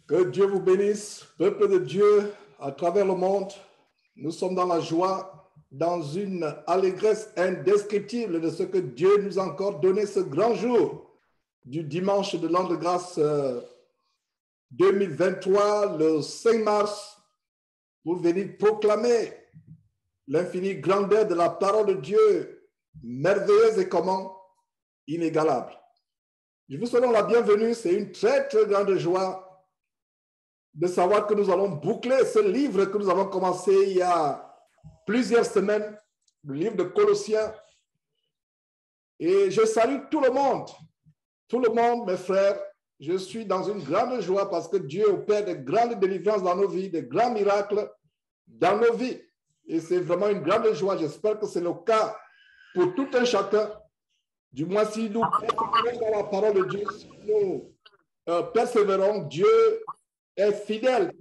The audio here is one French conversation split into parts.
Que Dieu vous bénisse, peuple de Dieu, à travers le monde. Nous sommes dans la joie, dans une allégresse indescriptible de ce que Dieu nous a encore donné ce grand jour du dimanche de l'an de grâce 2023, le 5 mars, pour venir proclamer l'infinie grandeur de la parole de Dieu, merveilleuse et comment inégalable. Je vous souhaite la bienvenue, c'est une très très grande joie de savoir que nous allons boucler ce livre que nous avons commencé il y a plusieurs semaines, le livre de Colossiens. Et je salue tout le monde, mes frères. Je suis dans une grande joie parce que Dieu opère de grandes délivrances dans nos vies, de grands miracles dans nos vies. Et c'est vraiment une grande joie. J'espère que c'est le cas pour tout un chacun. Du moins, si nous persévérons dans la parole de Dieu, si nous persévérons, Dieu est fidèle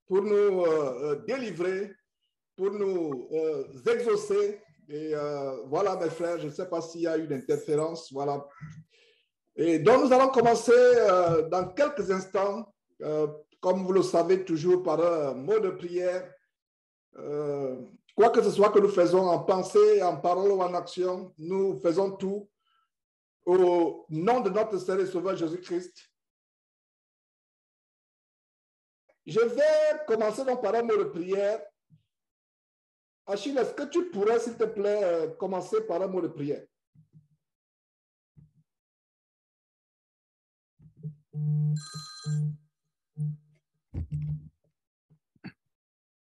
pour nous délivrer, pour nous exaucer. Et voilà, mes frères, je ne sais pas s'il y a eu une interférence. Voilà. Et donc, nous allons commencer dans quelques instants, comme vous le savez, toujours par un mot de prière. Quoi que ce soit que nous faisons en pensée, en parole ou en action, nous faisons tout au nom de notre Seigneur et Sauveur Jésus-Christ. Je vais commencer donc par un mot de prière. Achille, est-ce que tu pourrais, s'il te plaît, commencer par un mot de prière?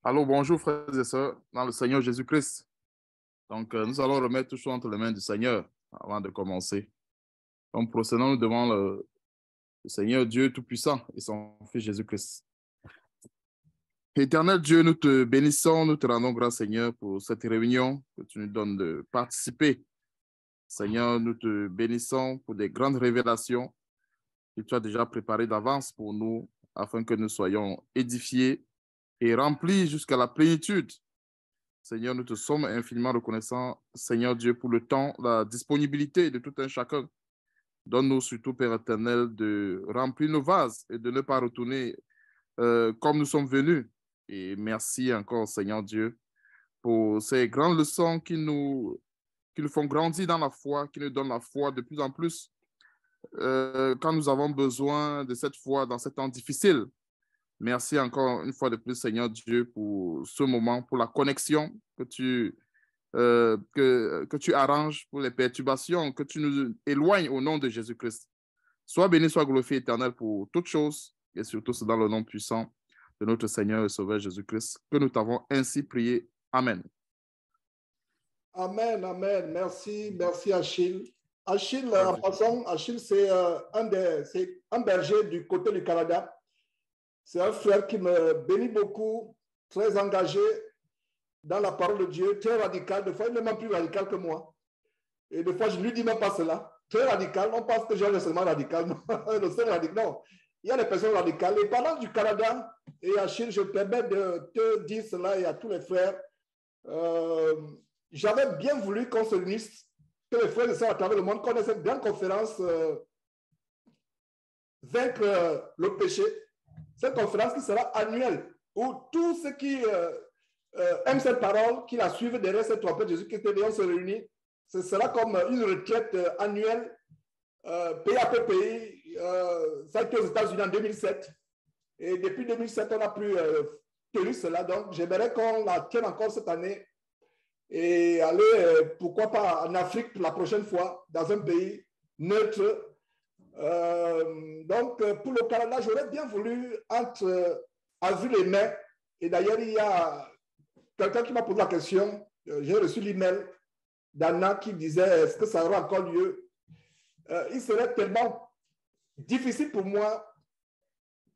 Allô, bonjour frères et sœurs, dans le Seigneur Jésus-Christ. Donc, nous allons remettre tout ça entre les mains du Seigneur avant de commencer. Donc, procédons devant le Seigneur Dieu Tout-Puissant et son Fils Jésus-Christ. Éternel Dieu, nous te bénissons, nous te rendons grâce, Seigneur, pour cette réunion que tu nous donnes de participer. Seigneur, nous te bénissons pour des grandes révélations que tu as déjà préparées d'avance pour nous, afin que nous soyons édifiés et remplis jusqu'à la plénitude. Seigneur, nous te sommes infiniment reconnaissants, Seigneur Dieu, pour le temps, la disponibilité de tout un chacun. Donne-nous surtout, Père éternel, de remplir nos vases et de ne pas retourner comme nous sommes venus. Et merci encore, Seigneur Dieu, pour ces grandes leçons qui nous font grandir dans la foi, qui nous donnent la foi de plus en plus quand nous avons besoin de cette foi dans ces temps difficiles. Merci encore une fois de plus, Seigneur Dieu, pour ce moment, pour la connexion que tu arranges, pour les perturbations, que tu nous éloignes au nom de Jésus-Christ. Sois béni, sois glorifié, éternel, pour toutes choses, et surtout c'est dans le nom puissant de notre Seigneur et Sauveur Jésus-Christ que nous t'avons ainsi prié. Amen. Amen, amen. Merci, merci Achille. Achille, en passant, Achille, c'est un berger du côté du Canada. C'est un frère qui me bénit beaucoup, très engagé dans la parole de Dieu, très radical. Des fois, il est même plus radical que moi. Et des fois, je ne lui dis même pas cela. Très radical. On pense que j'ai le seulement radical. Le seul radical. Non. Il y a des personnes radicales. Et parlant du Canada, et Achille, je me permets de te dire cela et à tous les frères. J'avais bien voulu qu'on se réunisse, que les frères et sœurs à travers le monde connaissent cette grande conférence Vaincre le péché. Cette conférence qui sera annuelle, où tous ceux qui aiment cette parole, qui la suivent derrière cette trompette Jésus-Christ, on se réunit. Ce sera comme une retraite annuelle, pays après pays. Ça a été aux États-Unis en 2007. Et depuis 2007, on n'a plus tenu cela. Donc, j'aimerais qu'on la tienne encore cette année et aller, pourquoi pas, en Afrique pour la prochaine fois, dans un pays neutre. Donc, pour le Canada, j'aurais bien voulu entre avril et mai. Et d'ailleurs, il y a quelqu'un qui m'a posé la question. J'ai reçu l'email d'Anna qui disait est-ce que ça aura encore lieu? Il serait tellement difficile pour moi,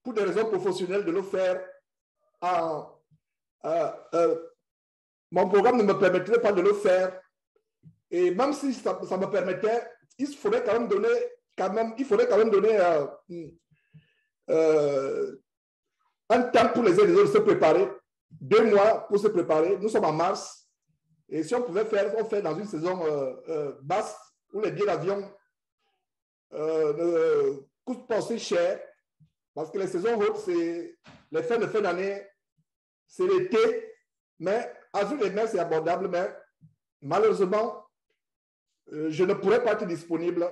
pour des raisons professionnelles, de le faire mon programme ne me permettrait pas de le faire. Et même si ça me permettait, il faudrait quand même donner un temps pour les uns et les autres de se préparer, 2 mois pour se préparer. Nous sommes en mars. Et si on pouvait faire, on fait dans une saison basse où les billets d'avion ne coûtent pas aussi cher. Parce que les saisons hautes, c'est les fins de fin d'année, c'est l'été, mais à vue les mers, c'est abordable, mais malheureusement, je ne pourrais pas être disponible.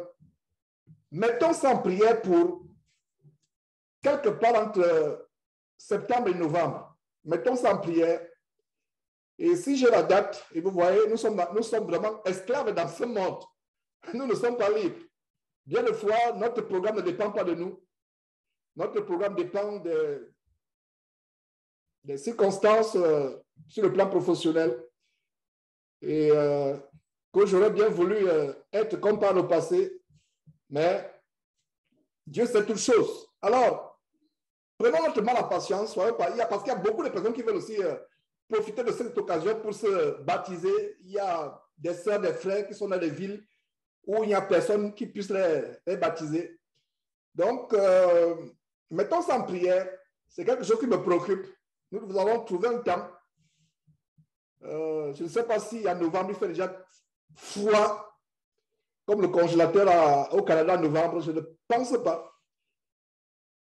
Mettons ça en prière pour quelque part entre septembre et novembre. Mettons ça en prière. Et si j'ai la date, et vous voyez, nous sommes vraiment esclaves dans ce monde. Nous ne sommes pas libres. Bien des fois, notre programme ne dépend pas de nous. Notre programme dépend des circonstances sur le plan professionnel. Et que j'aurais bien voulu être comme par le passé, mais Dieu sait toutes choses. Alors, prenons notre mal à patience, parce qu'il y a beaucoup de personnes qui veulent aussi profiter de cette occasion pour se baptiser. Il y a des sœurs, des frères qui sont dans des villes où il n'y a personne qui puisse les baptiser. Donc, mettons ça en prière. C'est quelque chose qui me préoccupe. Nous allons trouver un temps. Je ne sais pas si en novembre, il fait déjà froid comme le congélateur au Canada en novembre. Je ne pense pas.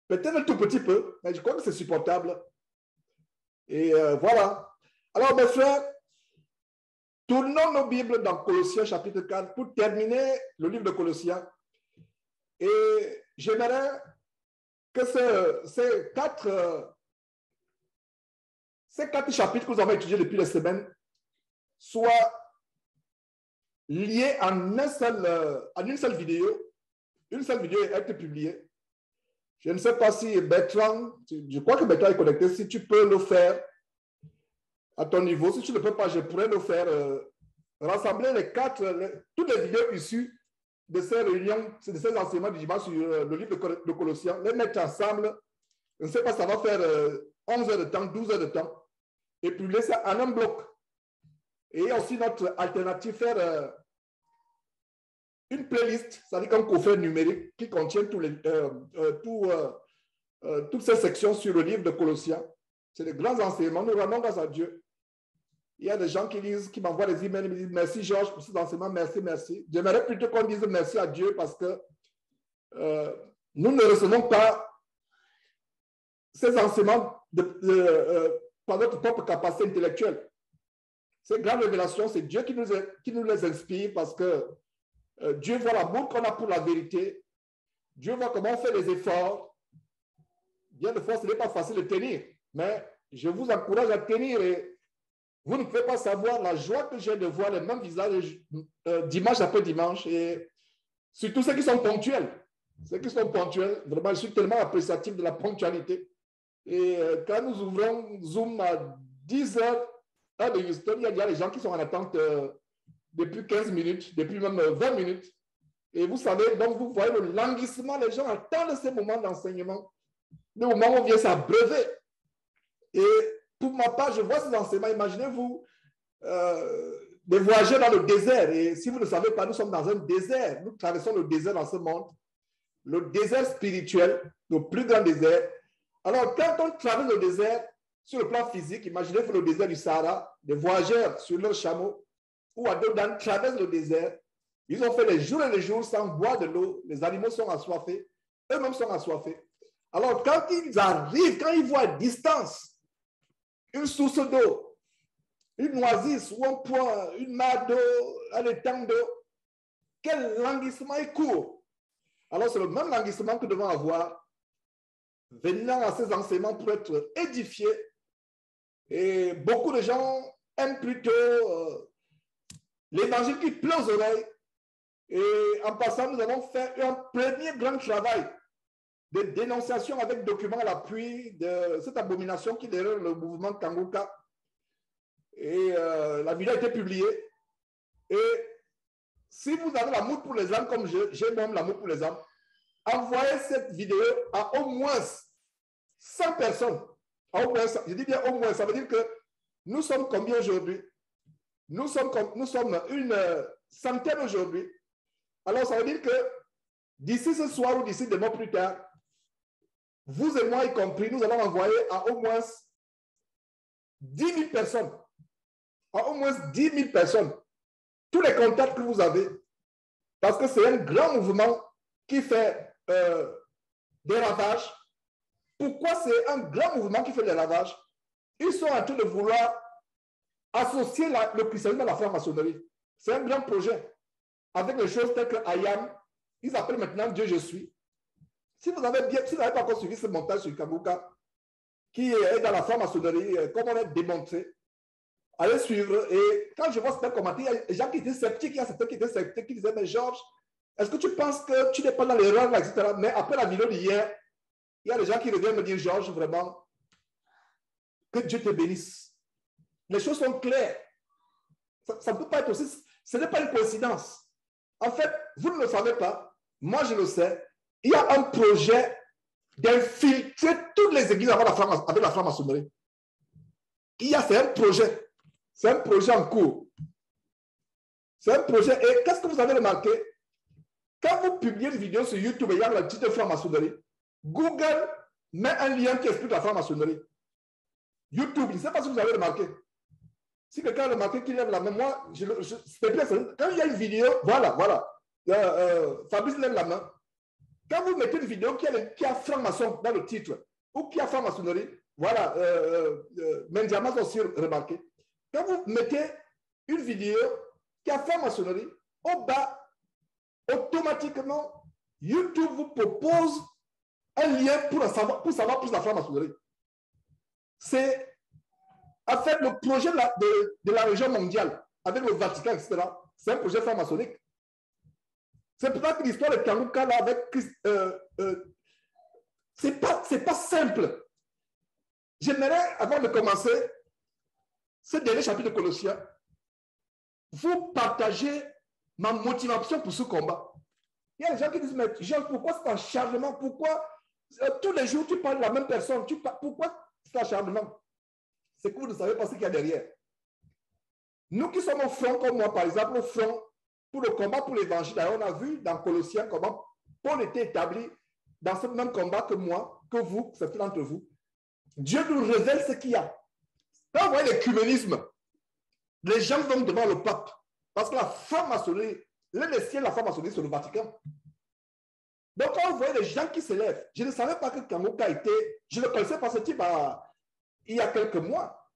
Peut-être un tout petit peu, mais je crois que c'est supportable. Et voilà. Alors, mes frères, tournons nos Bibles dans Colossiens chapitre 4 pour terminer le livre de Colossiens. Et j'aimerais que ces quatre chapitres que nous avons étudiés depuis les semaines soient liés en une seule vidéo. Une seule vidéo a été publiée. Je ne sais pas si Bertrand, je crois que Bertrand est connecté, si tu peux le faire à ton niveau. Si tu ne peux pas, je pourrais le faire. Rassembler toutes les vidéos issues de ces réunions, de ces enseignements du dimanche sur le livre de Colossiens, les mettre ensemble. Je ne sais pas, ça va faire 11 heures de temps, 12 heures de temps. Et puis laisser en un bloc. Et aussi notre alternative, faire une playlist, c'est-à-dire un coffret numérique qui contient toutes ces sections sur le livre de Colossiens. C'est des grands enseignements. Nous rendons grâce à Dieu. Il y a des gens qui m'envoient des emails et me disent merci Georges pour ces enseignements, merci, merci. J'aimerais plutôt qu'on dise merci à Dieu parce que nous ne recevons pas ces enseignements par notre propre capacité intellectuelle. Ces grandes révélations, c'est Dieu qui nous les inspire parce que Dieu voit l'amour qu'on a pour la vérité. Dieu voit comment on fait les efforts. Bien de fois, ce n'est pas facile de tenir, mais je vous encourage à tenir et vous ne pouvez pas savoir la joie que j'ai de voir les mêmes visages dimanche après dimanche et surtout ceux qui sont ponctuels. Ceux qui sont ponctuels, vraiment, je suis tellement appréciatif de la ponctualité. Et quand nous ouvrons Zoom à 10 heures, heure de Houston, il y a déjà des gens qui sont en attente depuis 15 minutes, depuis même 20 minutes. Et vous savez, donc vous voyez le languissement, les gens attendent ces moments d'enseignement, le moment où on vient s'abreuver. Et pour ma part, je vois ces enseignements. Imaginez-vous des voyageurs dans le désert. Et si vous ne savez pas, nous sommes dans un désert. Nous traversons le désert dans ce monde. Le désert spirituel, le plus grand désert. Alors, quand on traverse le désert, sur le plan physique, imaginez-vous le désert du Sahara, des voyageurs sur leurs chameaux ou à dos d'âne traversent le désert. Ils ont fait des jours et des jours sans boire de l'eau. Les animaux sont assoiffés. Eux-mêmes sont assoiffés. Alors, quand ils arrivent, quand ils voient à distance une source d'eau, une noisisse ou un point, une mare d'eau, un étang d'eau, quel languissement est court. Alors, c'est le même languissement que nous devons avoir venant à ces enseignements pour être édifiés. Et beaucoup de gens aiment plutôt l'évangile qui plaît aux oreilles. Et en passant, nous avons fait un premier grand travail de dénonciation avec documents à l'appui de cette abomination qui est derrière le mouvement Kanguka. Et la vidéo a été publiée. Et si vous avez l'amour pour les âmes, comme j'ai même l'amour pour les âmes, envoyez cette vidéo à au moins 100 personnes. Au moins, je dis bien au moins, ça veut dire que nous sommes combien aujourd'hui? Nous sommes une centaine aujourd'hui. Alors, ça veut dire que d'ici ce soir ou d'ici demain plus tard, vous et moi y compris, nous allons envoyer à au moins 10 000 personnes. À au moins 10 000 personnes. Tous les contacts que vous avez. Parce que c'est un grand mouvement qui fait des ravages. pourquoi c'est un grand mouvement qui fait le lavage? Ils sont en train de vouloir associer le christianisme à la franc-maçonnerie. C'est un grand projet. Avec les choses telles que Ayam, ils appellent maintenant Dieu je suis. Si vous n'avez pas encore suivi ce montage sur Kanguka, qui est dans la franc-maçonnerie, comme on l'a démontré, allez suivre. Et quand je vois certains commentaires, il y a des gens qui étaient sceptiques, il y a certains qui étaient sceptiques, qui disaient, mais Georges, est-ce que tu penses que tu n'es pas dans l'erreur, etc. Mais après la vidéo d'hier, il y a des gens qui reviennent me dire, Georges, vraiment, que Dieu te bénisse. Les choses sont claires. Ça ne peut pas être aussi, ce n'est pas une coïncidence. En fait, vous ne le savez pas, moi je le sais, il y a un projet d'infiltrer toutes les églises avec la franc-maçonnerie. C'est un projet en cours. C'est un projet, et qu'est-ce que vous avez remarqué? Quand vous publiez une vidéo sur YouTube et il y a le titre franc-maçonnerie, Google met un lien qui explique la franc-maçonnerie. YouTube, je ne sais pas si vous avez remarqué. Si quelqu'un a remarqué qu'il lève la main, moi, quand il y a une vidéo, voilà. Fabrice lève la main. Quand vous mettez une vidéo qui a franc-maçon dans le titre, ou qui a franc-maçonnerie, voilà, Mendiamas aussi remarqué. Quand vous mettez une vidéo qui a franc-maçonnerie, au bas, automatiquement, YouTube vous propose un lien pour savoir plus la franc-maçonnerie. C'est en fait le projet de la région mondiale avec le Vatican, etc. C'est un projet franc-maçonnique. C'est pour ça que l'histoire de Kanguka là avec c'est pas simple. J'aimerais, avant de commencer ce dernier chapitre de Colossiens, vous partager ma motivation pour ce combat. Il y a des gens qui disent, mais Jean, pourquoi cet acharnement? Pourquoi tous les jours tu parles de la même personne? Pourquoi cet acharnement? C'est que vous ne savez pas ce qu'il y a derrière. Nous qui sommes au front, comme moi, par exemple, au front pour le combat pour l'évangile, on a vu dans Colossiens comment Paul était établi dans ce même combat que moi, que vous, certains d'entre vous. Dieu nous révèle ce qu'il y a. Quand vous voyez l'écuménisme, les gens vont devant le pape. Parce que la franc-maçonnerie, l'un des sièges de la franc-maçonnerie, c'est le Vatican. Donc, quand vous voyez les gens qui s'élèvent, je ne savais pas que Kanguka était. Je ne connaissais pas ce type il y a quelques mois.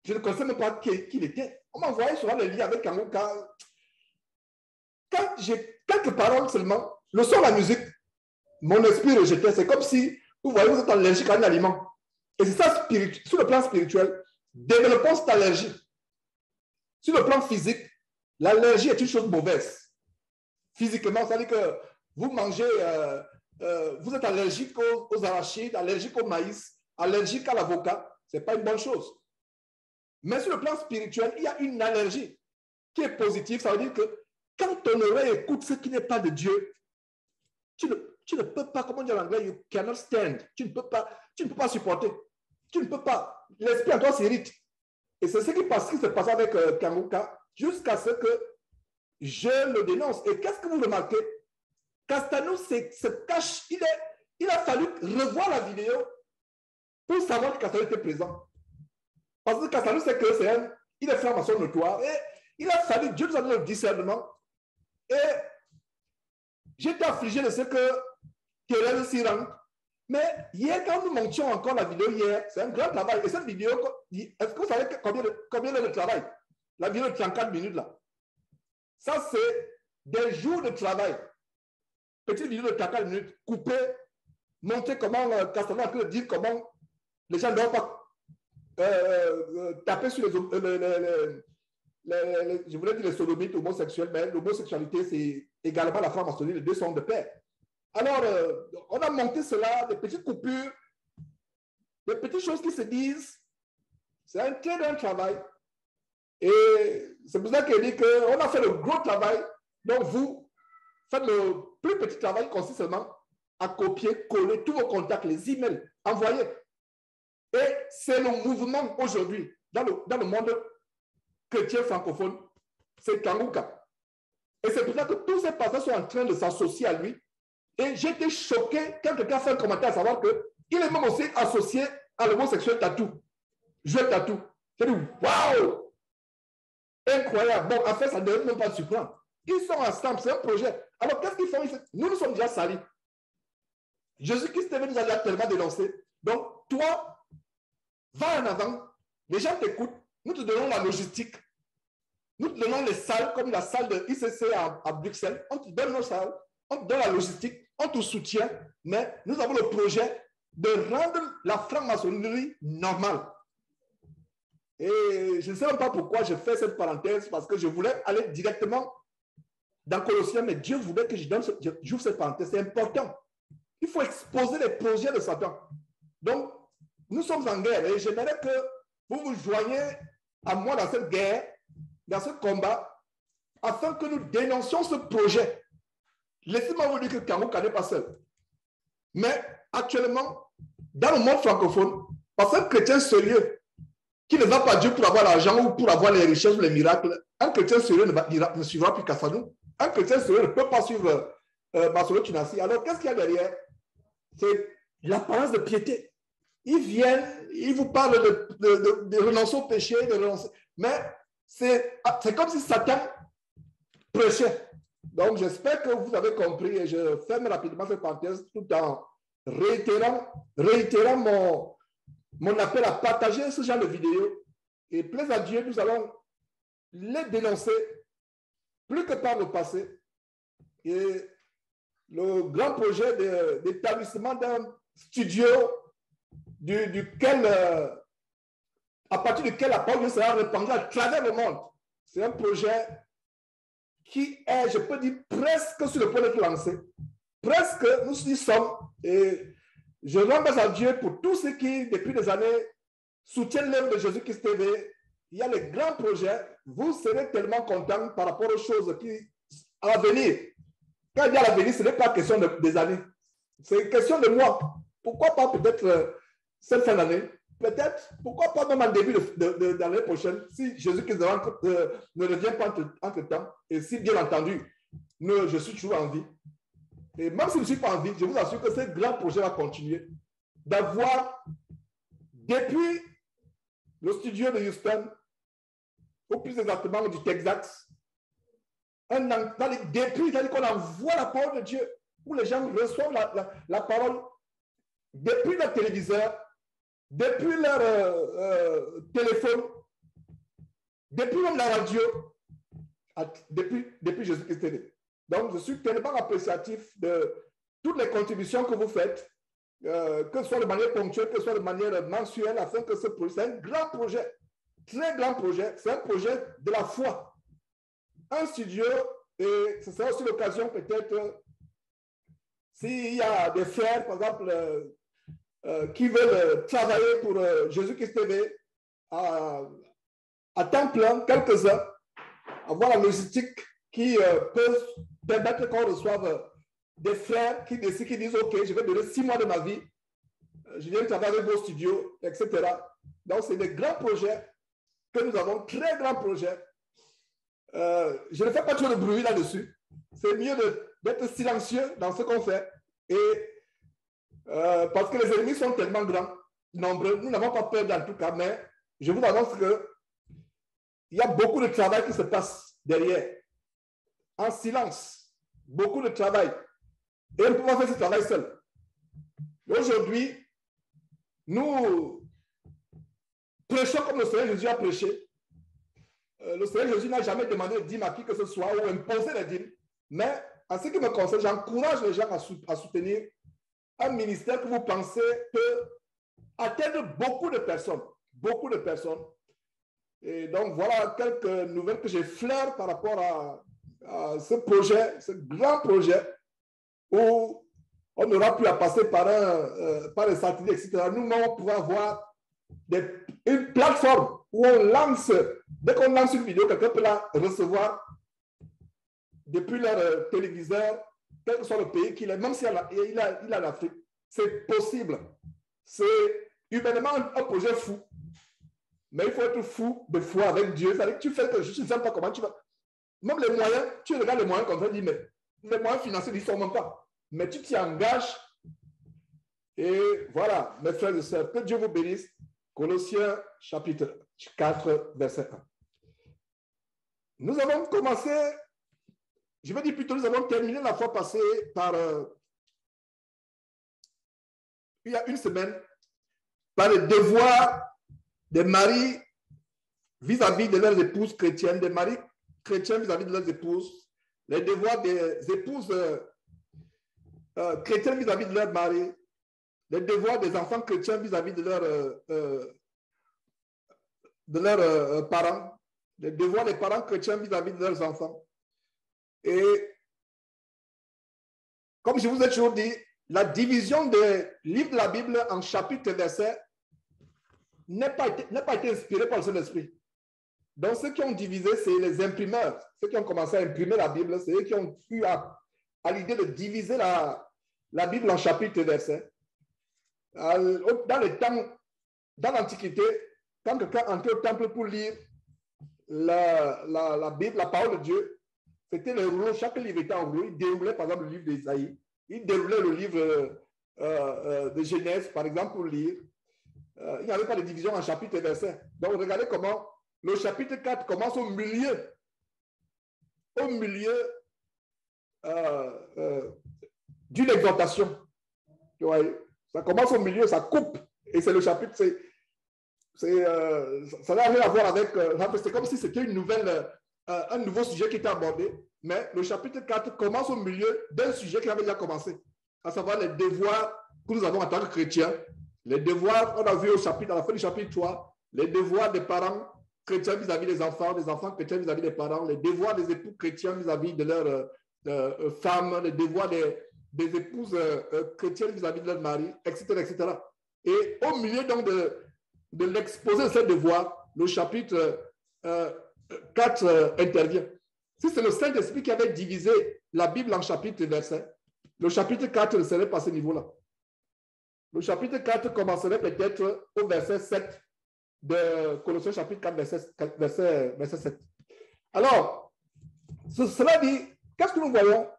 Je ne connaissais même pas qui il était. On m'a envoyé souvent le lien avec Kanguka. Quand j'ai quelques paroles seulement, le son de la musique, mon esprit rejetait. C'est comme si, vous voyez, vous êtes allergique à un aliment. Et c'est ça, sur le plan spirituel, développons cette allergie. Sur le plan physique, l'allergie est une chose mauvaise. Physiquement, ça veut dire que vous mangez, vous êtes allergique aux arachides, allergique au maïs, allergique à l'avocat. Ce n'est pas une bonne chose. Mais sur le plan spirituel, il y a une allergie qui est positive. Ça veut dire que quand ton oreille écoute ce qui n'est pas de Dieu, tu ne peux pas, comment dire en anglais, you cannot stand. Tu ne peux pas supporter. Tu ne peux pas. L'esprit en toi s'irrite. Et c'est ce qui s'est passé avec Kanguka jusqu'à ce que je le dénonce. Et qu'est-ce que vous remarquez? Castanou se cache. Il a fallu revoir la vidéo pour savoir que Castanou était présent. Parce que Castanou sait que il est franc-maçon notoire. Et il a fallu, Dieu nous a donné le discernement. Et j'étais affligé de ce que Thérèse s'y rentre. Mais hier, quand nous montions encore la vidéo hier, c'est un grand travail. Et cette vidéo, est-ce que vous savez combien de travail? La vidéo de 34 minutes là. Ça, c'est des jours de travail. Petite vidéo de 34 minutes, coupée, montrer comment Castanou a pu dire comment les gens ne doivent pas taper sur je voulais dire les sodomites homosexuels, mais l'homosexualité, c'est également la franc-maçonnerie, les deux sont de pair. Alors, on a monté cela, des petites coupures, des petites choses qui se disent. C'est un très grand travail. Et c'est pour ça qu'il dit qu'on a fait le gros travail. Donc, vous faites le plus petit travail qui consiste seulement à copier, coller tous vos contacts, les emails, envoyer. Et c'est le mouvement aujourd'hui, dans le monde chrétien francophone, c'est Kanguka. Et c'est pour ça que tous ces pasteurs sont en train de s'associer à lui. Et j'ai été choqué quand quelqu'un fait un commentaire à savoir qu'il est même aussi associé à l'homosexuel tatou. Jouer tatou. J'ai dit, waouh! Incroyable. Bon, en fait, ça ne devrait même pas surprendre. Ils sont ensemble, c'est un projet. Alors, qu'est-ce qu'ils font? Nous sommes déjà salis. Jésus-Christ nous a tellement dénoncé. Donc, toi, va en avant. Les gens t'écoutent. Nous te donnons la logistique. Nous te donnons les salles, comme la salle de ICC à Bruxelles. On te donne nos salles. On te donne la logistique. On te soutient. Mais nous avons le projet de rendre la franc-maçonnerie normale. Et je ne sais même pas pourquoi je fais cette parenthèse, parce que je voulais aller directement dans Colossiens, mais Dieu voulait que j'ouvre cette parenthèse. C'est important. Il faut exposer les projets de Satan. Donc, nous sommes en guerre et j'aimerais que vous vous joigniez à moi dans cette guerre, dans ce combat, afin que nous dénoncions ce projet. Laissez-moi vous dire que Karouka n'est pas seul. Mais actuellement, dans le monde francophone, parce qu'un chrétien sérieux qui ne va pas Dieu pour avoir l'argent ou pour avoir les richesses ou les miracles, un chrétien sérieux ne suivra plus Kassanou. Un chrétien sérieux ne peut pas suivre Masolo Tunasi. Alors, qu'est-ce qu'il y a derrière? C'est l'apparence de piété. Ils viennent, ils vous parlent de renoncer au péché, de renoncer. Mais c'est comme si Satan prêchait. Donc, j'espère que vous avez compris et je ferme rapidement cette parenthèse tout en réitérant mon appel à partager ce genre de vidéos. Et plaise à Dieu, nous allons les dénoncer plus que par le passé. Et le grand projet d'établissement d'un studio à partir duquel la parole sera répandue à travers le monde. C'est un projet qui est, je peux dire, presque sur le point d'être lancé. Presque, nous y sommes. Et je rends grâce à Dieu pour tous ceux qui, depuis des années, soutiennent l'œuvre de Jésus-Christ TV. Il y a les grands projets. Vous serez tellement contents par rapport aux choses qui à venir. Quand il y a l'avenir, ce n'est pas question des années. C'est question de mois. Pourquoi pas peut-être cette fin d'année? Peut-être, pourquoi pas même en début de l'année prochaine, si Jésus-Christ ne revient pas entre-temps, et si bien entendu, je suis toujours en vie. Et même si je ne suis pas en vie, je vous assure que ce grand projet va continuer. D'avoir, depuis le studio de Houston, ou plus exactement du Texas, depuis, c'est-à-dire qu'on envoie la parole de Dieu, où les gens reçoivent la parole depuis leur téléviseur, depuis leur téléphone, depuis même la radio, depuis Jésus-Christ. Donc, je suis tellement appréciatif de toutes les contributions que vous faites, que ce soit de manière ponctuelle, que ce soit de manière mensuelle, afin que ce projet, c'est un grand projet, très grand projet, c'est un projet de la foi. Un studio, et ce sera aussi l'occasion peut-être, s'il y a des frères, par exemple, qui veulent travailler pour Jésus-Christ TV à temps plein, quelques-uns, avoir la logistique qui peut permettre qu'on reçoive des frères qui décident, qui disent OK, je vais donner 6 mois de ma vie, je viens travailler avec vos studios, etc. Donc, c'est des grands projets que nous avons, très grands projets. Je ne fais pas trop de bruit là-dessus. C'est mieux d'être silencieux dans ce qu'on fait. Et parce que les ennemis sont tellement grands, nombreux, nous n'avons pas peur dans tout cas, mais je vous annonce qu'il y a beaucoup de travail qui se passe derrière, en silence, beaucoup de travail. Et on ne peut pas faire ce travail seul. Aujourd'hui, nous prêchons comme le Seigneur Jésus a prêché. Le Seigneur Jésus n'a jamais demandé de dîmes à qui que ce soit ou imposé les dîmes, mais en ce qui me concerne, j'encourage les gens à soutenir un ministère que vous pensez peut atteindre beaucoup de personnes. Beaucoup de personnes. Et donc, voilà quelques nouvelles que j'effleure par rapport à ce projet, ce grand projet où on n'aura plus à passer par les satellites, etc. Nous, on pourra avoir une plateforme où on lance, dès qu'on lance une vidéo, quelqu'un peut la recevoir depuis leur téléviseur, quel que soit le pays qu'il est, même s'il est en Afrique. C'est possible. C'est humainement un projet fou. Mais il faut être fou de foi avec Dieu. C'est-à-dire que tu fais quelque chose, tu ne sais pas comment tu vas. Même les moyens, tu regardes les moyens comme ça, tu dis, mais les moyens financiers, ils ne sont même pas. Mais tu t'y engages. Et voilà, mes frères et sœurs, que Dieu vous bénisse. Colossiens chapitre 4, verset 1. Nous avons commencé, je vais dire plutôt, nous avons terminé la fois passée par, il y a une semaine, par le devoir des maris vis-à-vis de leurs épouses chrétiennes, des maris chrétiens vis-à-vis de leurs épouses, les devoirs des épouses chrétiennes vis-à-vis de leurs maris, les devoirs des enfants chrétiens vis-à-vis de leurs parents, les devoirs des parents chrétiens vis-à-vis de leurs enfants. Et comme je vous ai toujours dit, la division des livres de la Bible en chapitres et versets n'a pas été inspirée par le Saint-Esprit. Donc, ceux qui ont divisé, c'est les imprimeurs. Ceux qui ont commencé à imprimer la Bible, c'est eux qui ont eu à l'idée de diviser la Bible en chapitres et versets. Dans l'Antiquité, quand quelqu'un entrait au temple pour lire la Bible, la parole de Dieu, c'était le rouleau, chaque livre était en rouleau. Il déroulait par exemple le livre d'Ésaïe, il déroulait le livre de Genèse, par exemple, pour lire. Il n'y avait pas de division en chapitres et versets. Donc, regardez comment le chapitre 4 commence au milieu d'une exhortation. Tu vois, ça commence au milieu, ça coupe. Et c'est le chapitre, ça n'a rien à voir avec, c'est comme si c'était un nouveau sujet qui était abordé, mais le chapitre 4 commence au milieu d'un sujet qui avait déjà commencé, à savoir les devoirs que nous avons en tant que chrétiens. Les devoirs, on a vu à la fin du chapitre 3, les devoirs des parents chrétiens vis-à-vis des enfants chrétiens vis-à-vis des parents, les devoirs des époux chrétiens vis-à-vis de leurs femmes, les devoirs des épouses chrétiennes vis-à-vis de leurs maris, etc., etc. Et au milieu donc de l'exposé de ces devoirs, le chapitre 4 intervient. Si c'est le Saint-Esprit qui avait divisé la Bible en chapitres et versets, le chapitre 4 ne serait pas à ce niveau-là. Le chapitre 4 commencerait peut-être au verset 7 de Colossiens chapitre 4, verset 7. Alors, cela dit, qu'est-ce que nous voyons?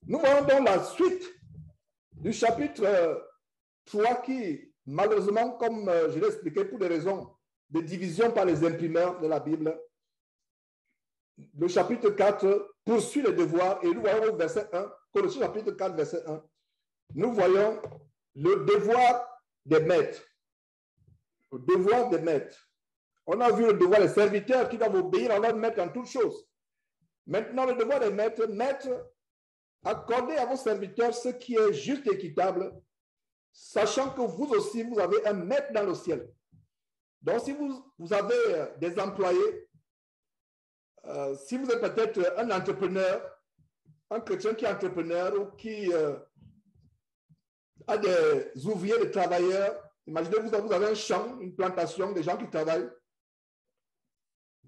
Nous voyons donc la suite du chapitre 3 qui, malheureusement, comme je l'ai expliqué, pour des raisons de division par les imprimeurs de la Bible, le chapitre 4 poursuit les devoirs et nous voyons au verset 1, Colossiens chapitre 4, verset 1, nous voyons le devoir des maîtres. Le devoir des maîtres. On a vu le devoir des serviteurs qui doivent obéir à leur maître en toutes choses. Maintenant, le devoir des maîtres, accordez à vos serviteurs ce qui est juste et équitable, sachant que vous aussi, vous avez un maître dans le ciel. Donc, si vous avez des employés, si vous êtes peut-être un entrepreneur, un chrétien qui est entrepreneur ou qui a des ouvriers, des travailleurs, imaginez vous avez un champ, une plantation, des gens qui travaillent.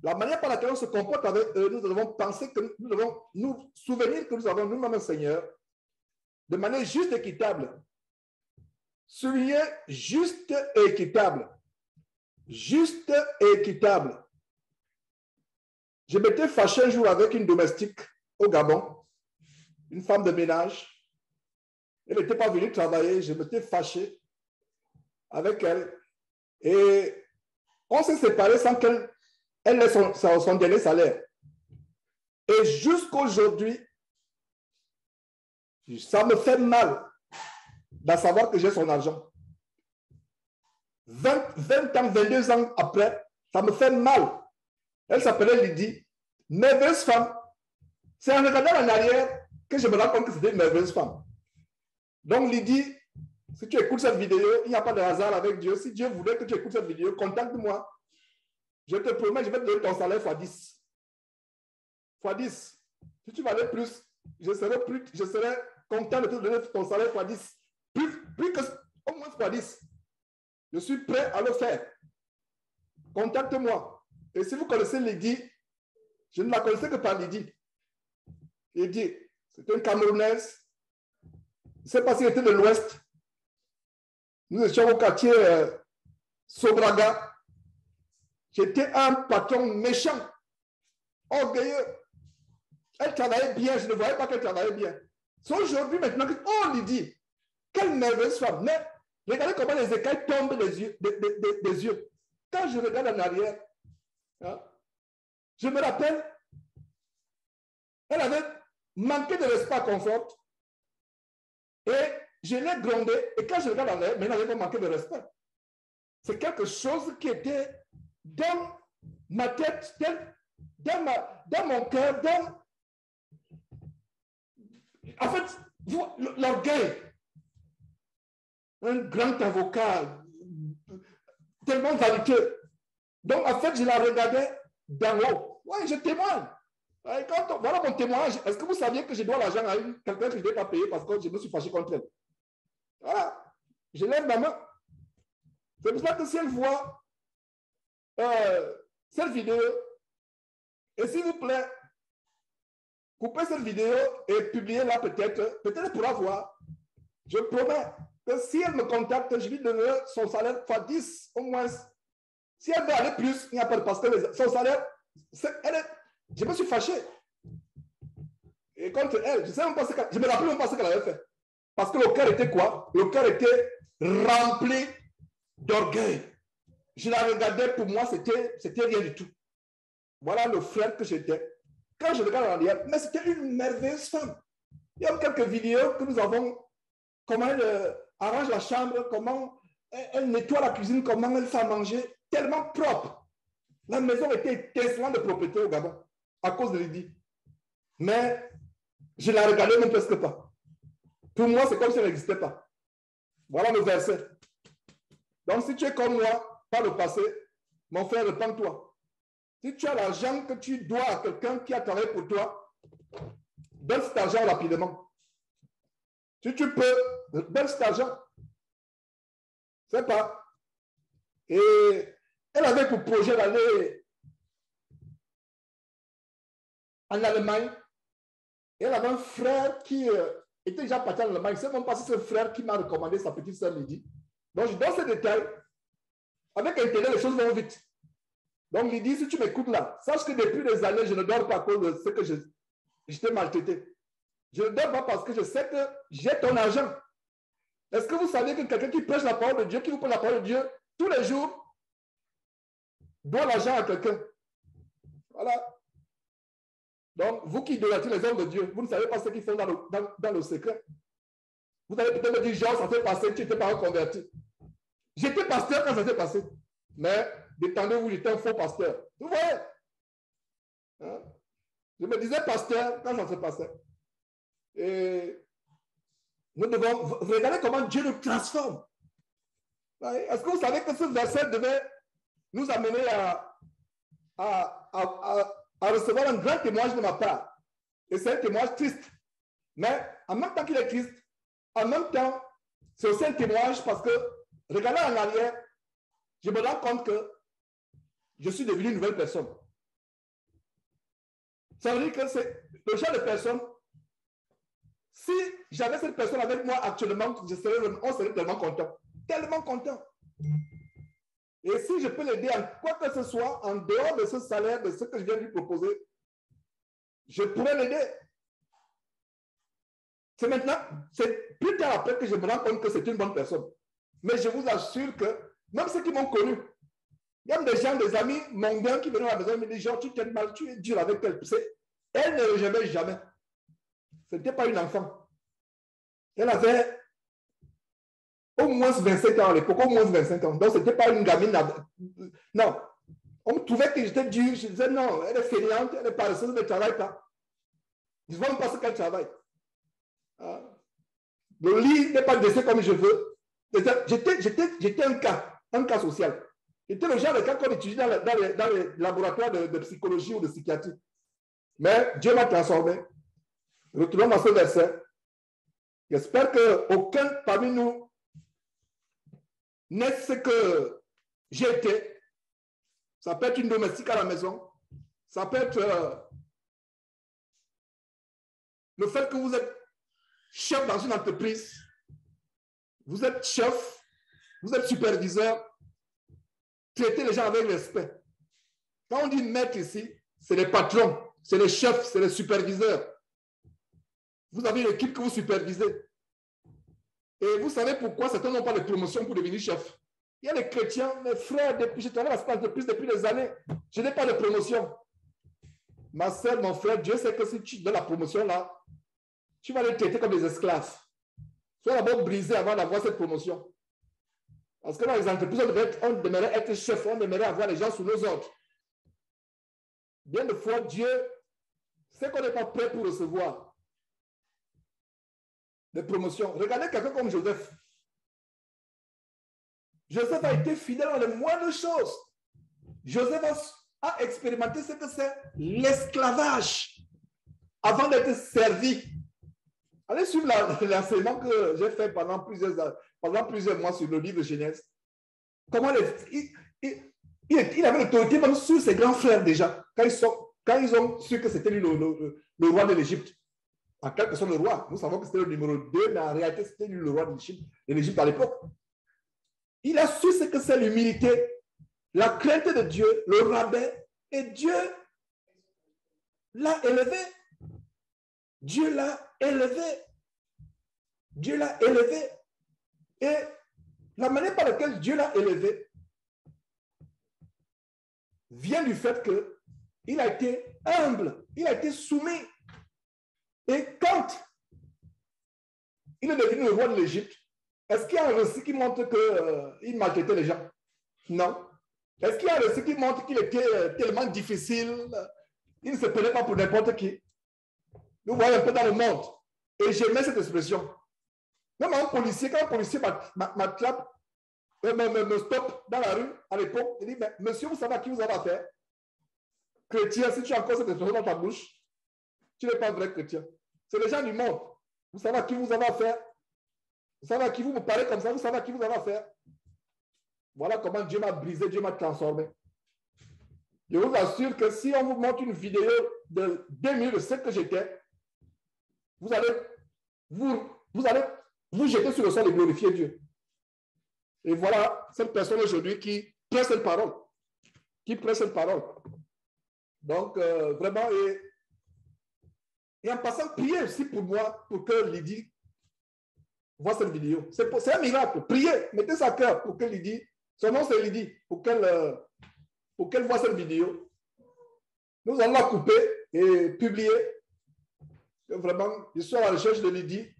La manière par laquelle on se comporte avec eux, nous devons penser que nous devons nous souvenir que nous avons nous-mêmes un Seigneur de manière juste et équitable. Souligner juste et équitable. Juste et équitable. Je m'étais fâché un jour avec une domestique au Gabon, une femme de ménage. Elle n'était pas venue travailler, je m'étais fâché avec elle. Et on s'est séparés sans qu'elle ait son dernier salaire. Et jusqu'aujourd'hui, ça me fait mal de savoir que j'ai son argent. 20 ans, 22 ans après, ça me fait mal. Elle s'appelait Lydie, merveilleuse femme. C'est en regardant en arrière que je me rends compte que c'était une merveilleuse femme. Donc Lydie, si tu écoutes cette vidéo, il n'y a pas de hasard avec Dieu. Si Dieu voulait que tu écoutes cette vidéo, contacte-moi. Je te promets, je vais te donner ton salaire x 10. X 10. Si tu valais plus, je serais content de te donner ton salaire x 10. Plus que au moins x 10. Je suis prêt à le faire. Contacte-moi. Et si vous connaissez Lydie, je ne la connaissais que par Lydie. Lydie, c'est une Camerounaise. Je ne sais pas si elle était de l'Ouest. Nous étions au quartier Sobraga. J'étais un patron méchant, orgueilleux. Elle travaillait bien, je ne voyais pas qu'elle travaillait bien. C'est aujourd'hui maintenant que, oh Lydie, quelle merveilleuse femme. Mais regardez comment les écailles tombent des yeux. Quand je regarde en arrière, hein, je me rappelle, elle avait manqué de respect à Confort. Et je l'ai grondé. Et quand je regarde en arrière, mais elle n'avait pas manqué de respect. c'est quelque chose qui était dans ma tête, dans mon cœur, en fait, l'orgueil. Un grand avocat, tellement vaniteux. Donc, en fait, je la regardais d'en haut. Oui, je témoigne. Voilà mon témoignage. Est-ce que vous saviez que je dois l'argent à quelqu'un que je ne dois pas payer parce que je me suis fâché contre elle? Voilà. Je lève ma main. C'est pour ça que si elle voit cette vidéo, et s'il vous plaît, coupez cette vidéo et publiez-la peut-être. Peut-être elle pourra voir. Je promets que si elle me contacte, je lui donnerai son salaire fois 10 au moins. Si elle veut aller plus, il n'y a pas de parce que son salaire, je me suis fâché. Et contre elle, je ne me rappelle même pas ce qu'elle avait fait. Parce que le cœur était quoi? Le cœur était rempli d'orgueil. Je la regardais, pour moi, c'était rien du tout. Voilà le frère que j'étais. Quand je regarde en arrière, mais c'était une merveilleuse femme. Il y a quelques vidéos que nous avons, comment elle arrange la chambre, comment elle nettoie la cuisine, comment elle fait à manger, tellement propre. La maison était étincelante de propreté au Gabon, à cause de Lydie. Mais je la regardais même presque pas. Pour moi, c'est comme si elle n'existait pas. Voilà le verset. Donc, si tu es comme moi, par le passé, mon frère, repens-toi. Si tu as l'argent que tu dois à quelqu'un qui a travaillé pour toi, donne cet argent rapidement. Si tu peux, donne cet argent. C'est pas. Et elle avait pour projet d'aller en Allemagne. Et elle avait un frère qui était déjà parti en Allemagne. C'est même pas si c'est un frère qui m'a recommandé sa petite sœur Lydie. Donc, je donne ces détails. Avec Internet, les choses vont vite. Donc, Lydie, si tu m'écoutes là, sache que depuis des années, je ne dors pas à cause de ce que j'étais maltraité. Je ne dors pas parce que je sais que j'ai ton argent. Est-ce que vous savez que quelqu'un qui prêche la parole de Dieu, qui vous prêche la parole de Dieu, tous les jours, doit l'argent à quelqu'un? Voilà. Donc, vous qui idolâtrez les hommes de Dieu, vous ne savez pas ce qu'ils font dans le secret. Vous allez peut-être me dire, genre, ça s'est passé, tu n'étais pas reconverti. J'étais pasteur quand ça s'est passé. Mais, détendez-vous, j'étais un faux pasteur. Vous voyez? Hein? Je me disais pasteur quand ça se passait. Et nous devons regarder comment Dieu nous transforme. Est-ce que vous savez que ce verset devait nous amener à recevoir un grand témoignage de ma part? Et c'est un témoignage triste. Mais en même temps qu'il est triste, en même temps, c'est aussi un témoignage parce que, regardant en arrière, je me rends compte que je suis devenu une nouvelle personne. Ça veut dire que c'est le genre de personne. Si j'avais cette personne avec moi actuellement, on serait tellement content. Tellement content. Et si je peux l'aider en quoi que ce soit, en dehors de ce salaire, de ce que je viens de lui proposer, je pourrais l'aider. C'est maintenant, c'est plus tard après que je me rends compte que c'est une bonne personne. Mais je vous assure que, même ceux qui m'ont connu, il y a des gens, des amis mondains qui venaient à la maison et me disent, genre, tu t'aimes mal, tu es dur avec elle. Elle ne le jamais, jamais. Ce n'était pas une enfant. Elle avait au moins 25 ans à l'époque, au moins 25 ans. Donc, ce n'était pas une gamine. Non. On me trouvait que j'étais dur. Je disais, non, elle est fainéante, elle est paresseuse, elle ne travaille pas. Je ne vois même pas ce qu'elle travaille. Le lit n'est pas dressé comme je veux. J'étais un cas social. J'étais le genre de cas qu'on étudie dans les laboratoires de psychologie ou de psychiatrie. Mais Dieu m'a transformé. Retournons à ce verset. J'espère qu'aucun parmi nous n'est ce que j'ai été. Ça peut être une domestique à la maison. Ça peut être le fait que vous êtes chef dans une entreprise. Vous êtes chef. Vous êtes superviseur. Traitez les gens avec respect. Quand on dit maître ici, c'est les patrons, c'est les chefs, c'est les superviseurs. Vous avez une équipe que vous supervisez. Et vous savez pourquoi certains n'ont pas de promotion pour devenir chef. Il y a les chrétiens, mes frères, je travaille dans cette entreprise depuis des années. Je n'ai pas de promotion. Ma soeur, mon frère, Dieu sait que si tu donnes la promotion là, tu vas les traiter comme des esclaves. Sois d'abord brisé avant d'avoir cette promotion. Parce que dans les entreprises, on aimerait être chef, on aimerait avoir les gens sous nos ordres. Bien de fois, Dieu sait qu'on n'est pas prêt pour recevoir des promotions. Regardez quelqu'un comme Joseph. Joseph a été fidèle dans les moindres choses. Joseph a expérimenté ce que c'est l'esclavage avant d'être servi. Allez suivre l'enseignement que j'ai fait pendant plusieurs mois sur le livre de Genèse. Comment il avait l'autorité même sur ses grands frères déjà, quand ils ont su que c'était lui le roi de l'Égypte. En quelque sorte, le roi. Nous savons que c'était le numéro 2, mais en réalité, c'était lui le roi de l'Égypte à l'époque. Il a su ce que c'est l'humilité, la crainte de Dieu, le rabais, et Dieu l'a élevé. Dieu l'a élevé. Dieu l'a élevé. Et la manière par laquelle Dieu l'a élevé vient du fait qu'il a été humble, il a été soumis. Et quand il est devenu le roi de l'Égypte, est-ce qu'il y a un récit qui montre qu'il maltraitait les gens? Non. Est-ce qu'il y a un récit qui montre qu'il était tellement difficile? Il ne se prenait pas pour n'importe qui. Nous voyons un peu dans le monde. Et j'aimais cette expression. Même un policier, quand un policier m'attrape, me stoppe dans la rue à l'époque, il dit, mais monsieur, vous savez à qui vous avez affaire? Chrétien, si tu as encore cette expression dans ta bouche, tu n'es pas un vrai chrétien. C'est les gens du monde. Vous savez à qui vous avez affaire? Vous savez à qui vous me parlez comme ça? Vous savez à qui vous avez affaire? Voilà comment Dieu m'a brisé, Dieu m'a transformé. Je vous assure que si on vous montre une vidéo de 2 minutes de ce que j'étais, vous allez vous jeter sur le sol et glorifier Dieu. Et voilà cette personne aujourd'hui qui prend cette parole. Qui prend cette parole. Donc, vraiment, et en passant, priez aussi pour moi, pour que Lydie voit cette vidéo. C'est un miracle. Priez, mettez ça à cœur pour que Lydie, son nom c'est Lydie, pour qu'elle voit cette vidéo. Nous allons la couper et publier. Vraiment, je suis à la recherche de Lydie.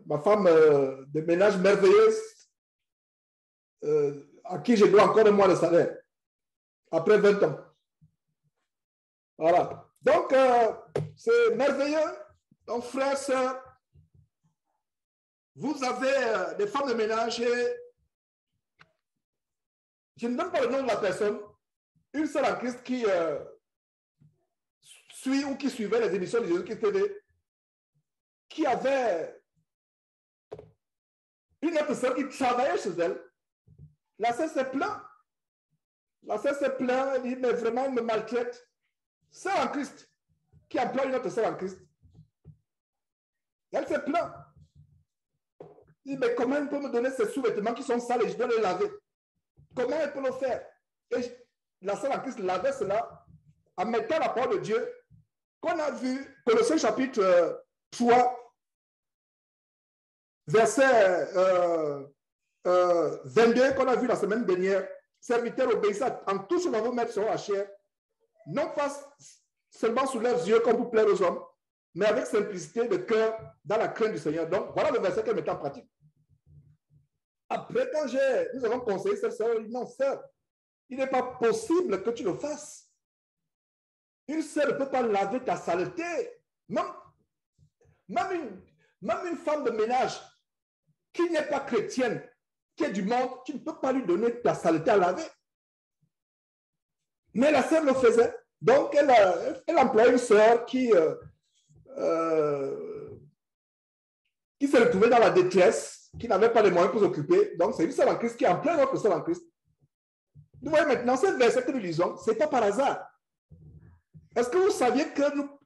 Ma femme de ménage merveilleuse, à qui je dois encore un mois de salaire, après 20 ans. Voilà. Donc, c'est merveilleux. Donc, frères, sœurs, vous avez des femmes de ménage et je ne donne pas le nom de la personne, une seule en Christ qui suit ou qui suivait les émissions de Jésus-Christ TV, qui avait une autre sœur qui travaillait chez elle. La sœur s'est plainte. La sœur s'est plainte, elle dit, mais vraiment, elle me maltraite. Sœur en Christ, qui emploie une autre sœur en Christ. Elle s'est plainte. Elle dit, mais comment elle peut me donner ces sous-vêtements qui sont sales et je dois les laver? Comment elle peut le faire? Et la sœur en Christ lavait cela en mettant la parole de Dieu qu'on a vu, Colossiens chapitre 3, verset 22, qu'on a vu la semaine dernière. Serviteurs, obéissez en tout ce que vos maîtres seront à chair, non pas seulement sous leurs yeux comme pour plaire aux hommes, mais avec simplicité de cœur dans la crainte du Seigneur. Donc, voilà le verset qu'elle met en pratique. Après, quand nous avons conseillé cette sœur, elle dit non, sœur, il n'est pas possible que tu le fasses. Une sœur ne peut pas laver ta saleté. Même une femme de ménage qui n'est pas chrétienne, qui est du monde, tu ne peux pas lui donner ta saleté à laver. Mais la sœur le faisait. Donc, elle emploie une sœur qui s'est retrouvée dans la détresse, qui n'avait pas les moyens pour s'occuper. Donc, c'est une sœur en Christ qui emploie notre sœur en Christ. Vous voyez maintenant, ce verset que nous lisons, ce n'est pas par hasard. Est-ce que vous saviez que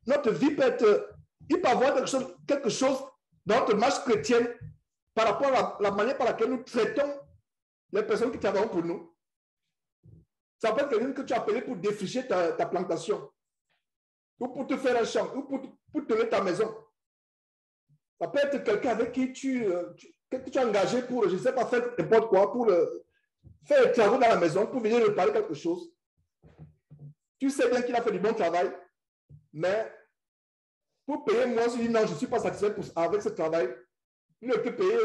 notre vie peut être, il peut avoir quelque chose dans notre marche chrétienne par rapport à la manière par laquelle nous traitons les personnes qui travaillent pour nous? Ça peut être quelqu'un que tu as appelé pour défricher ta plantation, ou pour te faire un champ, ou pour te mettre ta maison. Ça peut être quelqu'un avec qui tu as engagé pour, je ne sais pas, faire n'importe quoi, pour faire des travaux dans la maison, pour venir réparer quelque chose. Tu sais bien qu'il a fait du bon travail, mais pour payer moi, je dis non, je ne suis pas satisfait avec ce travail. Il ne peut payer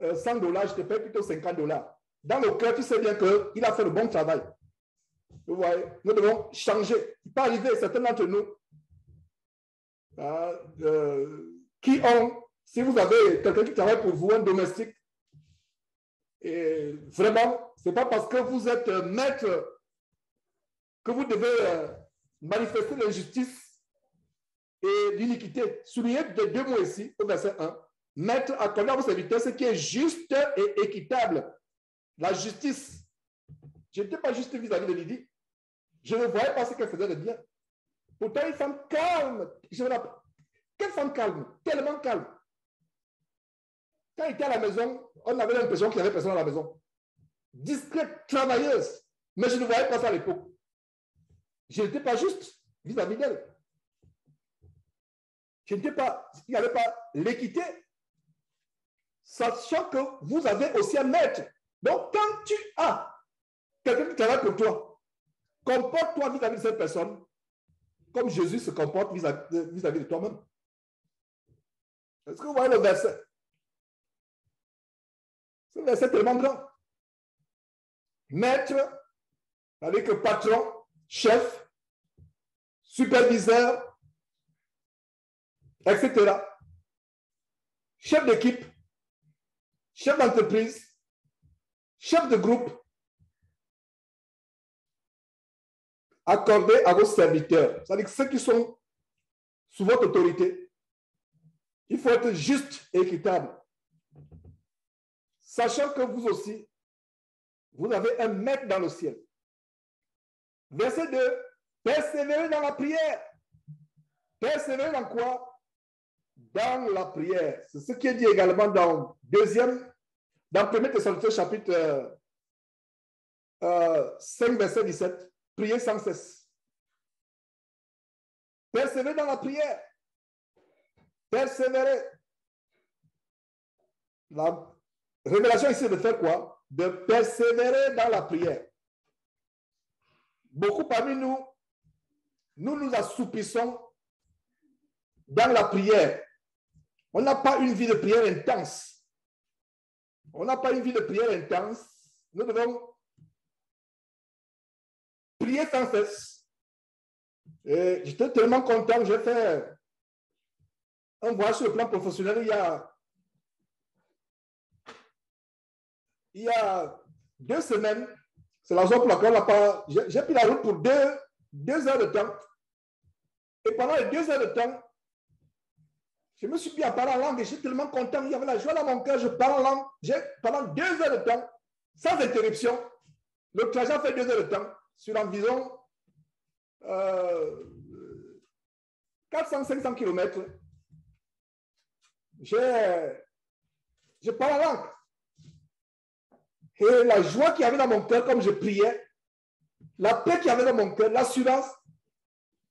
$100, je te paye plutôt $50. Dans le cœur, tu sais bien qu'il a fait le bon travail. Vous voyez, nous devons changer. Il peut arriver, certains d'entre nous, qui ont, si vous avez quelqu'un qui travaille pour vous, un domestique, et vraiment, ce n'est pas parce que vous êtes maître que vous devez manifester l'injustice et l'iniquité. Soulignez les 2 mots ici, au verset 1. Maître, accordez à vos serviteurs ce qui est juste et équitable. La justice. Je n'étais pas juste vis-à-vis de Lydie. Je ne voyais pas ce qu'elle faisait de bien. Pourtant, une femme calme. Quelle femme calme? Tellement calme. Quand il était à la maison, on avait l'impression qu'il n'y avait personne à la maison. Discrète, travailleuse. Mais je ne voyais pas ça à l'époque. Je n'étais pas juste vis-à-vis d'elle. Il n'y avait pas l'équité. Sachant que vous avez aussi un maître. Donc, quand tu as quelqu'un qui travaille pour toi, comporte-toi vis-à-vis de cette personne comme Jésus se comporte vis-à-vis de toi-même. Est-ce que vous voyez le verset? Ce verset est tellement grand. Maître, avec le patron, chef, superviseur, etc. Chef d'équipe, chef d'entreprise, chef de groupe, accordé à vos serviteurs. C'est-à-dire que ceux qui sont sous votre autorité, il faut être juste et équitable. Sachant que vous aussi, vous avez un maître dans le ciel. Verset 2, persévérez dans la prière. Persévérez dans quoi? Dans la prière. C'est ce qui est dit également dans 1 Thessaloniciens chapitre 5, verset 17. Priez sans cesse. Persévérez dans la prière. Persévérez. La révélation ici est de faire quoi? De persévérer dans la prière. Beaucoup parmi nous, nous assoupissons dans la prière. On n'a pas une vie de prière intense. On n'a pas une vie de prière intense. Nous devons prier sans cesse. Et j'étais tellement content. J'ai fait un voyage sur le plan professionnel il y a 2 semaines. C'est la raison pour laquelle j'ai pris la route pour 2 heures de temps. Et pendant les 2 heures de temps, je me suis mis à parler en langue et j'étais tellement content. Il y avait la joie dans mon cœur. Je parle en langue. Pendant 2 heures de temps, sans interruption, le trajet a fait 2 heures de temps sur environ 400-500 km. Je parle en langue. Et la joie qu'il y avait dans mon cœur, comme je priais, la paix qu'il y avait dans mon cœur, l'assurance,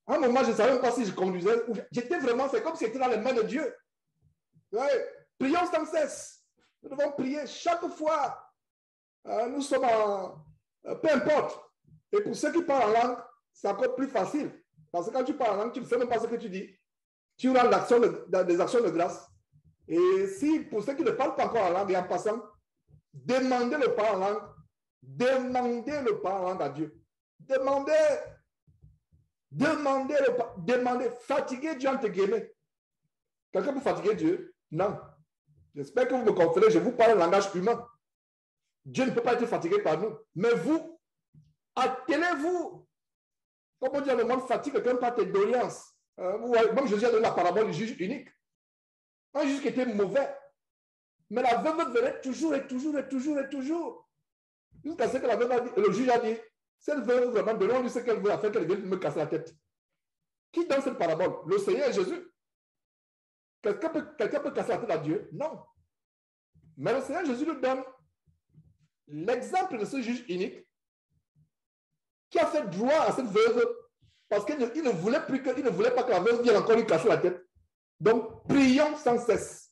à un moment, je ne savais même pas si je conduisais. J'étais vraiment, c'est comme si j'étais dans les mains de Dieu. Ouais. Prions sans cesse. Nous devons prier chaque fois. Nous sommes peu importe. Et pour ceux qui parlent en langue, c'est encore plus facile. Parce que quand tu parles en langue, tu ne sais même pas ce que tu dis. Tu rends des actions de grâce. Et si, pour ceux qui ne parlent pas encore en langue et en passant, demandez le parler en langue. Demandez le parler en langue à Dieu. Demandez. Fatiguer Dieu entre guillemets. Quelqu'un peut fatiguer Dieu? Non. J'espère que vous me comprenez. Je vous parle en langage humain. Dieu ne peut pas être fatigué par nous. Mais vous, attelez-vous. Comme on dit dans le monde, fatigue quelqu'un par tes doléances. Même Jésus a donné la parabole du juge unique. Un juge qui était mauvais. Mais la veuve venait toujours. Jusqu'à ce que la veuve a dit, le juge a dit, cette veuve, vraiment, donnons-lui ce qu'elle veut afin qu'elle vienne me casser la tête. Qui donne cette parabole? Le Seigneur Jésus. Quelqu'un peut casser la tête à Dieu? Non. Mais le Seigneur Jésus nous donne l'exemple de ce juge unique qui a fait droit à cette veuve parce qu'il ne voulait pas que la veuve vienne encore lui casser la tête. Donc, prions sans cesse.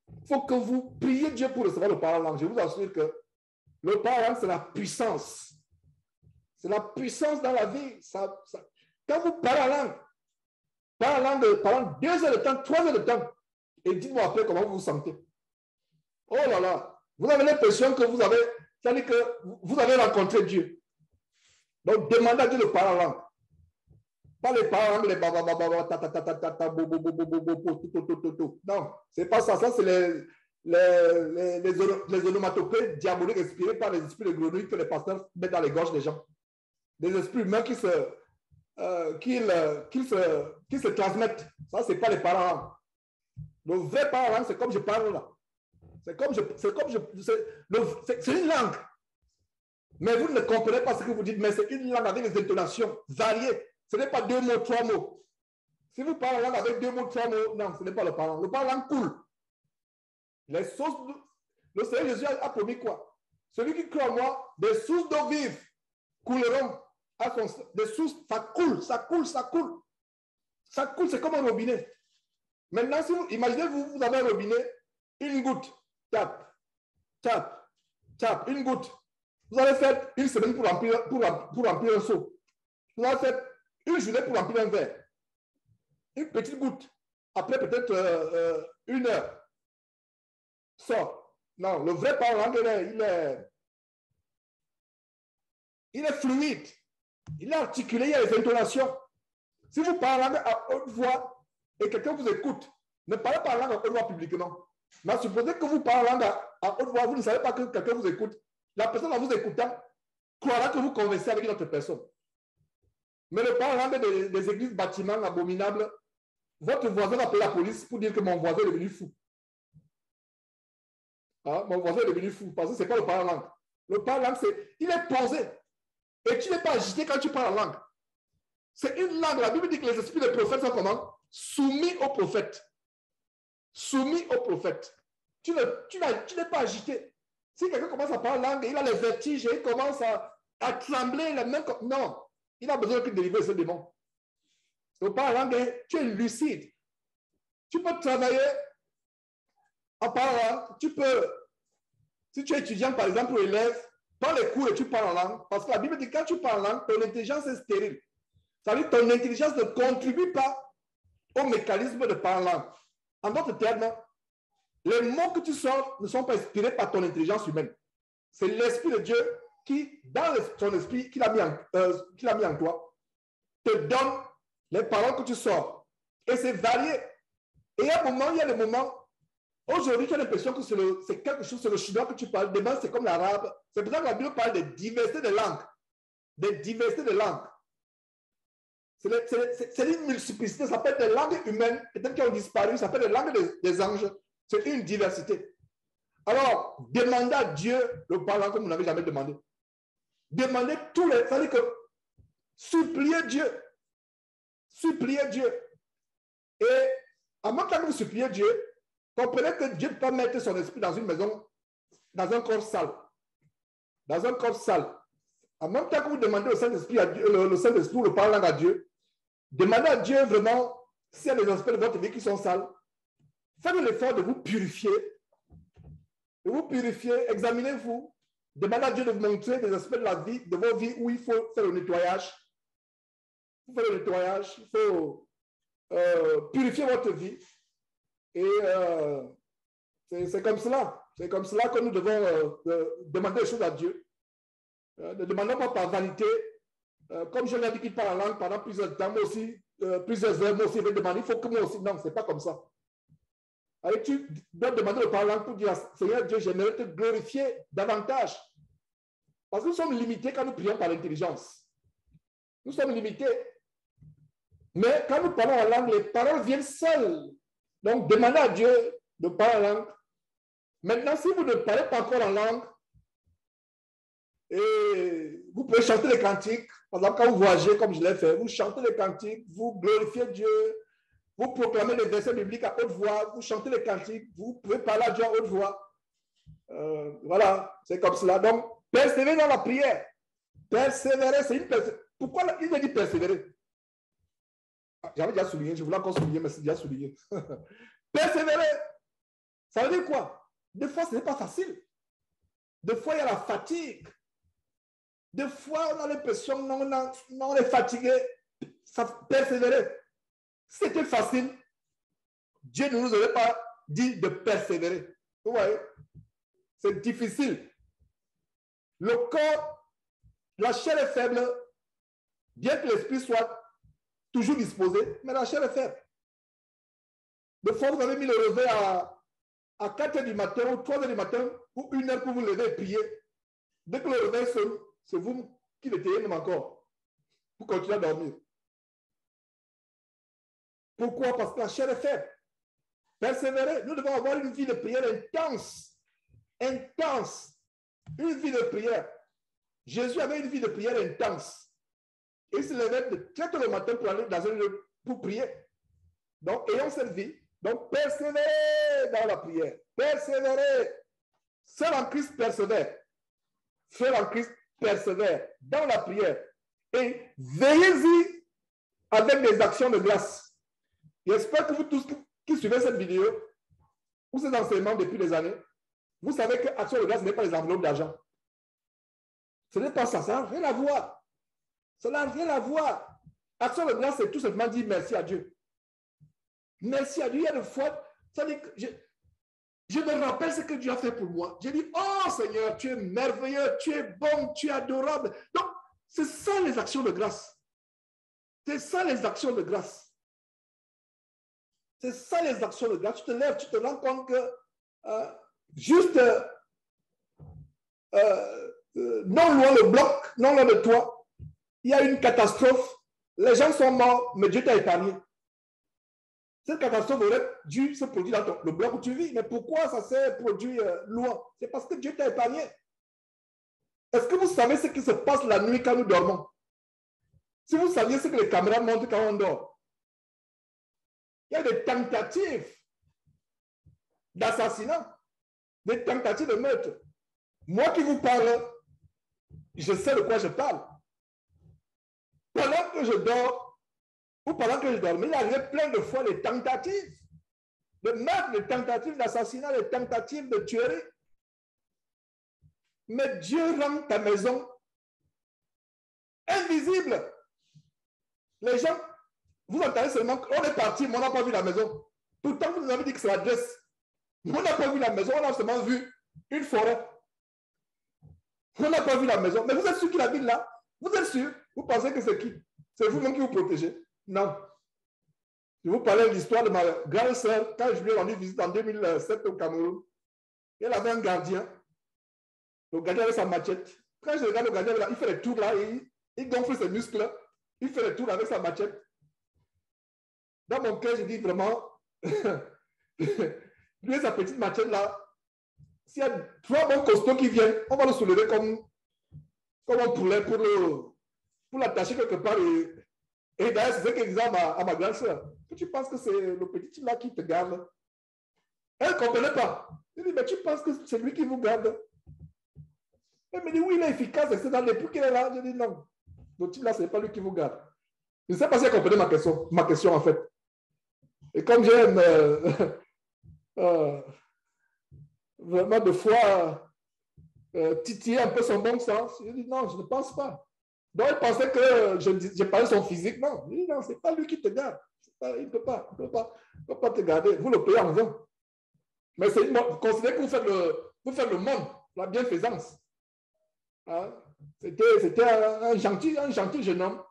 Il faut que vous priez Dieu pour recevoir le parole en langue. Je vous assure que le parole en langue, c'est la puissance. C'est la puissance dans la vie. Quand vous parlez en langue, pendant 2 heures de temps, 3 heures de temps, et dites-moi après comment vous vous sentez. Oh là là, vous avez l'impression que vous avez, c'est-à-dire que vous avez rencontré Dieu. Donc, demandez à Dieu de parler en langue. Pas les parler en langue, les babababa, ta, non, c'est pas ça. Ça, c'est les onomatopées diaboliques inspirées par les esprits de grenouilles que les pasteurs mettent dans les gorges des gens. Des esprits humains qui se transmettent. Ça, c'est pas les parents. Le vrai parent, c'est comme je parle là. C'est une langue. Mais vous ne comprenez pas ce que vous dites, mais c'est une langue avec des intonations variées. Ce n'est pas 2 mots, 3 mots. Si vous parlez langue avec 2 mots, 3 mots, non, ce n'est pas le parent. Le parent coule. Les sources, le Seigneur Jésus a promis quoi? Celui qui croit en moi, des sources d'eau vive couleront. Des sources, ça coule, ça coule, ça coule. Ça coule, c'est comme un robinet. Maintenant, si vous imaginez, vous avez un robinet, une goutte, tape, tape, tape, une goutte. Vous allez faire une semaine pour remplir un seau. Vous allez faire une journée pour remplir un verre. Une petite goutte. Après peut-être 1 heure. Sort. Non, le vrai parlant, il est fluide. Il est articulé, il y a les intonations. Si vous parlez à haute voix et quelqu'un vous écoute, ne parlez pas en langue à haute voix publiquement. Mais supposez que vous parlez en langue à haute voix, vous ne savez pas que quelqu'un vous écoute. La personne en vous écoutant croira que vous conversez avec une autre personne. Mais ne pas en langue des églises bâtiments abominables, votre voisin appelle la police pour dire que mon voisin est devenu fou. Hein? Mon voisin est devenu fou parce que ce n'est pas le parler en langue. Le parler en langue, il est posé. Et tu n'es pas agité quand tu parles en langue. C'est une langue. La Bible dit que les esprits des prophètes sont comment? Soumis aux prophètes. Soumis aux prophètes. Tu n'es pas agité. Si quelqu'un commence à parler en langue, il a les vertiges et il commence à trembler. Non, il a besoin de délivrer ce démon. Donc, parler en langue, tu es lucide. Tu peux travailler en parlant. Tu peux, si tu es étudiant, par exemple, ou élève, prends les cours et tu parles en langue. Parce que la Bible dit que quand tu parles en langue, ton intelligence est stérile. Ça veut dire que ton intelligence ne contribue pas au mécanisme de parler en langue. En d'autres termes, les mots que tu sors ne sont pas inspirés par ton intelligence humaine. C'est l'Esprit de Dieu qui, dans son esprit qu'il a mis en toi, te donne les paroles que tu sors. Et c'est varié. Et il y a des moments, aujourd'hui, tu as l'impression que c'est quelque chose, c'est le chinois que tu parles. Demain, c'est comme l'arabe. C'est pour ça que la Bible parle de diversité de langues. De diversité de langues. C'est une multiplicité. Ça s'appelle des langues humaines, peut-être qui ont disparu. Ça s'appelle des langues des anges. C'est une diversité. Alors, demandez à Dieu le parlant comme vous n'avez jamais demandé. Demandez tous les... Ça veut dire que suppliez Dieu. Suppliez Dieu. Et en même temps que vous suppliez Dieu, comprenez que Dieu ne peut pas mettre son esprit dans une maison, dans un corps sale. Dans un corps sale. En même temps que vous demandez au Saint-Esprit, le Saint-Esprit, le parlant à Dieu, demandez à Dieu vraiment s'il y a des aspects de votre vie qui sont sales. Faites l'effort de vous purifier. De vous purifier, examinez-vous. Demandez à Dieu de vous montrer des aspects de la vie, de vos vies où il faut faire le nettoyage. Il faut faire le nettoyage, il faut purifier votre vie. Et c'est comme cela. C'est comme cela que nous devons demander les choses à Dieu. Ne demandons pas par vanité. Comme je l'ai dit qu'il parle en langue pendant plusieurs temps, moi aussi, plusieurs heures, moi aussi, je vais demander, il faut que moi aussi. Non, ce n'est pas comme ça. Alors, tu dois demander le parler en langue pour dire, Seigneur Dieu, j'aimerais te glorifier davantage. Parce que nous sommes limités quand nous prions par l'intelligence. Nous sommes limités. Mais quand nous parlons en langue, les paroles viennent seules. Donc, demandez à Dieu de parler en langue. Maintenant, si vous ne parlez pas encore en langue, et vous pouvez chanter les cantiques. Par exemple, quand vous voyagez, comme je l'ai fait, vous chantez les cantiques, vous glorifiez Dieu, vous proclamez les versets bibliques à haute voix, vous chantez les cantiques, vous pouvez parler à Dieu à haute voix. Voilà, c'est comme cela. Donc, persévérer dans la prière. Persévérer, c'est une persévérance. Pourquoi il me dit persévérer? J'avais déjà souligné, je voulais encore souligner, mais c'est déjà souligné. Persévérer, ça veut dire quoi? Des fois, ce n'est pas facile. Des fois, il y a la fatigue. Des fois, on a l'impression qu'on est fatigué. Ça persévérer. Si c'était facile, Dieu ne nous aurait pas dit de persévérer. Vous voyez? C'est difficile. Le corps, la chair est faible, bien que l'esprit soit toujours disposé, mais la chair est faible. De fois, vous avez mis le réveil à 4 h du matin ou 3 h du matin ou 1 heure pour vous lever et prier. Dès que le réveil sonne, c'est vous qui l'étayez même encore pour continuer à dormir. Pourquoi? Parce que la chair est faible. Persévérer. Nous devons avoir une vie de prière intense. Intense. Une vie de prière. Jésus avait une vie de prière intense. Et il se levait de très tôt le matin pour aller dans un lieu pour prier. Donc, ayons cette vie. Donc, persévérer dans la prière. Persévérer. Seul en Christ persévère. Seul en Christ persévère dans la prière. Et veillez-y avec des actions de grâce. J'espère que vous tous qui suivez cette vidéo ou ces enseignements depuis des années, vous savez que action de grâce n'est pas les enveloppes d'argent. Ce n'est pas ça, ça n'a rien à voir. Ça n'a rien à voir. Action de grâce, c'est tout simplement dire merci à Dieu. Merci à Dieu. Il y a des fois, ça dit que je me rappelle ce que Dieu a fait pour moi. J'ai dit, oh Seigneur, tu es merveilleux, tu es bon, tu es adorable. Donc, c'est ça les actions de grâce. C'est ça les actions de grâce. C'est ça les actions de grâce. Tu te lèves, tu te rends compte que juste non loin le bloc, non loin de toi, il y a une catastrophe. Les gens sont morts, mais Dieu t'a épargné. Cette catastrophe aurait dû se produire dans le bloc où tu vis. Mais pourquoi ça s'est produit loin? C'est parce que Dieu t'a épargné. Est-ce que vous savez ce qui se passe la nuit quand nous dormons? Si vous saviez ce que les caméras montrent quand on dort, il y a des tentatives d'assassinat, des tentatives de meurtre. Moi qui vous parle, je sais de quoi je parle. Pendant que je dors, ou pendant que je dormais, il arrivait plein de fois des tentatives de meurtre, des tentatives d'assassinat, des tentatives de tuerie. Mais Dieu rend ta maison invisible. Les gens, vous entendez seulement qu'on est parti, mais on n'a pas vu la maison. Pourtant, vous nous avez dit que c'est l'adresse. On n'a pas vu la maison, on a seulement vu une forêt. On n'a pas vu la maison. Mais vous êtes sûr qu'il habite là? Vous êtes sûr? Vous pensez que c'est qui? C'est vous-même qui vous protégez? Non. Je vous parlais de l'histoire de ma grande sœur quand je lui ai rendu visite en 2007 au Cameroun. Elle avait un gardien. Le gardien avait sa machette. Quand je regarde le gardien, il fait les tours là, il gonfle ses muscles. Il fait les tours avec sa machette. Dans mon cœur, je dis vraiment, lui et sa petite machette là, s'il y a 3 bons costauds qui viennent, on va le soulever comme un poulet pour l'attacher quelque part. Et d'ailleurs, c'est ce qu'elle disait à ma grande sœur. Tu penses que c'est le petit là qui te garde? Elle ne comprenait pas. Je dis, mais tu penses que c'est lui qui vous garde? Elle me dit, oui, il est efficace, etc. Depuis qu'il est là, je dis, non. Le type là, ce n'est pas lui qui vous garde. Je ne sais pas si elle comprenait ma question en fait. Et comme j'aime vraiment de fois titiller un peu son bon sens, je dis, non, je ne pense pas. Donc, elle pensait que je parlais de son physique. Non, je dis, non, ce n'est pas lui qui te garde. Il ne peut pas te garder. Vous le payez en vain. Mais considérez que vous faites le monde, la bienfaisance. Hein? C'était un gentil jeune homme.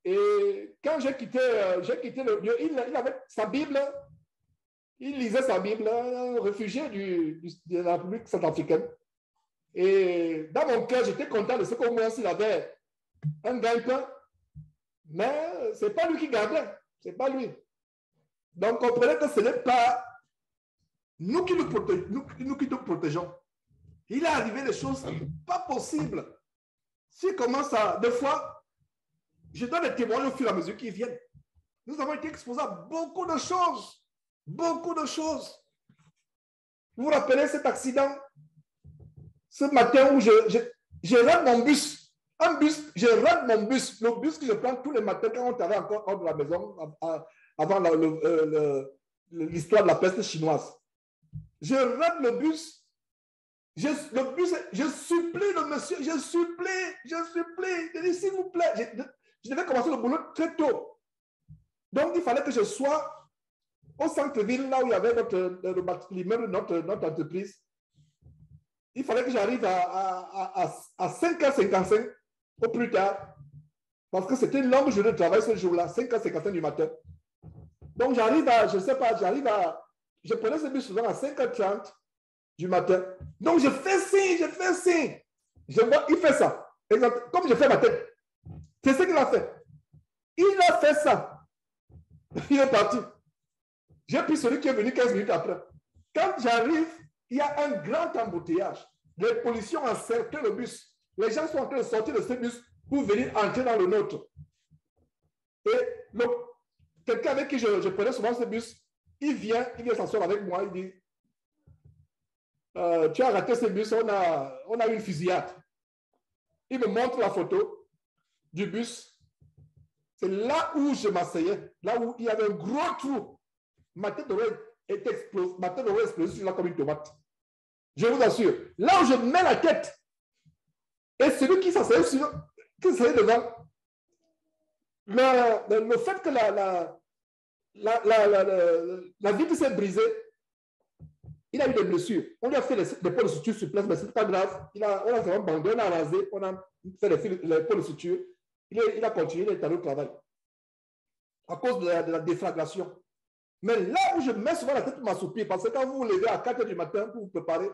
Et quand j'ai quitté le lieu, il avait sa Bible, il lisait sa Bible, un réfugié de la République centrafricaine. Et dans mon cœur, j'étais content de ce qu'au moins s'il avait un gagne-pain, mais ce n'est pas lui qui gardait, ce n'est pas lui. Donc, comprenez que ce n'est pas nous qui nous protégeons. Il est arrivé des choses pas possibles. Si commence à, des fois, je donne des témoignages au fur et à mesure qu'ils viennent. Nous avons été exposés à beaucoup de choses. Beaucoup de choses. Vous vous rappelez cet accident? Ce matin où je rate mon bus. Je rate mon bus. Le bus que je prends tous les matins quand on travaille encore hors de la maison avant l'histoire de la peste chinoise. Je rate le bus. Je supplie le monsieur. Je supplie. Je dis, s'il vous plaît. Je devais commencer le boulot très tôt. Donc, il fallait que je sois au centre-ville, là où il y avait l'immeuble de notre entreprise. il fallait que j'arrive à 5h55 au plus tard, parce que c'était une longue journée de travail ce jour-là, 5h55 du matin. Donc j'arrive à, je ne sais pas, je prenais ce bus souvent à 5h30 du matin. Donc je fais signe. Je vois, il fait ça. Exemple, comme je fais ma tête. C'est ce qu'il a fait. Il a fait ça. Il est parti. J'ai pris celui qui est venu 15 minutes après. Quand j'arrive, il y a un grand embouteillage. Les policiers ont encerclé le bus. Les gens sont en train de sortir de ce bus pour venir entrer dans le nôtre. Et quelqu'un avec qui je prenais souvent ce bus, il vient s'asseoir avec moi, il dit tu as raté ce bus, on a eu une fusillade. Il me montre la photo du bus. C'est là où je m'asseyais, là où il y avait un gros trou. Ma tête aurait explosé là comme une tomate. Je vous assure. Là où je mets la tête, et celui qui s'asseyait devant, le fait que la vitre s'est brisée, il a eu des blessures. On lui a fait les pots de suture sur place, mais ce n'est pas grave. On a vraiment bandé, on a rasé, on a fait les pots de suture. Il a continué, il est allé au travail. À cause de la déflagration. Mais là où je mets souvent la tête pour m'assoupir, parce que quand vous vous levez à 4h du matin pour vous préparer,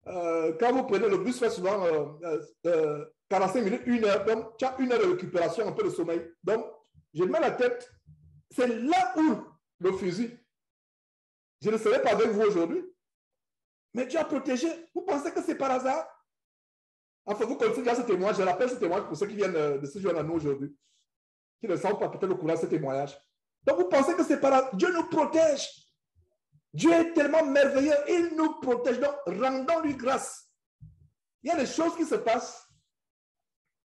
quand vous prenez le bus, fait souvent 45 minutes, 1 heure, donc tu as 1 heure de récupération, un peu de sommeil. Donc, je mets la tête, c'est là où le fusil. Je ne serai pas avec vous aujourd'hui, mais Dieu a protégé. Vous pensez que c'est par hasard? Enfin, vous connaissez déjà ce témoignage, je rappelle ce témoignage pour ceux qui viennent de se joindre à nous aujourd'hui, qui ne savent pas peut-être le courant de ce témoignage. Donc, vous pensez que c'est par hasard? Dieu nous protège. Dieu est tellement merveilleux, il nous protège. Donc, rendons-lui grâce. Il y a des choses qui se passent.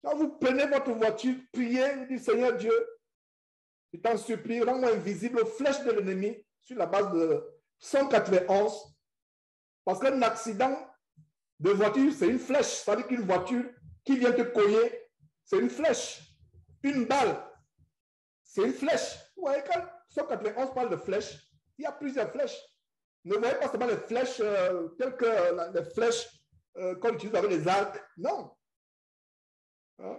Quand vous prenez votre voiture, priez, vous dites, Seigneur Dieu, je t'en supplie, rends-moi invisible aux flèches de l'ennemi sur la base de 191. Parce qu'un accident de voiture, c'est une flèche. Ça veut dire qu'une voiture qui vient te cogner, c'est une flèche. Une balle, c'est une flèche. Vous voyez, quand 191 parle de flèches, il y a plusieurs flèches. Ne voyez pas seulement les flèches telles que les flèches qu'on utilise avec les arcs. Non. Hein?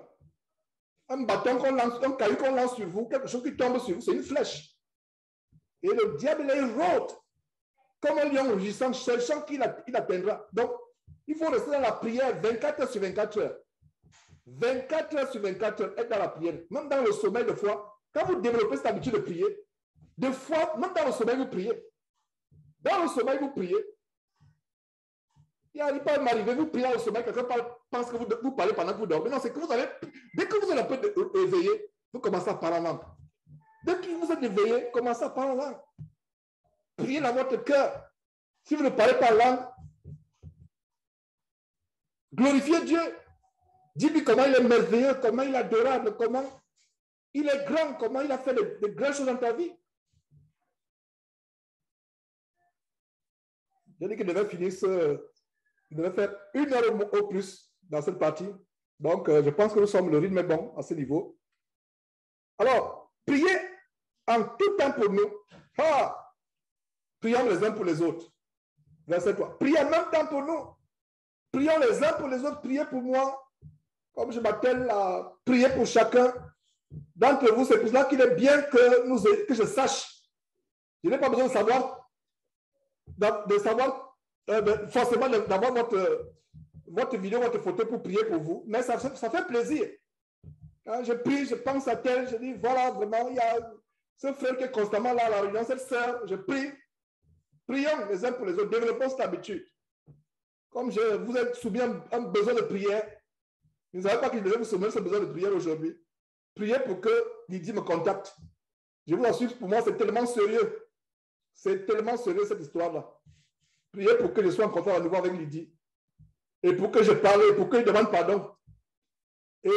Un bâton qu'on lance, un caillou qu'on lance sur vous, quelque chose qui tombe sur vous, c'est une flèche. Et le diable, il rôde comme un lion rugissant, cherchant qu'il atteindra. Donc, il faut rester dans la prière 24 heures sur 24 heures. 24 heures sur 24 heures, être dans la prière. Même dans le sommeil, de fois, quand vous développez cette habitude de prier, de fois, même dans le sommeil, vous priez. Dans le sommeil, vous priez. Il peut m'arriver, vous priez dans le sommeil, quelqu'un pense que vous parlez pendant que vous dormez. Non, c'est que vous allez, dès que vous êtes un peu éveillé, vous commencez à parler en langue. Dès que vous êtes éveillé, commencez à parler en langue. Priez dans votre cœur. Si vous ne parlez pas en langue, glorifiez Dieu. Dis-lui comment il est merveilleux, comment il est adorable, comment il est grand, comment il a fait de grandes choses dans ta vie. J'ai dit qu'il devait finir il devait faire 1 heure au plus dans cette partie. Donc, je pense que le rythme est bon à ce niveau. Alors, priez en tout temps pour nous. Prions les uns pour les autres. Verset 3. Priez en même temps pour nous. Prions les uns pour les autres. Priez pour moi. Comme je m'appelle à prier pour chacun d'entre vous. C'est pour cela qu'il est bien que je sache. Je n'ai pas besoin de savoir forcément d'avoir votre vidéo, votre photo pour prier pour vous. Mais ça fait plaisir. Quand je prie, je pense à tel, je dis, voilà, vraiment, il y a ce frère qui est constamment là à la réunion, cette sœur, je prie. Prions les uns pour les autres, développons cette habitude. Comme vous êtes soumis à un besoin de prière, vous ne savez pas qu'il devait vous soumettre ce besoin de prière aujourd'hui. Priez pour que Lydie me contacte. Je vous assure, pour moi, c'est tellement sérieux. C'est tellement sérieux cette histoire-là. Priez pour que je sois en contact à nouveau avec Lydie. Et pour que je parle, et pour que je demande pardon. Et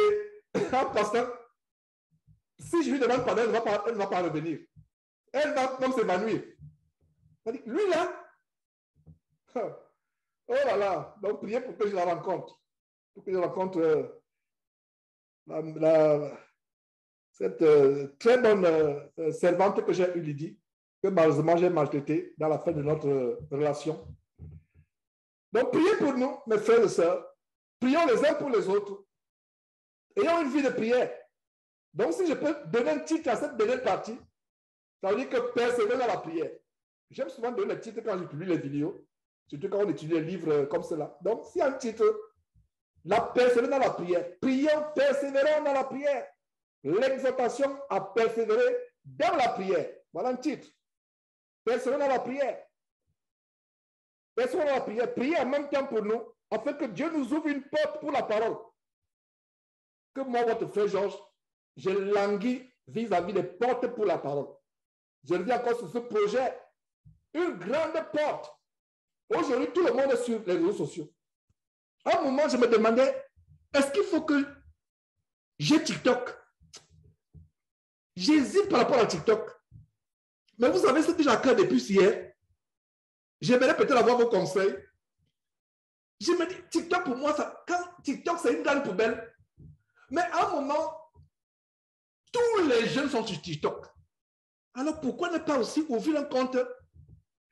en passant, si je lui demande pardon, elle ne va pas revenir. Elle va même s'évanouir. Lui là, oh là là, donc priez pour que je la rencontre. Pour que je rencontre cette très bonne servante que j'ai eue, Lydie, que malheureusement j'ai maltraitée dans la fin de notre relation. Donc, priez pour nous, mes frères et sœurs. Prions les uns pour les autres. Ayons une vie de prière. Donc, si je peux donner un titre à cette dernière partie, ça veut dire que persévérer dans la prière. J'aime souvent donner le titre quand je publie les vidéos, surtout quand on étudie les livres comme cela. Donc, s'il y a un titre, la persévérance dans la prière. Prions, persévérons dans la prière. L'exhortation à persévérer dans la prière. Voilà un titre. Persévérons dans la prière. Persévérons dans la prière. Priez en même temps pour nous, afin que Dieu nous ouvre une porte pour la parole. Que moi, votre frère Georges, je languis vis-à-vis des portes pour la parole. Je reviens encore sur ce projet. Une grande porte. Aujourd'hui, tout le monde est sur les réseaux sociaux. À un moment, je me demandais, est-ce qu'il faut que j'ai TikTok? J'hésite par rapport à TikTok. Mais vous savez ce que j'ai à cœur depuis hier? J'aimerais peut-être avoir vos conseils. Je me dis, TikTok pour moi, TikTok c'est une grande poubelle. Mais à un moment, tous les jeunes sont sur TikTok. Alors pourquoi ne pas aussi ouvrir un compte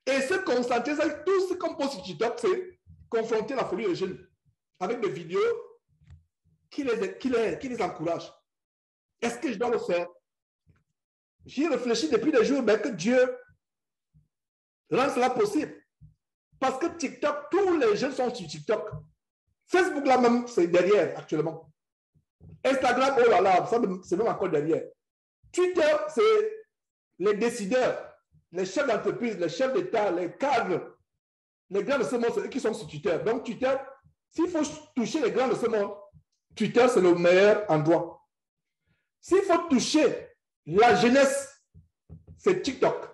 et se concentrer sur tout ce qu'on pose sur TikTok, c'est confronter la folie des jeunes avec des vidéos qui les encouragent. Est-ce que je dois le faire? J'y réfléchis depuis des jours, mais que Dieu rend cela possible. Parce que TikTok, tous les jeunes sont sur TikTok. Facebook, là même, c'est derrière actuellement. Instagram, oh là là, c'est même encore derrière. Twitter, c'est les décideurs, les chefs d'entreprise, les chefs d'État, les cadres, les grands de ce monde, c'est eux qui sont sur Twitter. Donc, Twitter, s'il faut toucher les grands de ce monde, Twitter, c'est le meilleur endroit. S'il faut toucher la jeunesse, c'est TikTok.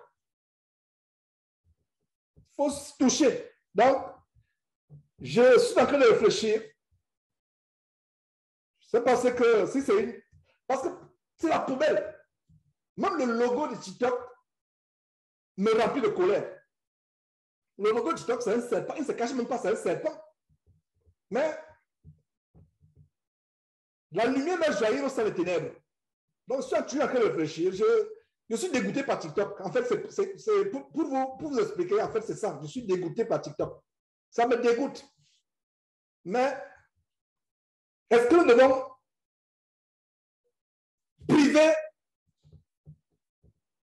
Il faut se toucher. Donc, je suis en train de réfléchir. C'est parce que si c'est une... Parce que c'est la poubelle. Même le logo de TikTok me remplit de colère. Le logo de TikTok, c'est un serpent. Il ne se cache même pas, c'est un serpent. Mais la lumière va jaillir au sein des ténèbres. Donc, si tu es en train de réfléchir, je suis dégoûté par TikTok. En fait, c'est pour vous expliquer, en fait, c'est ça. Je suis dégoûté par TikTok. Ça me dégoûte. Mais est-ce que nous devons priver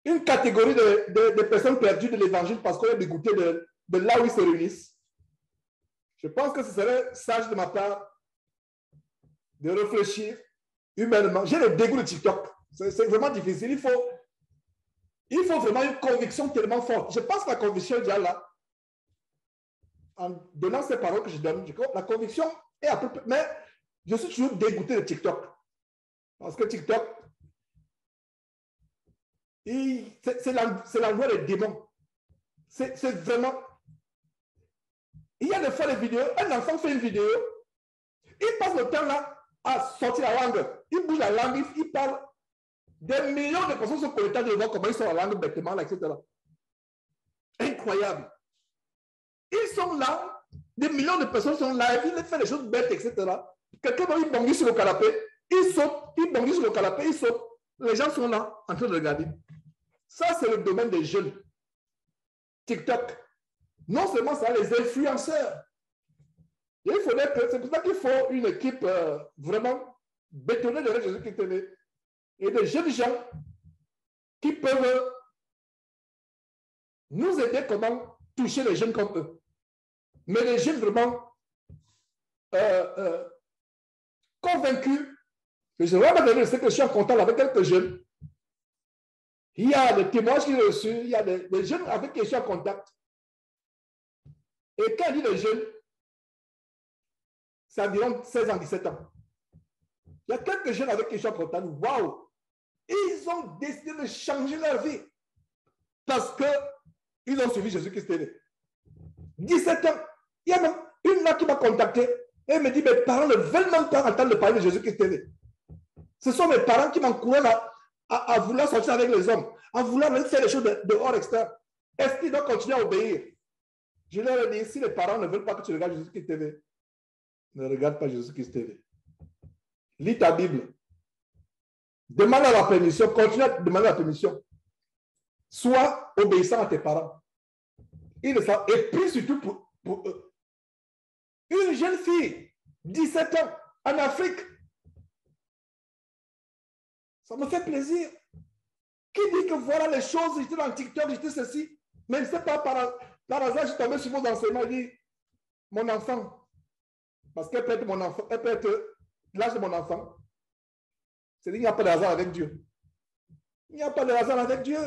une catégorie de personnes perdues de l'évangile parce qu'on est dégoûté de là où ils se réunissent? Je pense que ce serait sage de ma part de réfléchir humainement. J'ai le dégoût de TikTok. C'est vraiment difficile. Il faut vraiment une conviction tellement forte. Je pense que la conviction est déjà là. En donnant ces paroles que je donne, la conviction est à peu près... Mais je suis toujours dégoûté de TikTok. Parce que TikTok, c'est l'endroit des démons. C'est vraiment... Il y a des fois des vidéos, un enfant fait une vidéo, il passe le temps là à sortir la langue. Il bouge la langue, il parle. Des millions de personnes sont connectées de voir comment ils sont la langue bêtement, là, etc. Incroyable. Ils sont là, des millions de personnes sont là, et ils font des choses bêtes, etc. Quelqu'un va bondir sur le canapé, il saute, il bondit sur le canapé, il saute. Les gens sont là en train de regarder. Ça, c'est le domaine des jeunes. TikTok. Non seulement ça, les influenceurs. Et il faudrait que, c'est pour ça qu'il faut une équipe vraiment bétonnée de Jésus-Christ TV et de jeunes gens qui peuvent nous aider comment toucher les jeunes comme eux. Mais les jeunes vraiment convaincus. Que je vais me dire que je suis en contact avec quelques jeunes. Il y a des témoignages que j'ai reçus, il y a des jeunes avec qui je suis en contact. Et quand je dis les jeunes, c'est environ 16 ans, 17 ans. Il y a quelques jeunes avec qui je suis en contact. Waouh! Ils ont décidé de changer leur vie parce qu'ils ont suivi Jésus-Christ TV. 17 ans. Il y a même une là qui m'a contacté et elle me dit, mes parents ne veulent même pas entendre parler de Jésus-Christ TV. Ce sont mes parents qui m'encouragent à vouloir sortir avec les hommes, à vouloir faire les choses dehors, etc. Est-ce qu'ils doivent continuer à obéir? Je leur ai dit, si les parents ne veulent pas que tu regardes Jésus-Christ TV, ne regarde pas Jésus-Christ TV. Lis ta Bible. Demande la permission, continue à demander la permission. Sois obéissant à tes parents. Et puis surtout pour eux. jeune fille, 17 ans, en Afrique. Ça me fait plaisir. Qui dit que voilà les choses, j'étais dans TikTok, j'étais ceci. Mais je ne sais pas, par hasard, je suis tombé sur vos enseignements, il dit, mon enfant, parce qu'elle peut être mon enfant, elle peut être l'âge de mon enfant. C'est-à-dire qu'il n'y a pas de hasard avec Dieu. Il n'y a pas de hasard avec Dieu.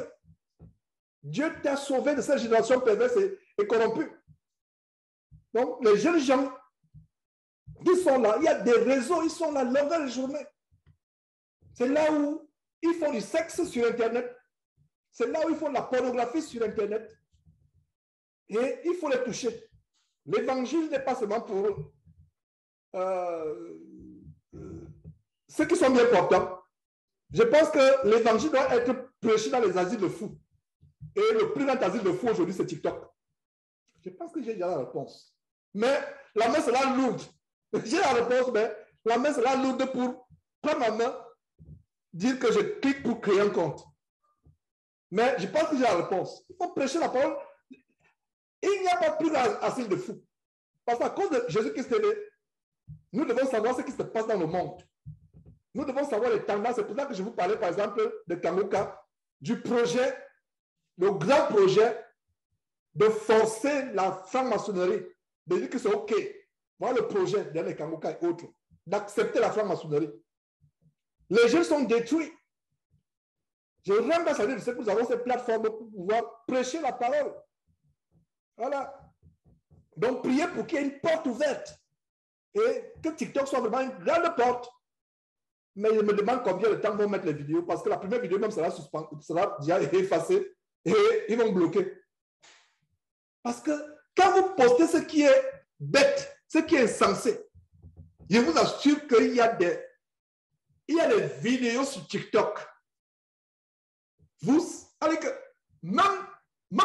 Dieu t'a sauvé de cette génération perverse et corrompue. Donc, les jeunes gens qui sont là, il y a des réseaux, ils sont là longueur de journée. C'est là où ils font du sexe sur Internet. C'est là où ils font de la pornographie sur Internet. Et il faut les toucher. L'évangile n'est pas seulement pour ceux qui sont bien portants. Je pense que l'évangile doit être prêché dans les asiles de fous. Et le plus grand asile de fous aujourd'hui, c'est TikTok. Je pense que j'ai déjà la réponse. Mais la main sera lourde. J'ai la réponse, mais la main sera lourde pour prendre ma main, dire que je clique pour créer un compte. Mais je pense que j'ai la réponse. Il faut prêcher la parole. Il n'y a pas plus d'asile de fous. Parce qu'à cause de Jésus-Christ, nous devons savoir ce qui se passe dans le monde. Nous devons savoir les tendances. C'est pour ça que je vous parlais, par exemple, de Kangoka, du projet, le grand projet de forcer la franc-maçonnerie, de dire que c'est OK. Voilà le projet de les Kangoka et autres, d'accepter la franc-maçonnerie. Les jeunes sont détruits. Je rends grâce à Dieu de ce que nous avons cette plateforme pour pouvoir prêcher la parole. Voilà. Donc, priez pour qu'il y ait une porte ouverte et que TikTok soit vraiment une grande porte. Mais je me demande combien de temps vont mettre les vidéos parce que la première vidéo même sera déjà effacée et ils vont bloquer. Parce que quand vous postez ce qui est bête, ce qui est insensé, je vous assure qu'il y a des vidéos sur TikTok. Vous, avec même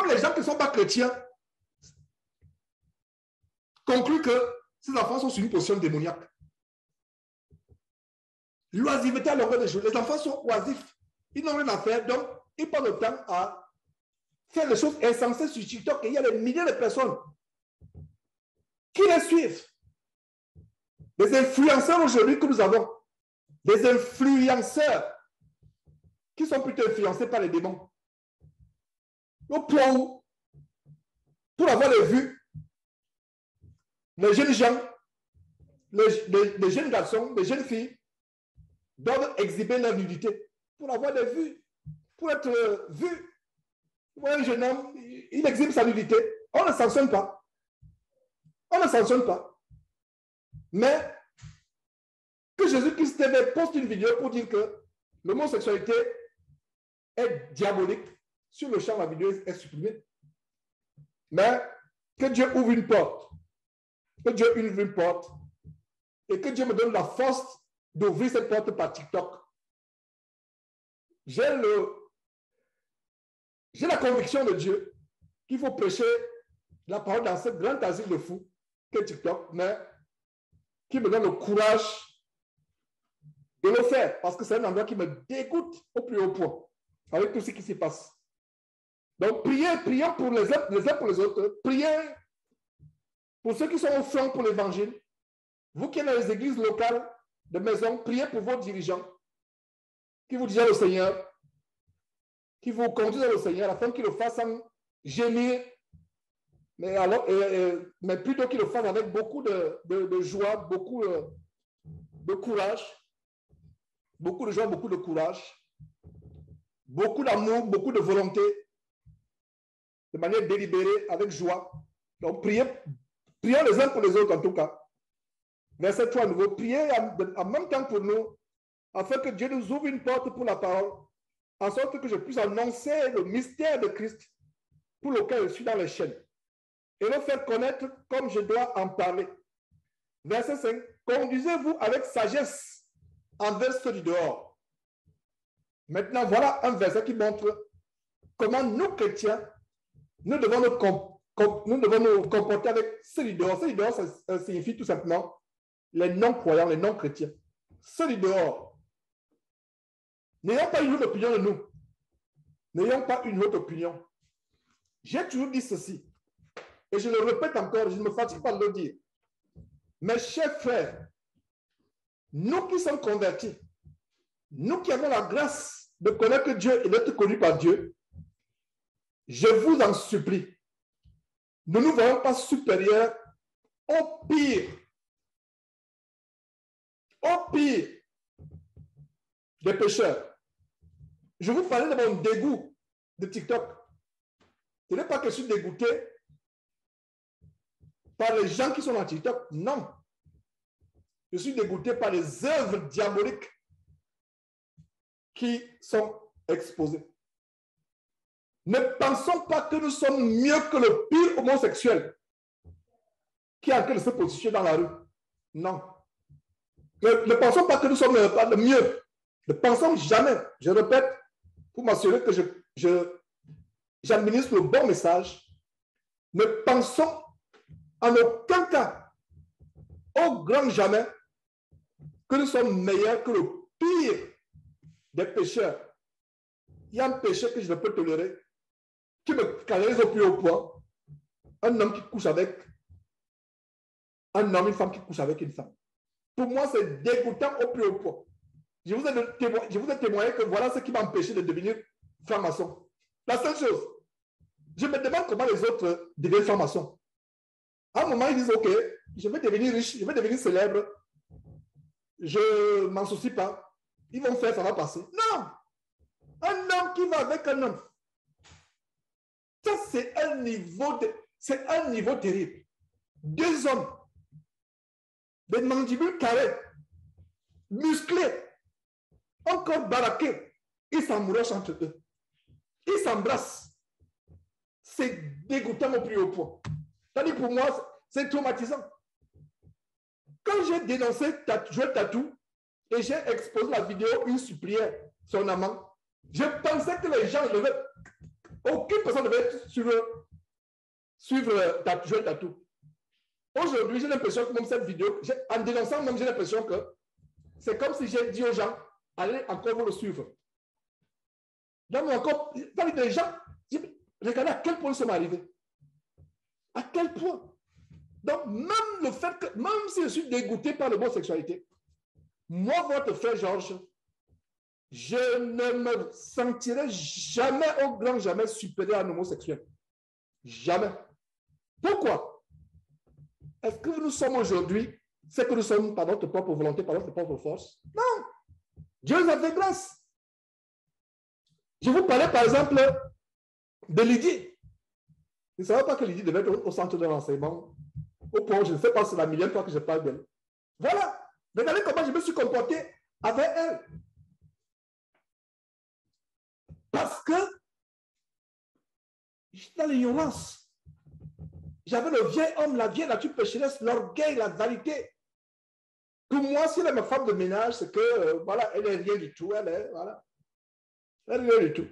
les gens qui ne sont pas chrétiens concluent que ces enfants sont sur une position démoniaque. L'oisiveté à longueur de journée. Les enfants sont oisifs. Ils n'ont rien à faire, donc ils passent le temps à faire des choses insensées sur TikTok et il y a des milliers de personnes qui les suivent. Des influenceurs aujourd'hui que nous avons, des influenceurs qui sont plutôt influencés par les démons. Au point où, pour avoir les vues, les jeunes gens, les jeunes garçons, les jeunes filles doivent exhiber leur nudité pour avoir des vues, pour être vus. Un jeune homme, il exhibe sa nudité. On ne sanctionne pas. On ne sanctionne pas. Mais que Jésus-Christ poste une vidéo pour dire que l'homosexualité est diabolique. Sur le champ, la vidéo est supprimée. Mais que Dieu ouvre une porte. Que Dieu ouvre une porte. Et que Dieu me donne la force d'ouvrir cette porte par TikTok. J'ai la conviction de Dieu qu'il faut prêcher la parole dans ce grand asile de fous qu'est TikTok, mais qui me donne le courage de le faire parce que c'est un endroit qui me dégoûte au plus haut point avec tout ce qui s'y passe. Donc, prions pour les uns pour les autres. Priez pour ceux qui sont au front pour l'évangile. Vous qui êtes dans les églises locales de maison, priez pour vos dirigeants qui vous disent au Seigneur, qui vous conduisent au Seigneur afin qu'il le fasse sans gémir, mais plutôt qu'il le fasse avec beaucoup de joie, beaucoup de courage, beaucoup de joie, beaucoup de courage, beaucoup d'amour, beaucoup de volonté, de manière délibérée, avec joie. Donc, prions les uns pour les autres en tout cas. Verset 3 à nouveau, priez en même temps pour nous, afin que Dieu nous ouvre une porte pour la parole, en sorte que je puisse annoncer le mystère de Christ pour lequel je suis dans les chaînes, et le faire connaître comme je dois en parler. Verset 5, conduisez-vous avec sagesse envers ceux du dehors. Maintenant, voilà un verset qui montre comment nous, chrétiens, nous devons nous comporter avec ceux du dehors. Ceux du dehors, ça signifie tout simplement les non-croyants, les non-chrétiens. Ceux du dehors. N'ayons pas une autre opinion de nous. N'ayons pas une autre opinion. J'ai toujours dit ceci, et je le répète encore, je ne me fatigue pas de le dire. Mes chers frères, nous qui sommes convertis, nous qui avons la grâce de connaître Dieu et d'être connus par Dieu, je vous en supplie, ne nous voyons pas supérieurs au pire des pécheurs. Je vous parlais de mon dégoût de TikTok. Ce n'est pas que je suis dégoûté par les gens qui sont dans TikTok. Non. Je suis dégoûté par les œuvres diaboliques qui sont exposées. Ne pensons pas que nous sommes mieux que le pire homosexuel qui est en train de se positionner dans la rue. Non. Ne pensons pas que nous sommes le mieux. Ne pensons jamais, je répète, pour m'assurer que j'administre le bon message. Ne pensons en aucun cas, au grand jamais, que nous sommes meilleurs que le pire des pécheurs. Il y a un péché que je ne peux tolérer, qui me caractérise au plus haut point. Un homme qui couche avec un homme, une femme qui couche avec une femme. Pour moi, c'est dégoûtant au plus haut point. Je vous ai témoigné que voilà ce qui m'a empêché de devenir franc-maçon. La seule chose, je me demande comment les autres deviennent francs-maçons. À un moment, ils disent, OK, je vais devenir riche, je vais devenir célèbre. Je ne m'en soucie pas. Ils vont faire, ça va passer. Non! Un homme qui va avec un homme. Ça, c'est un niveau terrible. Deux hommes, des mandibules carrées, musclés, encore baraqués, ils s'amourachent entre eux. Ils s'embrassent. C'est dégoûtant au plus haut point. C'est-à-dire pour moi, c'est traumatisant. Quand j'ai dénoncé Joël Tatou et j'ai exposé la vidéo, une supplière, son amant, je pensais que les gens devaient, aucune personne ne devait suivre Joël Tatou. Aujourd'hui, j'ai l'impression que même cette vidéo, en dénonçant même, j'ai l'impression que c'est comme si j'ai dit aux gens, allez encore vous le suivre. Donc encore, les gens, regardez à quel point nous sommes arrivés. À quel point. Donc, même le fait que, même si je suis dégoûté par l'homosexualité, moi, votre frère Georges, je ne me sentirai jamais, au grand jamais, supérieur à un homosexuel. Jamais. Pourquoi? Est-ce que nous sommes aujourd'hui, c'est que nous sommes par notre propre volonté, par notre propre force? Non. Dieu nous a fait grâce. Je vous parlais, par exemple, de Lydie. Je ne savais pas que Lydie devait être au centre de l'enseignement. Au point où je ne sais pas si c'est la millième fois que je parle d'elle. Voilà. Regardez comment je me suis comporté avec elle. Parce que j'étais dans l'ignorance. J'avais le vieil homme, la vieille nature pécheresse, l'orgueil, la vanité. Pour moi, si elle est ma femme de ménage, c'est que, voilà, elle n'est rien du tout. Elle est, voilà. Elle n'est rien du tout.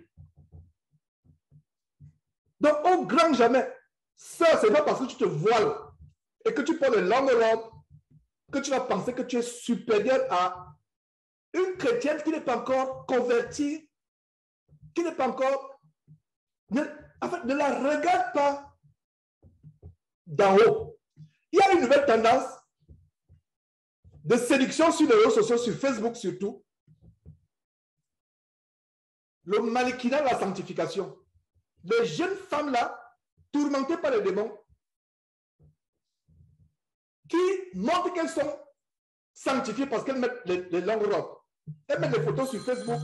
Donc, au grand jamais, ça, c'est pas parce que tu te voiles et que tu portes une longue robe que tu vas penser que tu es supérieur à une chrétienne qui n'est pas encore convertie, qui n'est pas encore... En fait, ne la regarde pas d'en haut. Il y a une nouvelle tendance de séduction sur les réseaux sociaux, sur Facebook surtout. Le mannequinat de la sanctification. Les jeunes femmes-là, tourmentées par les démons, qui montrent qu'elles sont sanctifiées parce qu'elles mettent les longues robes. Elles mettent des photos sur Facebook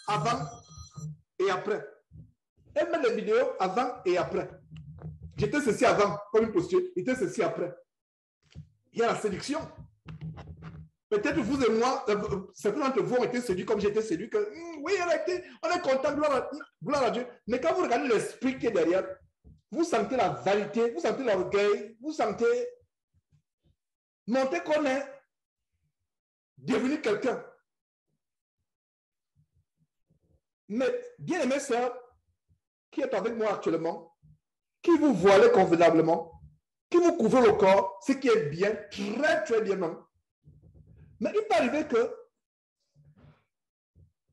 avant et après. Elles mettent les vidéos avant et après. J'étais ceci avant, comme une prostituée. J'étais ceci après. Il y a la séduction. Peut-être vous et moi, certains d'entre vous ont été séduits comme j'ai été séduit. Oui, on est content, gloire à Dieu. Mais quand vous regardez l'esprit qui est derrière, vous sentez la vanité, vous sentez l'orgueil, vous sentez montrer qu'on est devenu quelqu'un. Mais bien aimé sœur, qui est avec moi actuellement, qui vous voilez convenablement, qui vous couvrez le corps, ce qui est bien, très très bien même. Mais il peut arriver que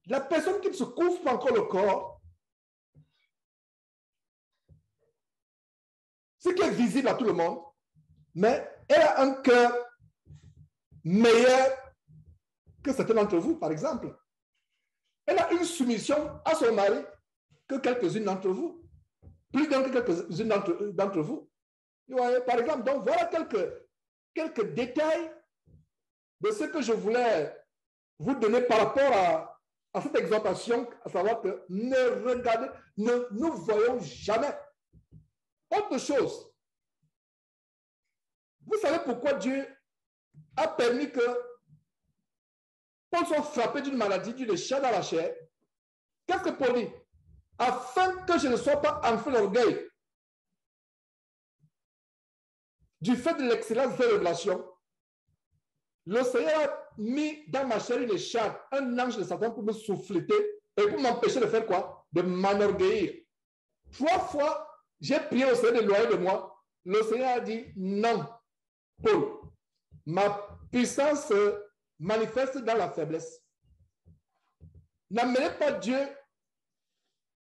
la personne qui ne se couvre pas encore le corps, ce qui est visible à tout le monde, mais elle a un cœur meilleure que certains d'entre vous, par exemple. Elle a une soumission à son mari que quelques-unes d'entre vous. Plus que quelques-unes d'entre vous. Par exemple, donc voilà quelques détails de ce que je voulais vous donner par rapport à cette exhortation, à savoir que ne nous voyons jamais. Autre chose, vous savez pourquoi Dieu a permis que Paul soit frappé d'une maladie, d'une chair dans la chair? Qu'est-ce que Paul dit? Afin que je ne sois pas enflé d'orgueil du fait de l'excellence de révélation, le Seigneur a mis dans ma chair une écharpe, un ange de Satan pour me souffleter et pour m'empêcher de faire quoi? De m'enorgueillir. 3 fois, j'ai prié au Seigneur d'éloigner de moi. Le Seigneur a dit non, Paul, ma puissance se manifeste dans la faiblesse. N'amenez pas Dieu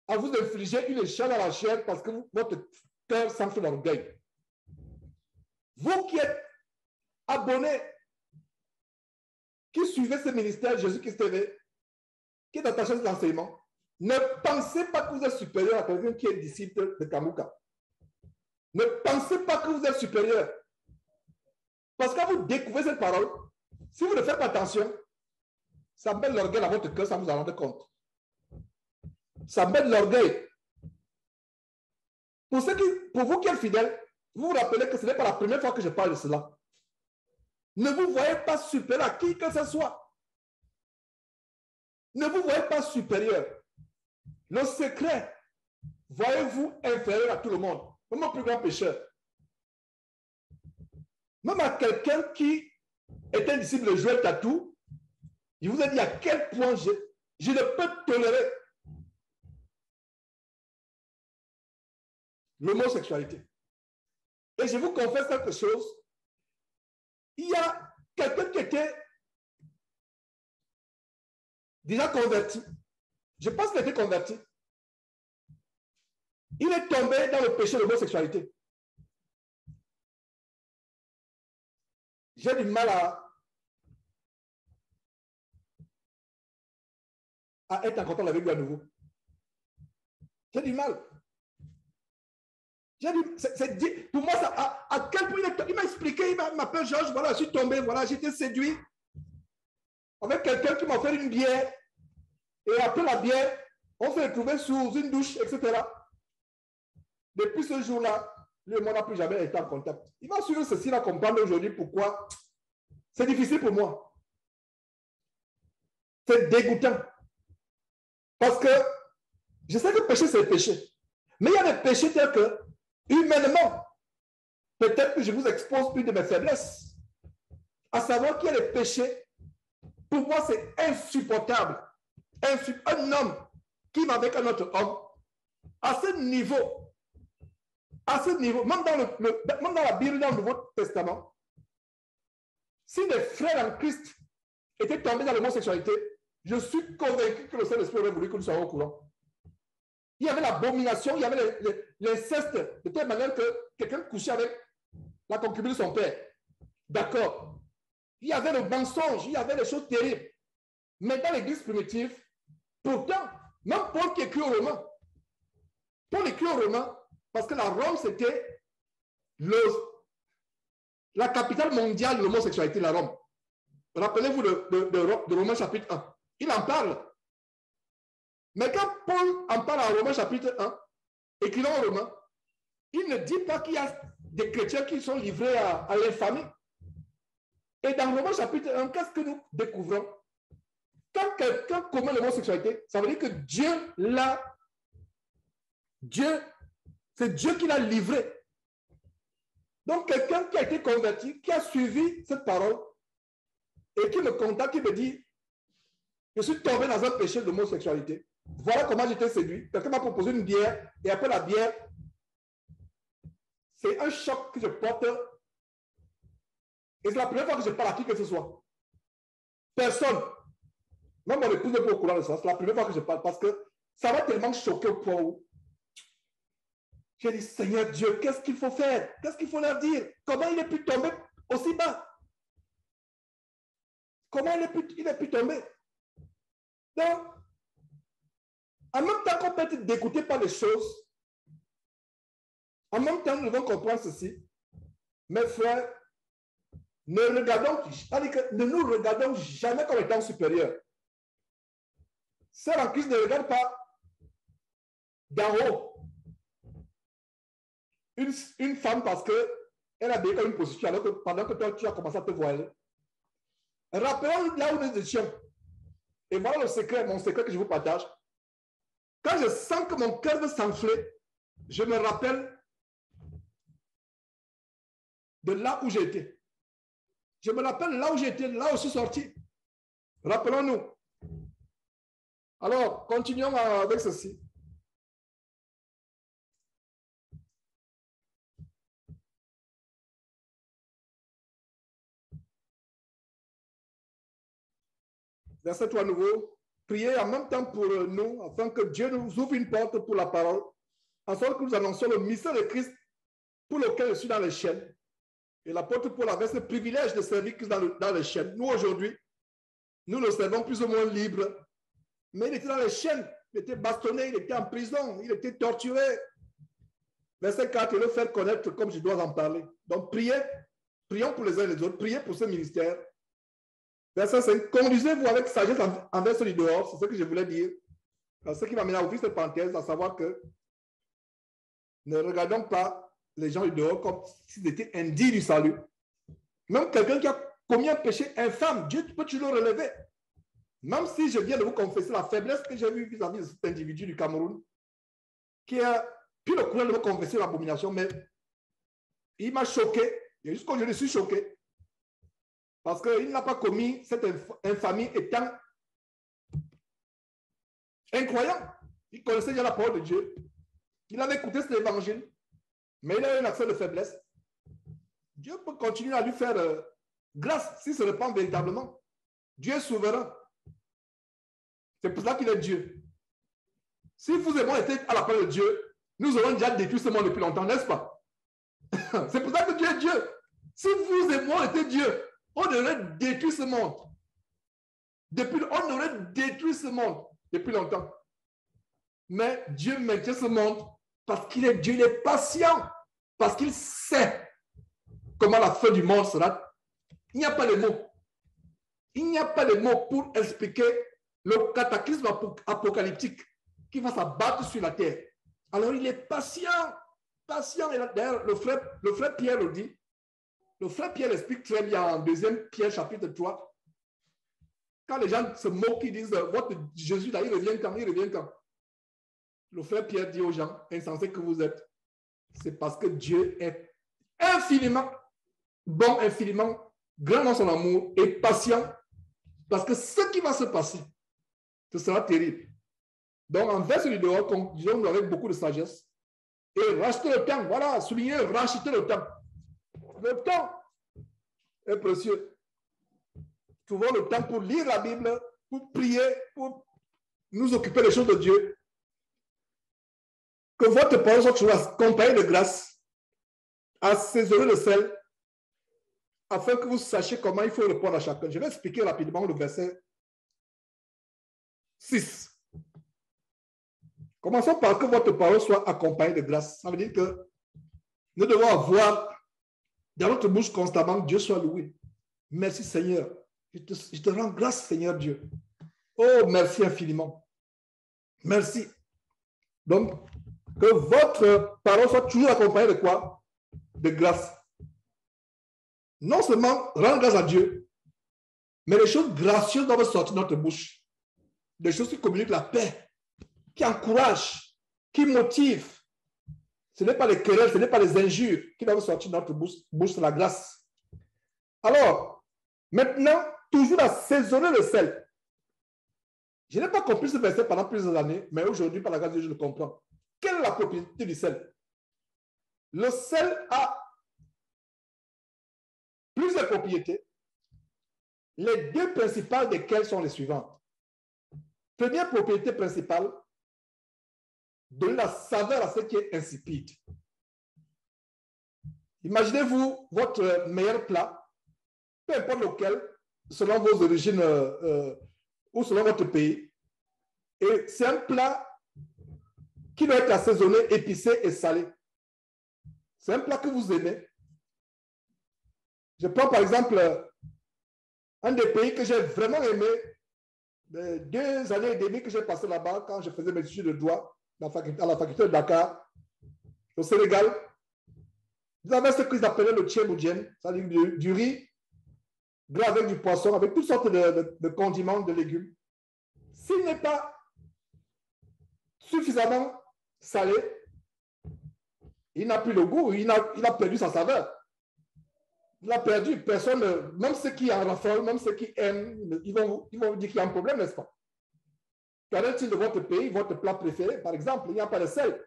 à vous infliger une écharpe dans la chair parce que votre cœur s'enfle d'orgueil. Vous qui êtes abonnés, qui suivez ce ministère Jésus-Christ TV, qui est attaché à cet enseignement, ne pensez pas que vous êtes supérieur à quelqu'un qui est disciple de Kamuka. Ne pensez pas que vous êtes supérieur. Parce que quand vous découvrez cette parole, si vous ne faites pas attention, ça met l'orgueil à votre cœur sans vous en rendre compte. Ça met l'orgueil. Pour vous qui êtes fidèles, vous vous rappelez que ce n'est pas la première fois que je parle de cela. Ne vous voyez pas supérieur à qui que ce soit. Ne vous voyez pas supérieur. Le secret, voyez-vous inférieur à tout le monde. Même au plus grand pécheur. Même à quelqu'un qui est un disciple de Joël Tatou, il vous a dit à quel point je ne peux tolérer l'homosexualité. Et je vous confesse quelque chose. Il y a quelqu'un qui était déjà converti. Je pense qu'il était converti. Il est tombé dans le péché de l'homosexualité. J'ai du mal à être en contact avec lui à nouveau. J'ai du mal. Pour moi, à quel point il m'a expliqué, il m'appelle Georges, voilà, je suis tombé, voilà, j'ai été séduit avec quelqu'un qui m'a fait une bière. Et après la bière, on s'est retrouvé sous une douche, etc. Depuis ce jour-là, lui et moi n'a plus jamais été en contact. Il m'a suivi ceci, là, comprendre aujourd'hui pourquoi c'est difficile pour moi. C'est dégoûtant. Parce que je sais que péché, c'est le péché. Mais il y a des péchés tels que, humainement, peut-être que je vous expose une de mes faiblesses. À savoir qu'il y a des péchés, pour moi, c'est insupportable. Un homme qui va avec un autre homme, à ce niveau, même dans la Bible, dans le Nouveau Testament, si des frères en Christ étaient tombés dans l'homosexualité, je suis convaincu que le Saint-Esprit aurait voulu que nous soyons au courant. Il y avait l'abomination, il y avait l'inceste, de telle manière que quelqu'un couchait avec la concubine de son père. D'accord. Il y avait le mensonge, il y avait des choses terribles. Mais dans l'Église primitive, pourtant, même Paul qui écrit aux Romains, Paul écrit aux Romains parce que la Rome, c'était la capitale mondiale de l'homosexualité, la Rome. Rappelez-vous de Romains chapitre 1. Il en parle. Mais quand Paul en parle en Romains chapitre 1, écrivant aux Romains, il ne dit pas qu'il y a des chrétiens qui sont livrés à l'infamie. Et dans Romains chapitre 1, qu'est-ce que nous découvrons? Quand quelqu'un commet l'homosexualité, ça veut dire que c'est Dieu qui l'a livré. Donc, quelqu'un qui a été converti, qui a suivi cette parole, et qui me contacte, qui me dit, je suis tombé dans un péché d'homosexualité. Voilà comment j'étais séduit. Quelqu'un m'a proposé une bière, et après la bière, c'est un choc que je porte. Et c'est la première fois que je parle à qui que ce soit. Personne. Même mon épouse n'est pas au courant de ça. C'est la première fois que je parle parce que ça m'a tellement choqué au point où j'ai dit, Seigneur Dieu, qu'est-ce qu'il faut faire? Qu'est-ce qu'il faut leur dire? Comment il est pu tomber aussi bas? Comment il est pu tomber? Donc, en même temps qu'on peut être dégoûté par les choses, en même temps, nous devons comprendre ceci. Mes frères, ne nous regardons jamais comme étant supérieurs. Celle en Christ ne regarde pas d'en haut une femme parce qu'elle a déjà une position alors que pendant que toi, tu as commencé à te voiler. Rappelons là où nous étions. Et voilà le secret, mon secret que je vous partage. Quand je sens que mon cœur veut s'enfler, je me rappelle de là où j'étais. Je me rappelle là où j'étais, là où je suis sorti. Rappelons-nous. Alors, continuons avec ceci. Verset 3 nouveau. Priez en même temps pour nous, afin que Dieu nous ouvre une porte pour la parole, en sorte que nous annoncions le mystère de Christ pour lequel je suis dans les chaînes. Et l'apôtre Paul avait ce privilège de servir Christ dans les chaînes. Nous, aujourd'hui, nous le servons plus ou moins libre. Mais il était dans les chaînes, il était bastonné, il était en prison, il était torturé. Verset 4, et le faire connaître comme je dois en parler. Donc, prions pour les uns et les autres, priez pour ce ministère. Verset 5, conduisez-vous avec sagesse envers ceux du dehors, c'est ce que je voulais dire. Ce qui m'amène à ouvrir cette parenthèse, à savoir que ne regardons pas les gens du dehors comme s'ils étaient indignes du salut. Même quelqu'un qui a commis un péché infâme, Dieu peut toujours le relever. Même si je viens de vous confesser la faiblesse que j'ai vue vis-à-vis de cet individu du Cameroun, qui a pris le courage de me confesser l'abomination, mais il m'a choqué, et jusqu'aujourd'hui je suis choqué, parce qu'il n'a pas commis cette infamie étant incroyant. Il connaissait déjà la parole de Dieu, il avait écouté cet évangile, mais il a eu un accès de faiblesse. Dieu peut continuer à lui faire grâce s'il se répand véritablement. Dieu est souverain. C'est pour ça qu'il est Dieu. Si vous et moi étions à la parole de Dieu, nous aurions déjà détruit ce monde depuis longtemps, n'est-ce pas? C'est pour ça que Dieu est Dieu. Si vous et moi étions Dieu, on aurait détruit ce monde. On aurait détruit ce monde depuis longtemps. Mais Dieu maintient ce monde parce qu'il est Dieu, il est patient, parce qu'il sait comment la fin du monde sera. Il n'y a pas de mots. Il n'y a pas de mots pour expliquer le cataclysme apocalyptique qui va s'abattre sur la terre. Alors il est patient, patient. Et d'ailleurs, le frère Pierre le dit. Le frère Pierre explique très bien en 2 Pierre chapitre 3. Quand les gens se moquent, ils disent, votre Jésus là, il revient quand? Il revient quand? Le frère Pierre dit aux gens, insensés que vous êtes, c'est parce que Dieu est infiniment bon, infiniment grand dans son amour et patient, parce que ce qui va se passer, ce sera terrible. Donc, envers celui dehors, disons avec beaucoup de sagesse, et racheter le temps, voilà, souligner, racheter le temps. Le temps est précieux. Trouvons le temps pour lire la Bible, pour prier, pour nous occuper des choses de Dieu. Que votre parole soit toujours accompagnée de grâce, assaisonnée de sel, afin que vous sachiez comment il faut répondre à chacun. Je vais expliquer rapidement le verset 6. Commençons par que votre parole soit accompagnée de grâce. Ça veut dire que nous devons avoir dans notre bouche constamment Dieu soit loué. Merci Seigneur. Je te rends grâce Seigneur Dieu. Oh, merci infiniment. Merci. Donc, que votre parole soit toujours accompagnée de quoi? De grâce. Non seulement rendre grâce à Dieu, mais les choses gracieuses doivent sortir de notre bouche. Des choses qui communiquent la paix, qui encouragent, qui motivent. Ce n'est pas les querelles, ce n'est pas les injures qui doivent sortir de notre bouche de la grâce. Alors, maintenant, toujours assaisonner le sel. Je n'ai pas compris ce verset pendant plusieurs années, mais aujourd'hui, par la grâce de Dieu, je le comprends. Quelle est la propriété du sel? Le sel a plusieurs propriétés, les deux principales desquelles sont les suivantes. Première propriété principale, donner la saveur à ce qui est insipide. Imaginez-vous votre meilleur plat, peu importe lequel, selon vos origines ou selon votre pays. Et c'est un plat qui doit être assaisonné, épicé et salé. C'est un plat que vous aimez. Je prends par exemple un des pays que j'ai vraiment aimé, les 2 années et demie que j'ai passé là-bas quand je faisais mes études de droit à la faculté de Dakar, au Sénégal. Vous avez ce qu'ils appelaient le tchèboudjen, c'est-à-dire du riz gras avec du poisson, avec toutes sortes de condiments, de légumes. S'il n'est pas suffisamment salé, il n'a plus le goût, il a perdu sa saveur. Il a perdu. Personne, même ceux qui en raffolent, même ceux qui aiment, ils vont vous dire qu'il y a un problème, n'est-ce pas? Qu'en est-il de votre pays, votre plat préféré, par exemple, il n'y a pas de sel.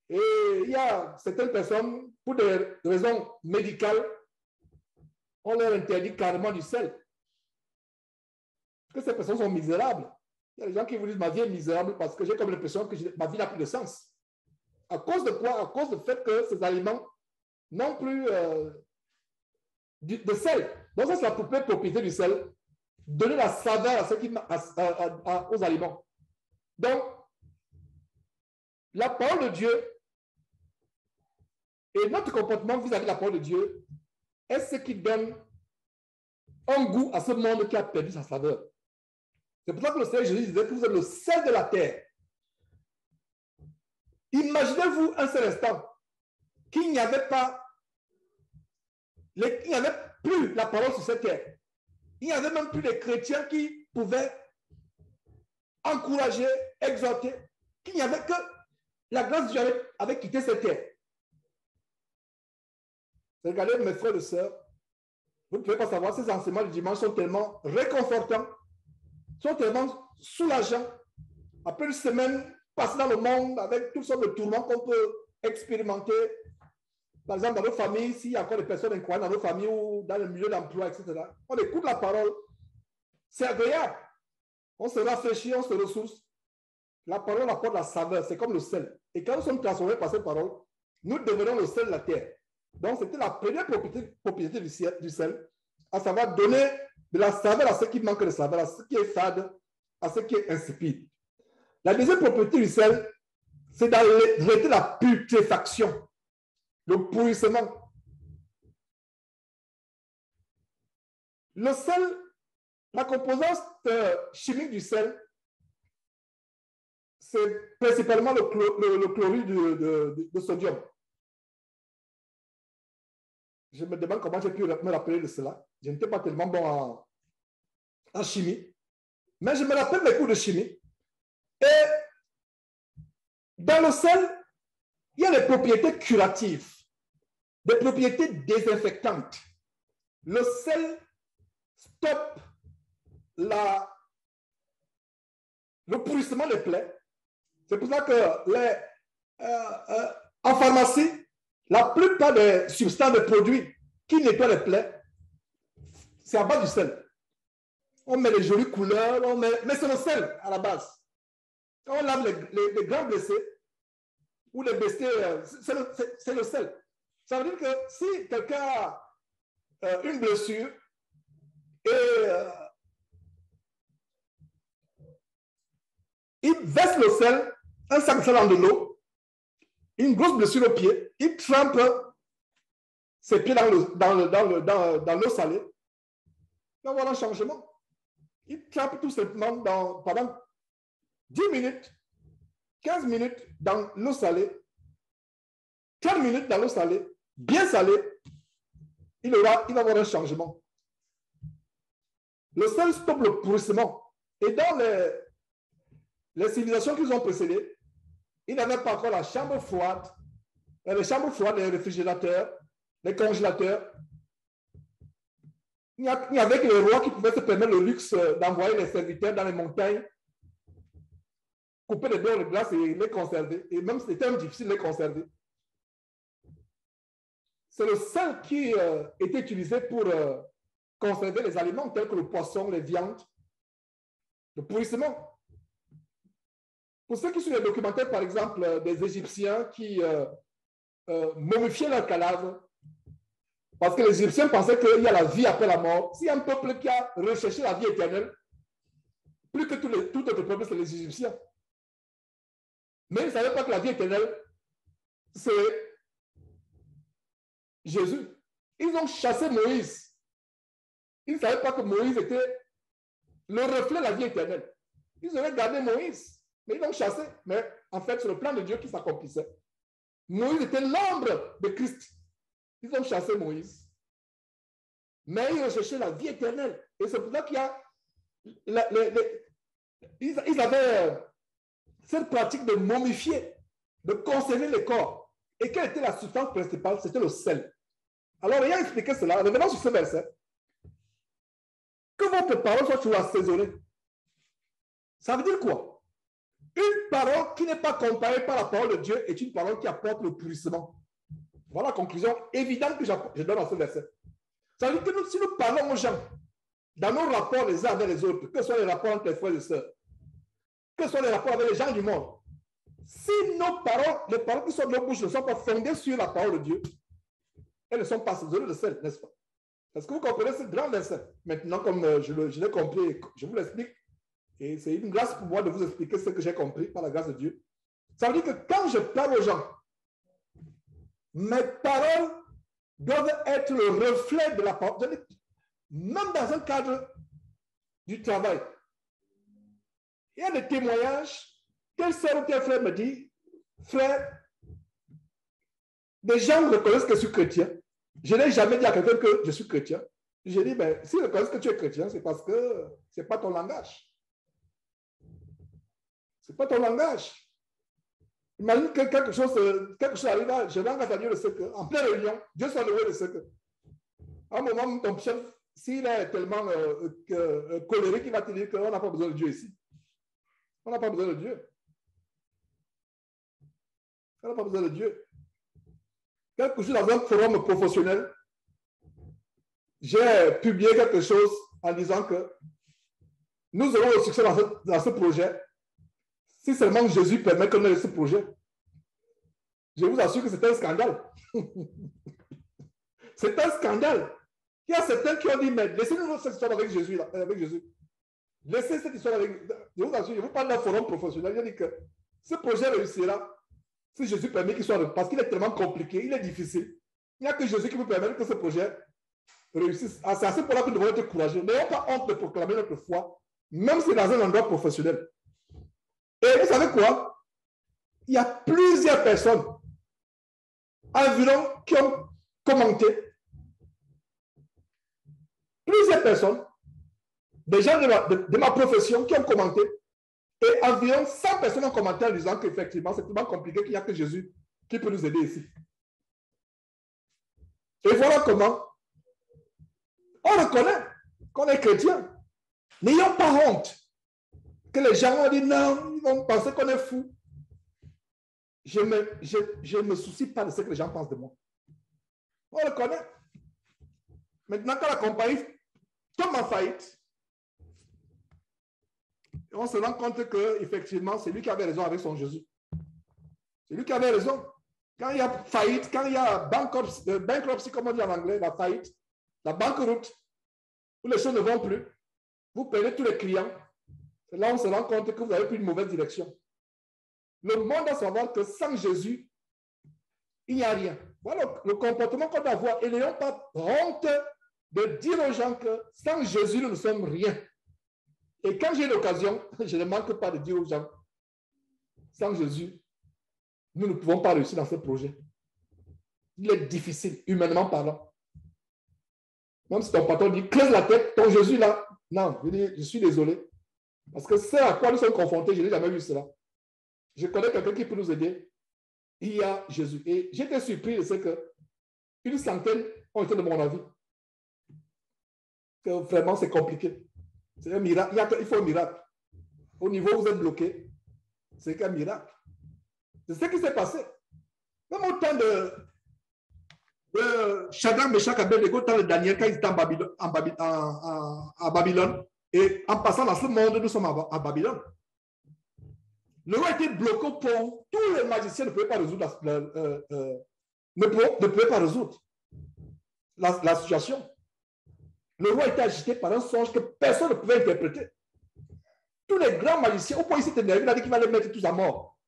Et il y a certaines personnes, pour des raisons médicales, on leur interdit carrément du sel. Parce que ces personnes sont misérables. Il y a des gens qui vous disent ma vie est misérable parce que j'ai comme l'impression que ma vie n'a plus de sens. À cause de quoi? À cause du fait que ces aliments n'ont plus de sel. Donc ça, c'est la propriété du sel. Donner la saveur aux aliments. Donc, la parole de Dieu et notre comportement vis-à-vis de la parole de Dieu est ce qui donne un goût à ce monde qui a perdu sa saveur. C'est pour ça que le Seigneur Jésus disait que vous êtes le sel de la terre. Imaginez-vous un seul instant qu'il n'y avait plus la parole sur cette terre. Il n'y avait même plus de chrétiens qui pouvaient encourager, exhorter, qu'il n'y avait que la grâce de Dieu avait quitté cette terre. Regardez mes frères et sœurs, vous ne pouvez pas savoir, ces enseignements du dimanche sont tellement réconfortants, sont tellement soulageants. Après une semaine passée dans le monde avec toutes sortes de tourments qu'on peut expérimenter, par exemple dans nos familles, s'il y a encore des personnes incroyables dans nos familles ou dans le milieu d'emploi, etc. On écoute la parole, c'est agréable. On se rafraîchit, on se ressource. La parole apporte la saveur, c'est comme le sel. Et quand nous sommes transformés par cette parole, nous devenons le sel de la terre. Donc, c'était la première propriété du sel, à savoir donner de la saveur à ce qui manque de saveur, à ce qui est fade, à ce qui est insipide. La deuxième propriété du sel, c'est d'arrêter la putréfaction, le pourrissement. Le sel, la composante chimique du sel, c'est principalement le chlorure de sodium. Je me demande comment j'ai pu me rappeler de cela. Je n'étais pas tellement bon en chimie. Mais je me rappelle mes cours de chimie. Et dans le sel, il y a des propriétés curatives, des propriétés désinfectantes. Le sel stoppe le pourrissement des plaies. C'est pour ça que en pharmacie, la plupart des substances, des produits qui nettoient les plaies, c'est à base du sel. On met les jolies couleurs, mais c'est le sel à la base. Quand on lave les grands blessés ou les blessés, c'est le sel. Ça veut dire que si quelqu'un a une blessure et il verse le sel, un sac de sel dans de l'eau, une grosse blessure au pied, il trempe ses pieds dans l'eau salée, il va avoir un changement. Il trempe tout simplement pendant 10 minutes, 15 minutes dans l'eau salée, 30 minutes dans l'eau salée, bien salée, il va avoir un changement. Le sel stoppe le pourrissement. Et dans les civilisations qui nous ont précédées, il n'y avait pas encore la chambre froide, les chambres froides, les réfrigérateurs, les congélateurs. Il n'y avait que les rois qui pouvaient se permettre le luxe d'envoyer les serviteurs dans les montagnes, couper les dents de glace et les conserver. Et même c'était même difficile de les conserver. C'est le sel qui était utilisé pour conserver les aliments tels que le poisson, les viandes, le pourrissement. Pour ceux qui suivent les documentaires, par exemple, des Égyptiens qui momifiaient leurs cadavres, Parce que les Égyptiens pensaient qu'il y a la vie après la mort. S'il y a un peuple qui a recherché la vie éternelle, plus que tout autre peuple, c'est les Égyptiens. Mais ils ne savaient pas que la vie éternelle, c'est Jésus. Ils ont chassé Moïse. Ils ne savaient pas que Moïse était le reflet de la vie éternelle. Ils auraient gardé Moïse, mais ils l'ont chassé. Mais en fait, c'est le plan de Dieu qui s'accomplissait. Moïse était l'ombre de Christ. Ils ont chassé Moïse. Mais ils recherchaient la vie éternelle. Et c'est pour ça qu'il y a... Ils avaient cette pratique de momifier, de conserver les corps. Et quelle était la substance principale? C'était le sel. Alors, ayant expliqué cela, revenons sur ce verset. Que votre parole soit toujours assaisonnée. Ça veut dire quoi? Une parole qui n'est pas comparée par la parole de Dieu est une parole qui apporte le pourrissement. Voilà la conclusion évidente que je donne à ce verset. Ça veut dire que si nous parlons aux gens, dans nos rapports les uns avec les autres, que ce soit les rapports entre les frères et sœurs, que ce soit les rapports avec les gens du monde, si nos paroles, les paroles qui sont de nos bouches ne sont pas fondées sur la parole de Dieu, elles ne sont pas assaisonnées de sel, n'est-ce pas? Est-ce que vous comprenez ce grand verset? Maintenant, comme je l'ai compris, je vous l'explique. Et c'est une grâce pour moi de vous expliquer ce que j'ai compris par la grâce de Dieu. Ça veut dire que quand je parle aux gens, mes paroles doivent être le reflet de la parole. Même dans un cadre du travail. Il y a des témoignages. Tel sœur ou tel frère me dit, frère, des gens reconnaissent que je suis chrétien. Je n'ai jamais dit à quelqu'un que je suis chrétien. J'ai dit, ben, s'ils reconnaissent que tu es chrétien, c'est parce que ce n'est pas ton langage. Ce n'est pas ton langage. Imagine que quelque chose arrive, je rends grâce à Dieu de ce que, en pleine réunion, Dieu soit loué de ce que. À un moment, ton chef, s'il est tellement colérique, il va te dire qu'on n'a pas besoin de Dieu ici. On n'a pas besoin de Dieu. On n'a pas besoin de Dieu. Quelque chose dans un forum professionnel, j'ai publié quelque chose en disant que nous aurons le succès dans ce projet si seulement Jésus permet qu'on ait ce projet. Je vous assure que c'est un scandale. C'est un scandale. Il y a certains qui ont dit, mais laissez-nous cette histoire avec Jésus. Laissez cette histoire avec... Je vous assure, je vous parle d'un forum professionnel. Il dit que ce projet réussira si Jésus permet qu'il soit... Parce qu'il est tellement compliqué, il est difficile. Il n'y a que Jésus qui peut permettre que ce projet réussisse. Ah, c'est à ce point-là que nous devons être courageux. N'ayons pas honte de proclamer notre foi, même si c'est dans un endroit professionnel. Et vous savez quoi? Il y a plusieurs personnes environ qui ont commenté. Plusieurs personnes, des gens de ma profession qui ont commenté, et environ 100 personnes ont commenté en disant qu'effectivement, c'est tellement compliqué qu'il n'y a que Jésus qui peut nous aider ici. Et voilà comment on reconnaît qu'on est chrétien. N'ayons pas honte que les gens ont dit non, ils vont penser qu'on est fou. Je ne me soucie pas de ce que les gens pensent de moi. On reconnaît. Maintenant, quand la compagnie tombe en faillite, on se rend compte qu'effectivement, c'est lui qui avait raison avec son Jésus. C'est lui qui avait raison. Quand il y a faillite, quand il y a bankruptcy, comme on dit en anglais, la faillite, la banqueroute, où les choses ne vont plus, vous perdez tous les clients. C'est là où on se rend compte que vous avez pris une mauvaise direction. Le monde doit savoir que sans Jésus, il n'y a rien. Voilà le comportement qu'on doit avoir. Et n'ayons pas honte de dire aux gens que sans Jésus, nous ne sommes rien. Et quand j'ai l'occasion, je ne manque pas de dire aux gens, sans Jésus, nous ne pouvons pas réussir dans ce projet. Il est difficile, humainement parlant. Même si ton patron dit, creuse la tête, ton Jésus là, non, je dis, je suis désolé. Parce que c'est à quoi nous sommes confrontés, je n'ai jamais vu cela. Je connais quelqu'un qui peut nous aider. Il y a Jésus. Et j'étais surpris de ce que une centaine ont été de mon avis. Que vraiment, c'est compliqué. C'est un miracle. Il faut un miracle. Au niveau où vous êtes bloqué, c'est qu'un miracle. C'est ce qui s'est passé. Même au temps de Shadrach, Meshach, Abednego, au temps de Daniel, quand ils étaient à Babylone, et en passant dans ce monde, nous sommes à Babylone. Le roi était bloqué pour tous les magiciens ne pouvaient pas résoudre. Ne pouvaient pas résoudre. la situation. Le roi était agité par un songe que personne ne pouvait interpréter. Tous les grands magiciens, au point où il s'est énervé, il a dit qu'il va les mettre tous à mort.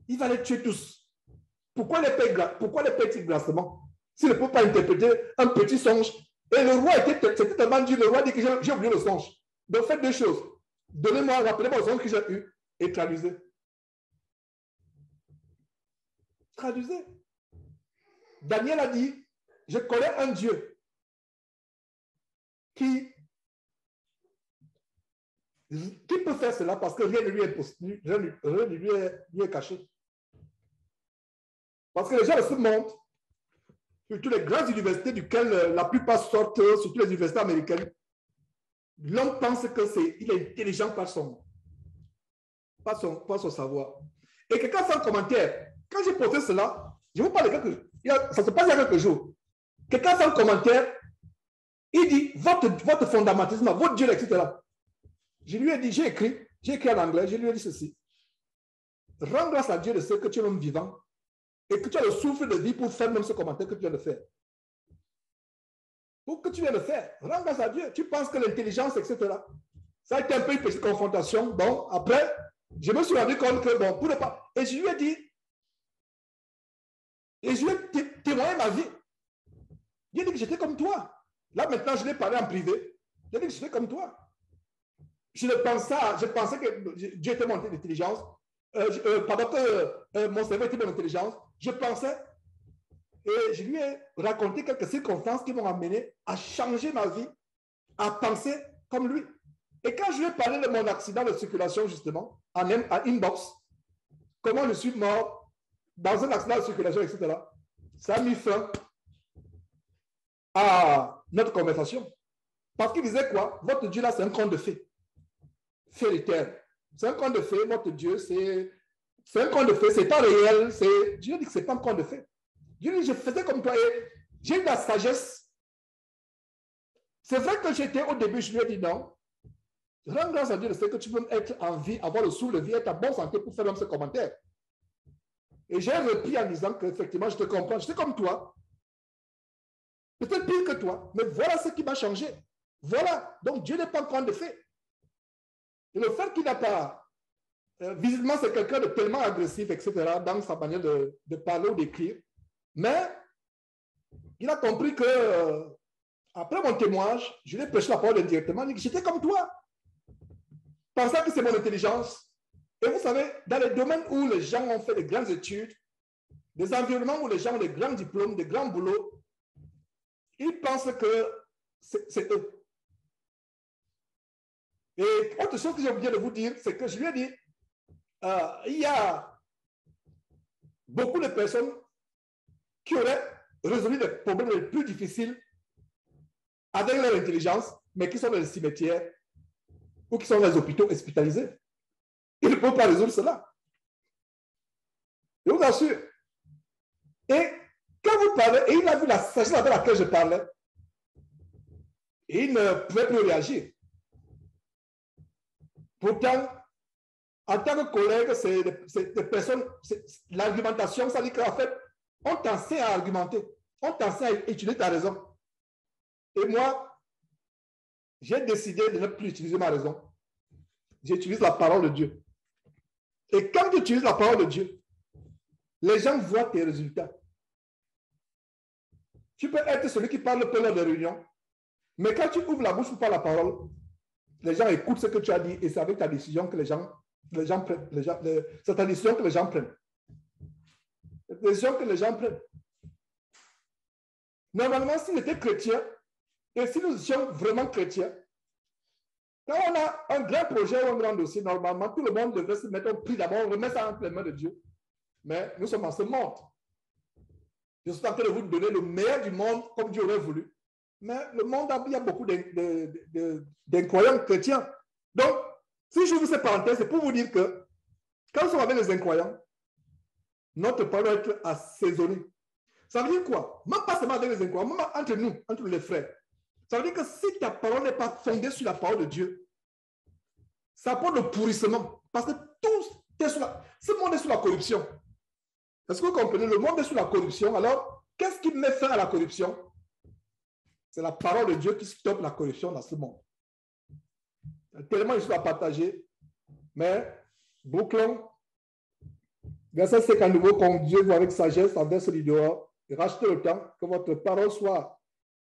Il va les tuer tous. Pourquoi les paye-t-il grassement s'il ne peut pas interpréter un petit songe? Et le roi c'était tellement dur, le roi dit que j'ai oublié le songe. Donc faites deux choses. Donnez-moi, rappelez-moi le songe que j'ai eu et traduisez. Traduisez. Daniel a dit, je connais un Dieu qui peut faire cela parce que rien ne lui est caché. Parce que les gens de ce monde, surtout les grandes universités duquel la plupart sortent, surtout les universités américaines, l'homme pense qu'il est intelligent par son savoir. Et quelqu'un fait un commentaire. Quand j'ai posé cela, je vous parle de ça se passe il y a quelques jours. Quelqu'un fait un commentaire, il dit, votre fondamentalisme, votre Dieu, etc. Je lui ai dit, j'ai écrit en anglais, je lui ai dit ceci. Rends grâce à Dieu de ce que tu es homme vivant et que tu as le souffle de vie pour faire même ce commentaire que tu viens de faire. Pour que tu viens de faire, rends grâce à Dieu. Tu penses que l'intelligence, etc. Ça a été un peu une petite confrontation. Bon, après, je me suis rendu compte que, bon, pour ne pas. Et je lui ai dit, et je lui ai témoigné ma vie. Il a dit que j'étais comme toi. Là, maintenant, je l'ai parlé en privé. Il a dit que j'étais comme toi. Je pensais que Dieu était mon intelligence. Pendant que mon cerveau était mon intelligence, je pensais, et je lui ai raconté quelques circonstances qui m'ont amené à changer ma vie, à penser comme lui. Et quand je lui ai parlé de mon accident de circulation, justement, à inbox, comment je suis mort dans un accident de circulation, etc., ça a mis fin à notre conversation. Parce qu'il disait quoi? Votre Dieu là, c'est un conte de fées. Fairy tale. C'est un conte de fées, votre Dieu, c'est un conte de fées, c'est pas réel. Dieu dit que c'est pas un conte de fées. Dieu dit, je faisais comme toi et j'ai eu la sagesse. C'est vrai que j'étais au début, je lui ai dit non. Rends grâce à Dieu de ce que tu peux être en vie, avoir le souffle de vie, être en bonne santé pour faire même ce commentaire. Et j'ai repris en disant qu'effectivement, je te comprends, j'étais comme toi. Peut-être pire que toi, mais voilà ce qui m'a changé. Voilà. Donc Dieu n'est pas un conte de fées. Et le fait qu'il n'a pas, visiblement c'est quelqu'un de tellement agressif, etc., dans sa manière de parler ou d'écrire, mais il a compris que, après mon témoignage, je lui ai prêché la parole indirectement, il dit que j'étais comme toi, pensant que c'est mon intelligence. Et vous savez, dans les domaines où les gens ont fait de grandes études, des environnements où les gens ont des grands diplômes, des grands boulots, ils pensent que c'est eux. Et autre chose que j'ai oublié de vous dire, c'est que je lui ai dit, il y a beaucoup de personnes qui auraient résolu les problèmes les plus difficiles avec leur intelligence, mais qui sont dans les cimetières ou qui sont dans les hôpitaux hospitalisés. Ils ne peuvent pas résoudre cela. Je vous assure. Et quand vous parlez, et il a vu la sagesse avec laquelle je parlais, et il ne pouvait plus réagir. Pourtant, en tant que collègue, c'est des personnes, l'argumentation, ça dit qu'en fait, on t'enseigne à argumenter, on t'enseigne à utiliser ta raison. Et moi, j'ai décidé de ne plus utiliser ma raison. J'utilise la parole de Dieu. Et quand tu utilises la parole de Dieu, les gens voient tes résultats. Tu peux être celui qui parle peu lors de réunion, mais quand tu ouvres la bouche pour parler la parole, les gens écoutent ce que tu as dit et c'est avec ta décision que les gens prennent. C'est ta décision que les gens prennent. C'est ta décision que les gens prennent. Normalement, s'ils étaient chrétiens, et si nous étions vraiment chrétiens, quand on a un grand projet ou un grand dossier, normalement, tout le monde devrait se mettre au prix d'abord, on remet ça entre les mains de Dieu. Mais nous sommes en ce monde. Je suis en train de vous donner le meilleur du monde comme Dieu aurait voulu. Mais le monde, il y a beaucoup d'incroyants chrétiens. Donc, si je vous ces parenthèses, c'est pour vous dire que quand nous sommes avec les incroyants, notre parole doit être assaisonnée. Ça veut dire quoi? Même pas seulement avec les incroyants, même entre nous, entre les frères. Ça veut dire que si ta parole n'est pas fondée sur la parole de Dieu, ça apporte le pourrissement. Parce que ce monde est sous la corruption. Est-ce que vous comprenez? Le monde est sous la corruption. Alors, Qu'est-ce qui met fin à la corruption? C'est la parole de Dieu qui stoppe la corruption dans ce monde. Tellement il soit partagé, mais bouclons. Verset 5 à nouveau, comme Dieu vous avec sagesse, envers celui dehors, et rachetez le temps, que votre parole soit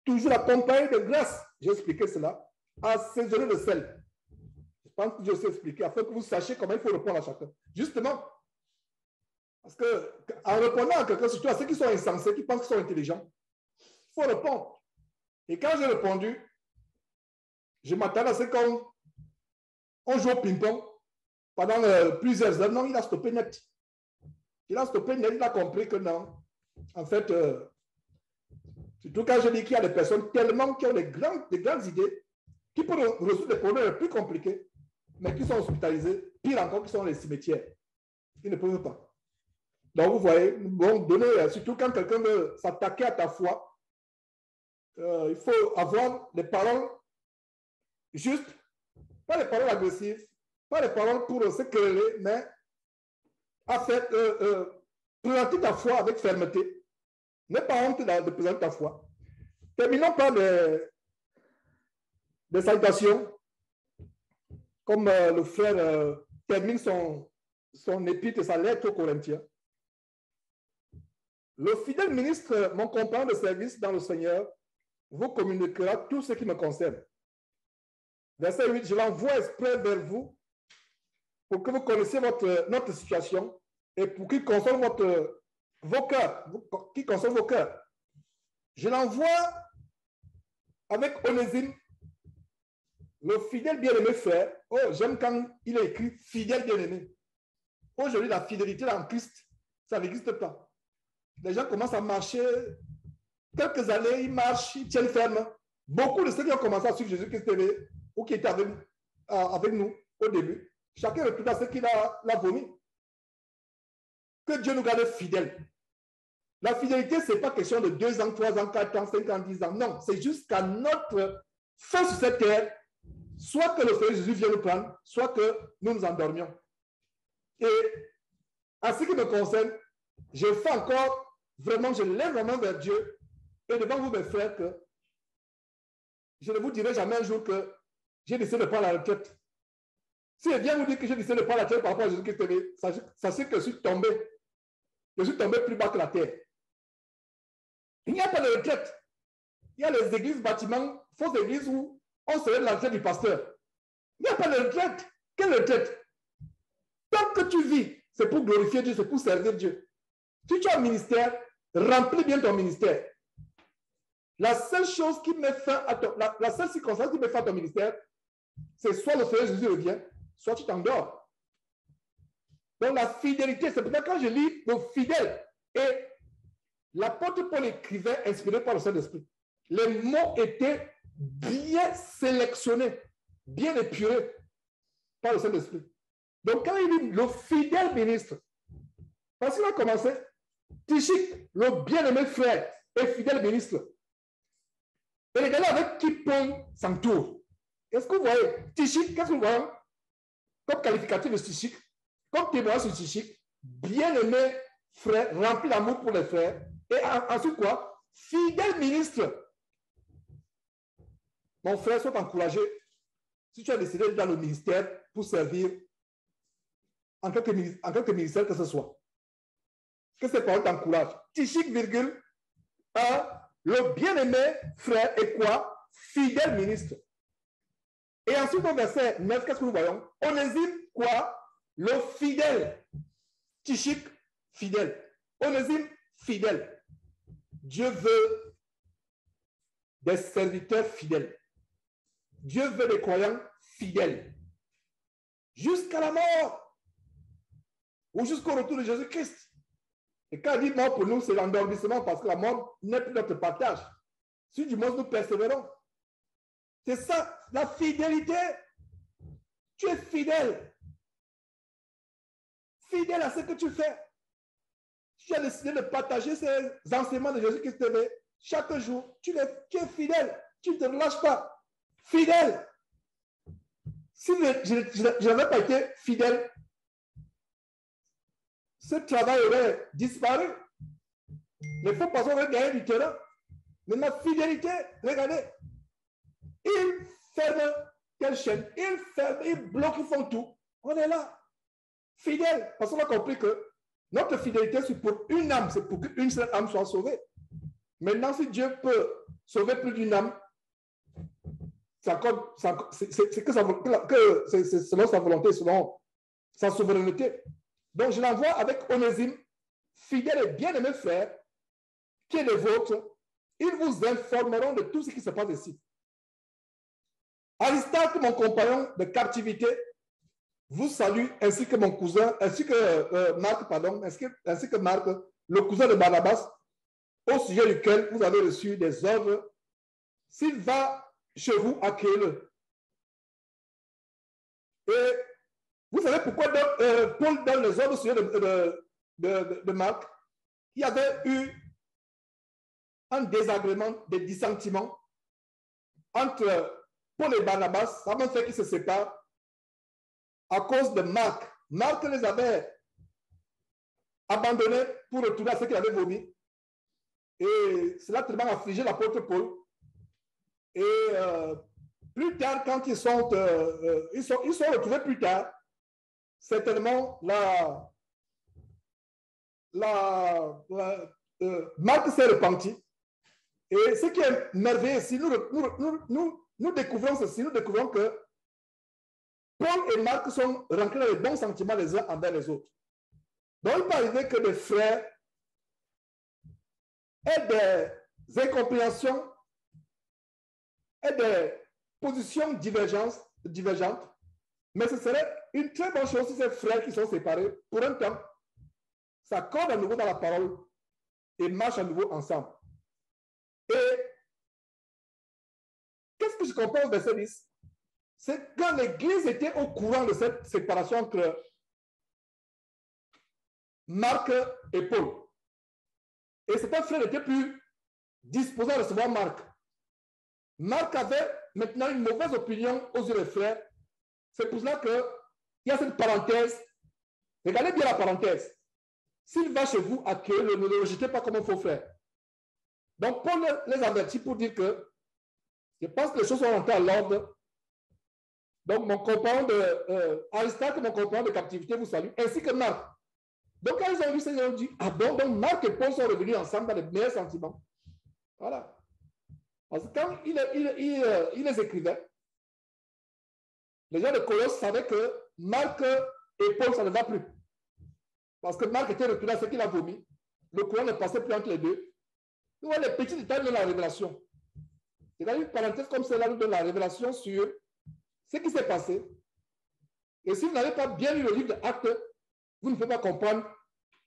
toujours accompagnée de grâce. J'ai expliqué cela. Assaisonnée de sel. Je pense que je sais expliquer, afin que vous sachiez comment il faut répondre à chacun. Justement, parce qu'en répondant à quelqu'un, surtout à ceux qui sont insensés, qui pensent qu'ils sont intelligents, il faut répondre. Et quand j'ai répondu, je m'attendais à ce qu'on joue au ping-pong pendant plusieurs heures. Non, il a stoppé net. Il a stoppé net, il a compris que non. En fait, surtout quand je dis qu'il y a des personnes tellement qui ont des grandes idées, qui peuvent résoudre des problèmes les plus compliqués, mais qui sont hospitalisés, pire encore, qui sont dans les cimetières. Ils ne peuvent pas. Donc, vous voyez, bon, surtout quand quelqu'un veut s'attaquer à ta foi, il faut avoir des paroles justes, pas des paroles agressives, pas des paroles pour se quereller, mais en fait, présenter ta foi avec fermeté. N'aie pas honte de présenter ta foi. Terminons par des salutations, comme le frère termine son épître et sa lettre aux Corinthiens. Le fidèle ministre, mon compagnon de service dans le Seigneur, vous communiquera tout ce qui me concerne. Verset 8, je l'envoie exprès vers vous pour que vous connaissiez notre situation et pour qu'il console vos cœurs, qui console vos cœurs. Je l'envoie avec Onésime, le fidèle bien-aimé frère. Oh, j'aime quand il est écrit fidèle bien-aimé. Aujourd'hui, la fidélité en Christ, ça n'existe pas. Les gens commencent à marcher, quelques années, ils marchent, ils tiennent ferme. Beaucoup de ceux qui ont commencé à suivre Jésus-Christ TV ou qui étaient avec nous au début, chacun retourne à ce qu'il a vomi. Que Dieu nous garde fidèles. La fidélité, ce n'est pas question de 2 ans, 3 ans, 4 ans, 5 ans, 10 ans. Non, c'est jusqu'à notre fin sur cette terre, soit que le Seigneur Jésus vienne nous prendre, soit que nous nous endormions. Et à ce qui me concerne, je fais encore, vraiment, je lève la main vers Dieu et devant vous, mes frères, que je ne vous dirai jamais un jour que j'ai décidé de prendre la retraite. Si je viens vous dire que j'ai décidé de prendre la retraite par rapport à Jésus-Christ, sachez que je suis tombé plus bas que la terre. Il n'y a pas de retraite. Il y a les églises, bâtiments, fausses églises où on serait de la retraite du pasteur. Il n'y a pas de retraite. Quelle retraite? Tant que tu vis, c'est pour glorifier Dieu, c'est pour servir Dieu. Si tu as un ministère, remplis bien ton ministère. La seule chose qui met fin à la seule circonstance qui met fin à ton ministère, c'est soit le Seigneur Jésus revient, soit tu t'endors. Donc la fidélité, c'est peut-être quand je lis le fidèle, et l'apôtre Paul écrivait inspiré par le Saint-Esprit. Les mots étaient bien sélectionnés, bien épurés par le Saint-Esprit. Donc quand il dit le fidèle ministre, parce qu'il a commencé, Tychik, le bien-aimé frère et fidèle ministre. Et regardez avec qui Paul s'entoure. Est-ce que vous voyez Tychik, qu'est-ce que vous voyez comme qualificatif de Tychik, comme témoignage sur Tychik, bien-aimé frère, rempli d'amour pour les frères, et ensuite quoi? Fidèle ministre. Mon frère, sois encouragé. Si tu as décidé d'être dans le ministère pour servir en quelque ministère que ce soit, que ces paroles t'encouragent. Tychik, virgule, le bien-aimé frère et quoi? Fidèle ministre. Et ensuite, au verset 9, qu'est-ce que nous voyons? Onésime, quoi? Le fidèle. Tychik, fidèle. Onésime, fidèle. Dieu veut des serviteurs fidèles. Dieu veut des croyants fidèles. Jusqu'à la mort. Ou jusqu'au retour de Jésus-Christ. Et quand il dit mort pour nous, c'est l'endormissement parce que la mort n'est plus notre partage. Si du moins nous persévérons. C'est ça, la fidélité. Tu es fidèle. Fidèle à ce que tu fais. Tu as décidé de partager ces enseignements de Jésus-Christ TV chaque jour. Tu es fidèle. Tu ne te relâches pas. Fidèle. Si je n'avais pas été fidèle, ce travail aurait disparu. Les faux pasteurs veulent gagner du terrain. Mais ma fidélité, regardez, ils ferment quelle chaîne, ils ferment, ils bloquent, ils font tout. On est là, fidèles, parce qu'on a compris que notre fidélité, c'est pour une âme, c'est pour qu'une seule âme soit sauvée. Maintenant, si Dieu peut sauver plus d'une âme, c'est selon sa volonté, selon sa souveraineté. Donc, je l'envoie avec Onésime, fidèle et bien-aimé frère, qui est le vôtre. Ils vous informeront de tout ce qui se passe ici. Aristarque, mon compagnon de captivité, vous salue, ainsi que mon cousin, ainsi que Marc, pardon, ainsi que Marc, le cousin de Barnabas, au sujet duquel vous avez reçu des ordres. S'il va chez vous, accueillez-le. Et vous savez pourquoi Paul donne les ordres au sujet de Marc? Il y avait eu un désagrément, des dissentiments entre Paul et Barnabas. Ça m'a fait qu'ils se séparent à cause de Marc. Marc les avait abandonnés pour retourner à ce qu'il avait vomi. Et cela a tellement affligé l'apôtre Paul. Et plus tard, quand ils sont retrouvés plus tard, certainement Marc s'est repenti. Et ce qui est merveilleux ici, nous découvrons ceci, nous découvrons que Paul et Marc sont rentrés dans les bons sentiments les uns envers les autres. Donc, il peut arriver que des frères aient des incompréhensions et des positions divergentes, mais ce serait une très bonne chose si ces frères qui sont séparés, pour un temps, s'accordent à nouveau dans la parole et marchent à nouveau ensemble. Et qu'est-ce que je comprends au verset 10? C'est quand l'Église était au courant de cette séparation entre Marc et Paul. Et certains frères n'étaient plus disposés à recevoir Marc. Marc avait maintenant une mauvaise opinion aux yeux des frères. C'est pour cela qu'il y a cette parenthèse. Regardez bien la parenthèse. S'il va chez vous, accueillez-le, ne le rejetez pas comme un faux frère. Donc, Paul les avertit pour dire que je pense que les choses sont rentrées à l'ordre. Donc, mon compagnon Aristarque, mon compagnon de captivité, vous salue, ainsi que Marc. Donc, quand ils ont vu ça, ils ont dit, ah bon, donc Marc et Paul sont revenus ensemble dans les meilleurs sentiments. Voilà. Parce que quand il les écrivait, les gens de Colosse savaient que Marc et Paul, ça ne va plus. Parce que Marc était retourné à ce qu'il a vomi. Le courant ne passait plus entre les deux. Nous voyons les petits détails de la révélation. Il y a une parenthèse comme celle-là de la révélation sur ce qui s'est passé. Et si vous n'avez pas bien lu le livre d'Actes, vous ne pouvez pas comprendre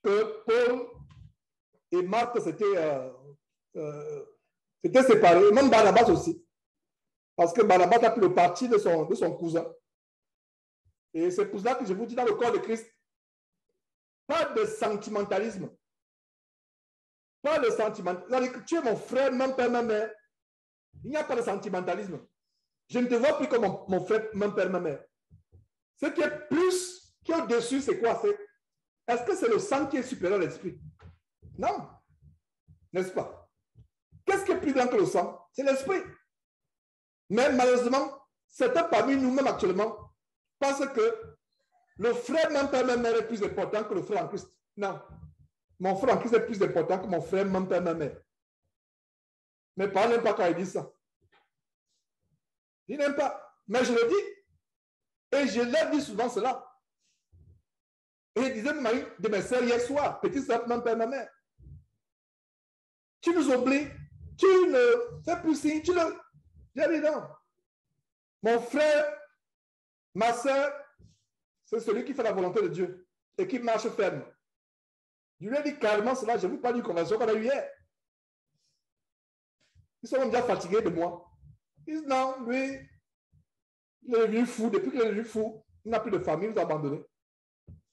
que Paul et Marc s'étaient séparés, même Barnabas aussi. Parce que Barnabas a pris le parti de son cousin. Et c'est pour cela que je vous dis dans le corps de Christ, pas de sentimentalisme. Pas de sentimentalisme. Tu es mon frère, même père, même mère. Il n'y a pas de sentimentalisme. Je ne te vois plus comme mon frère, même père, même mère. Ce qui est plus, qui est au-dessus, c'est quoi? Est-ce que c'est le sang qui est supérieur à l'esprit? Non. N'est-ce pas? Qu'est-ce qui est plus grand que le sang? C'est l'esprit. Mais malheureusement, certains parmi nous, même actuellement, pensent que le frère, même père, même mère est plus important que le frère en Christ. Non. Mon frère en Christ est plus important que mon frère, même père, même mère. Mes parents n'aiment pas quand ils disent ça. Ils n'aiment pas. Mais je le dis. Et je leur dis souvent cela. Et je disais même à une de mes sœurs hier soir, petite sœur, même père, même mère. Tu nous oublies. Tu ne fais plus signe. Tu le... J'ai dit non. Mon frère, ma sœur, c'est celui qui fait la volonté de Dieu et qui marche ferme. Je lui ai dit carrément cela. Je ne vous parle d'une conversation qu'on a eue hier. Ils sont déjà fatigués de moi. Ils disent non, lui, il est devenu fou. Depuis qu'il est devenu fou, il n'a plus de famille, il nous a abandonnés.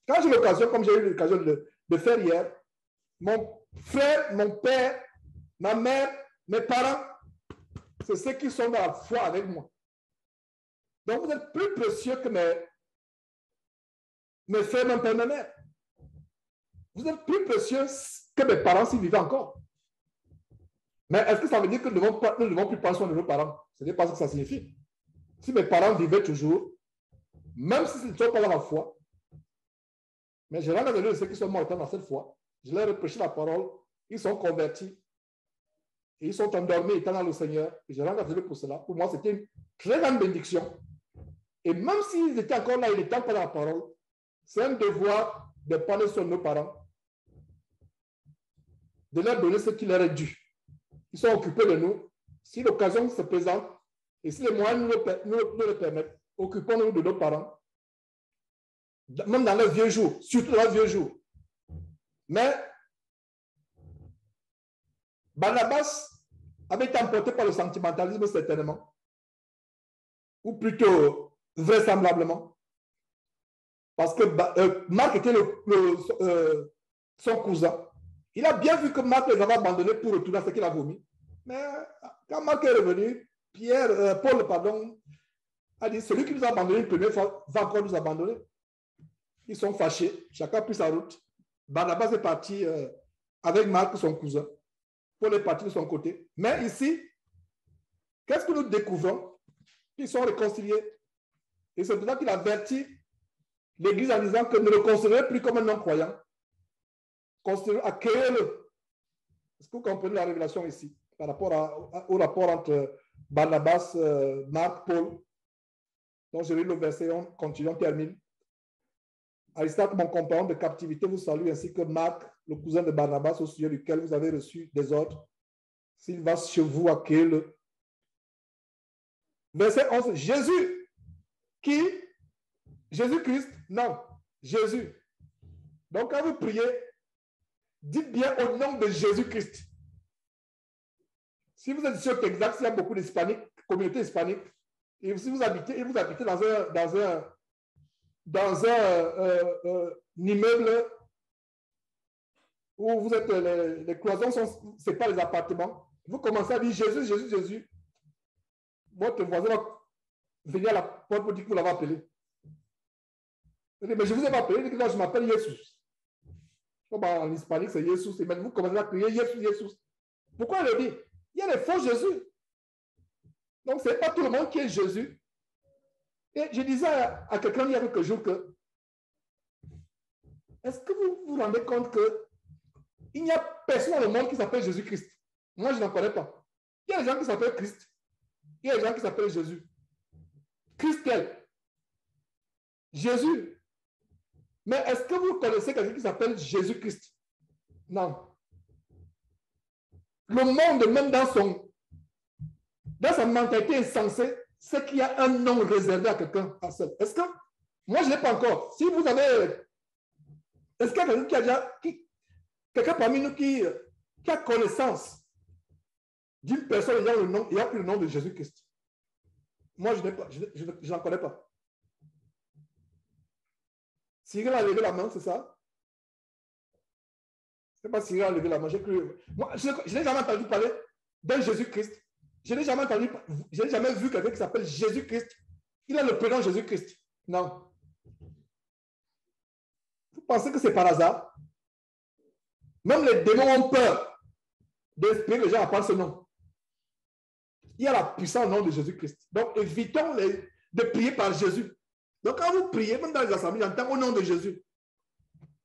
Quand j'ai l'occasion, comme j'ai eu l'occasion de faire hier, mon frère, mon père, ma mère, mes parents, c'est ceux qui sont dans la foi avec moi. Donc, vous êtes plus précieux que mes frères, mon père, ma mère. vous êtes plus précieux que mes parents s'ils vivaient encore. Mais est-ce que ça veut dire que nous ne devons plus prendre soin de nos parents? Ce n'est pas ce que ça signifie. Si mes parents vivaient toujours, même si ils ne sont pas dans la foi, mais je rends la de ceux qui sont morts dans cette foi, je leur ai prêché la parole, ils sont convertis, et ils sont endormis étant dans le Seigneur, et je rends la pour cela. Pour moi, c'était une très grande bénédiction. Et même s'ils étaient encore là, ils n'étaient pas dans la parole, c'est un devoir de parler sur nos parents, de leur donner ce qui leur est dû. Ils sont occupés de nous. Si l'occasion se présente, et si les moyens nous le permettent, occupons-nous de nos parents, même dans leurs vieux jours, surtout dans leurs vieux jours. Mais Barnabas avait été emporté par le sentimentalisme, certainement, ou plutôt vraisemblablement, parce que Marc était son cousin. Il a bien vu que Marc les avait abandonnés pour retourner à ce qu'il a vomi. Mais quand Marc est revenu, Paul, a dit, celui qui nous a abandonnés une première fois va encore nous abandonner. Ils sont fâchés, chacun a pris sa route. Barnabas est parti avec Marc, son cousin. Paul est parti de son côté. Mais ici, qu'est-ce que nous découvrons? Ils sont réconciliés. Et c'est pour ça qu'il avertit l'Église en disant que ne le considérez plus comme un non-croyant. Accueillez-le. Est-ce que vous comprenez la révélation ici par rapport au rapport entre Barnabas, Marc, Paul? Donc, je lis le verset, on continue, on termine. Aristarque, mon compagnon de captivité, vous salue, ainsi que Marc, le cousin de Barnabas, au sujet duquel vous avez reçu des ordres. S'il va chez vous, accueillez-le. Verset 11, Jésus, qui? Jésus-Christ? Non, Jésus. Donc, quand vous priez, dites bien au nom de Jésus-Christ. Si vous êtes sûr qu'exact, il y a beaucoup d'hispaniques, communauté hispanique, et si vous habitez dans un immeuble où vous êtes, les cloisons ce n'est pas les appartements, vous commencez à dire Jésus, Jésus, Jésus. Votre voisin va venir à la porte pour dire que vous l'avez appelé. Mais je vous ai pas appelé, je m'appelle Jésus. Comme en hispanique, c'est Jésus. Et vous commencez à crier Jésus, Jésus. Pourquoi il le dit? Il y a des faux Jésus. Donc, ce n'est pas tout le monde qui est Jésus. Et je disais à quelqu'un il y a quelques jours que est-ce que vous vous rendez compte qu'il n'y a personne dans le monde qui s'appelle Jésus-Christ? Moi, je n'en connais pas. Il y a des gens qui s'appellent Christ. Il y a des gens qui s'appellent Jésus. Christ quel? Jésus. Mais est-ce que vous connaissez quelqu'un qui s'appelle Jésus-Christ? Non. Le monde, même dans sa mentalité insensée, c'est qu'il y a un nom réservé à quelqu'un. Est-ce que, moi je ne l'ai pas encore. Si vous avez, est-ce qu'il y a quelqu'un qui a déjà, quelqu'un parmi nous qui a connaissance d'une personne ayant le nom, il n'y a plus le nom de Jésus-Christ? Moi je n'ai pas, je n'en connais pas. Cyril a levé la main, c'est ça? Je ne sais pas si Cyril a levé la main. Moi, je n'ai jamais entendu parler d'un Jésus-Christ. Je n'ai jamais vu quelqu'un qui s'appelle Jésus-Christ. Il a le prénom Jésus-Christ. Non. Vous pensez que c'est par hasard? Même les démons ont peur d'inspirer les gens à prendre ce nom. Il y a la puissance au nom de Jésus-Christ. Donc, évitons de prier par Jésus. Donc, quand vous priez, même dans les assemblées, j'entends au nom de Jésus.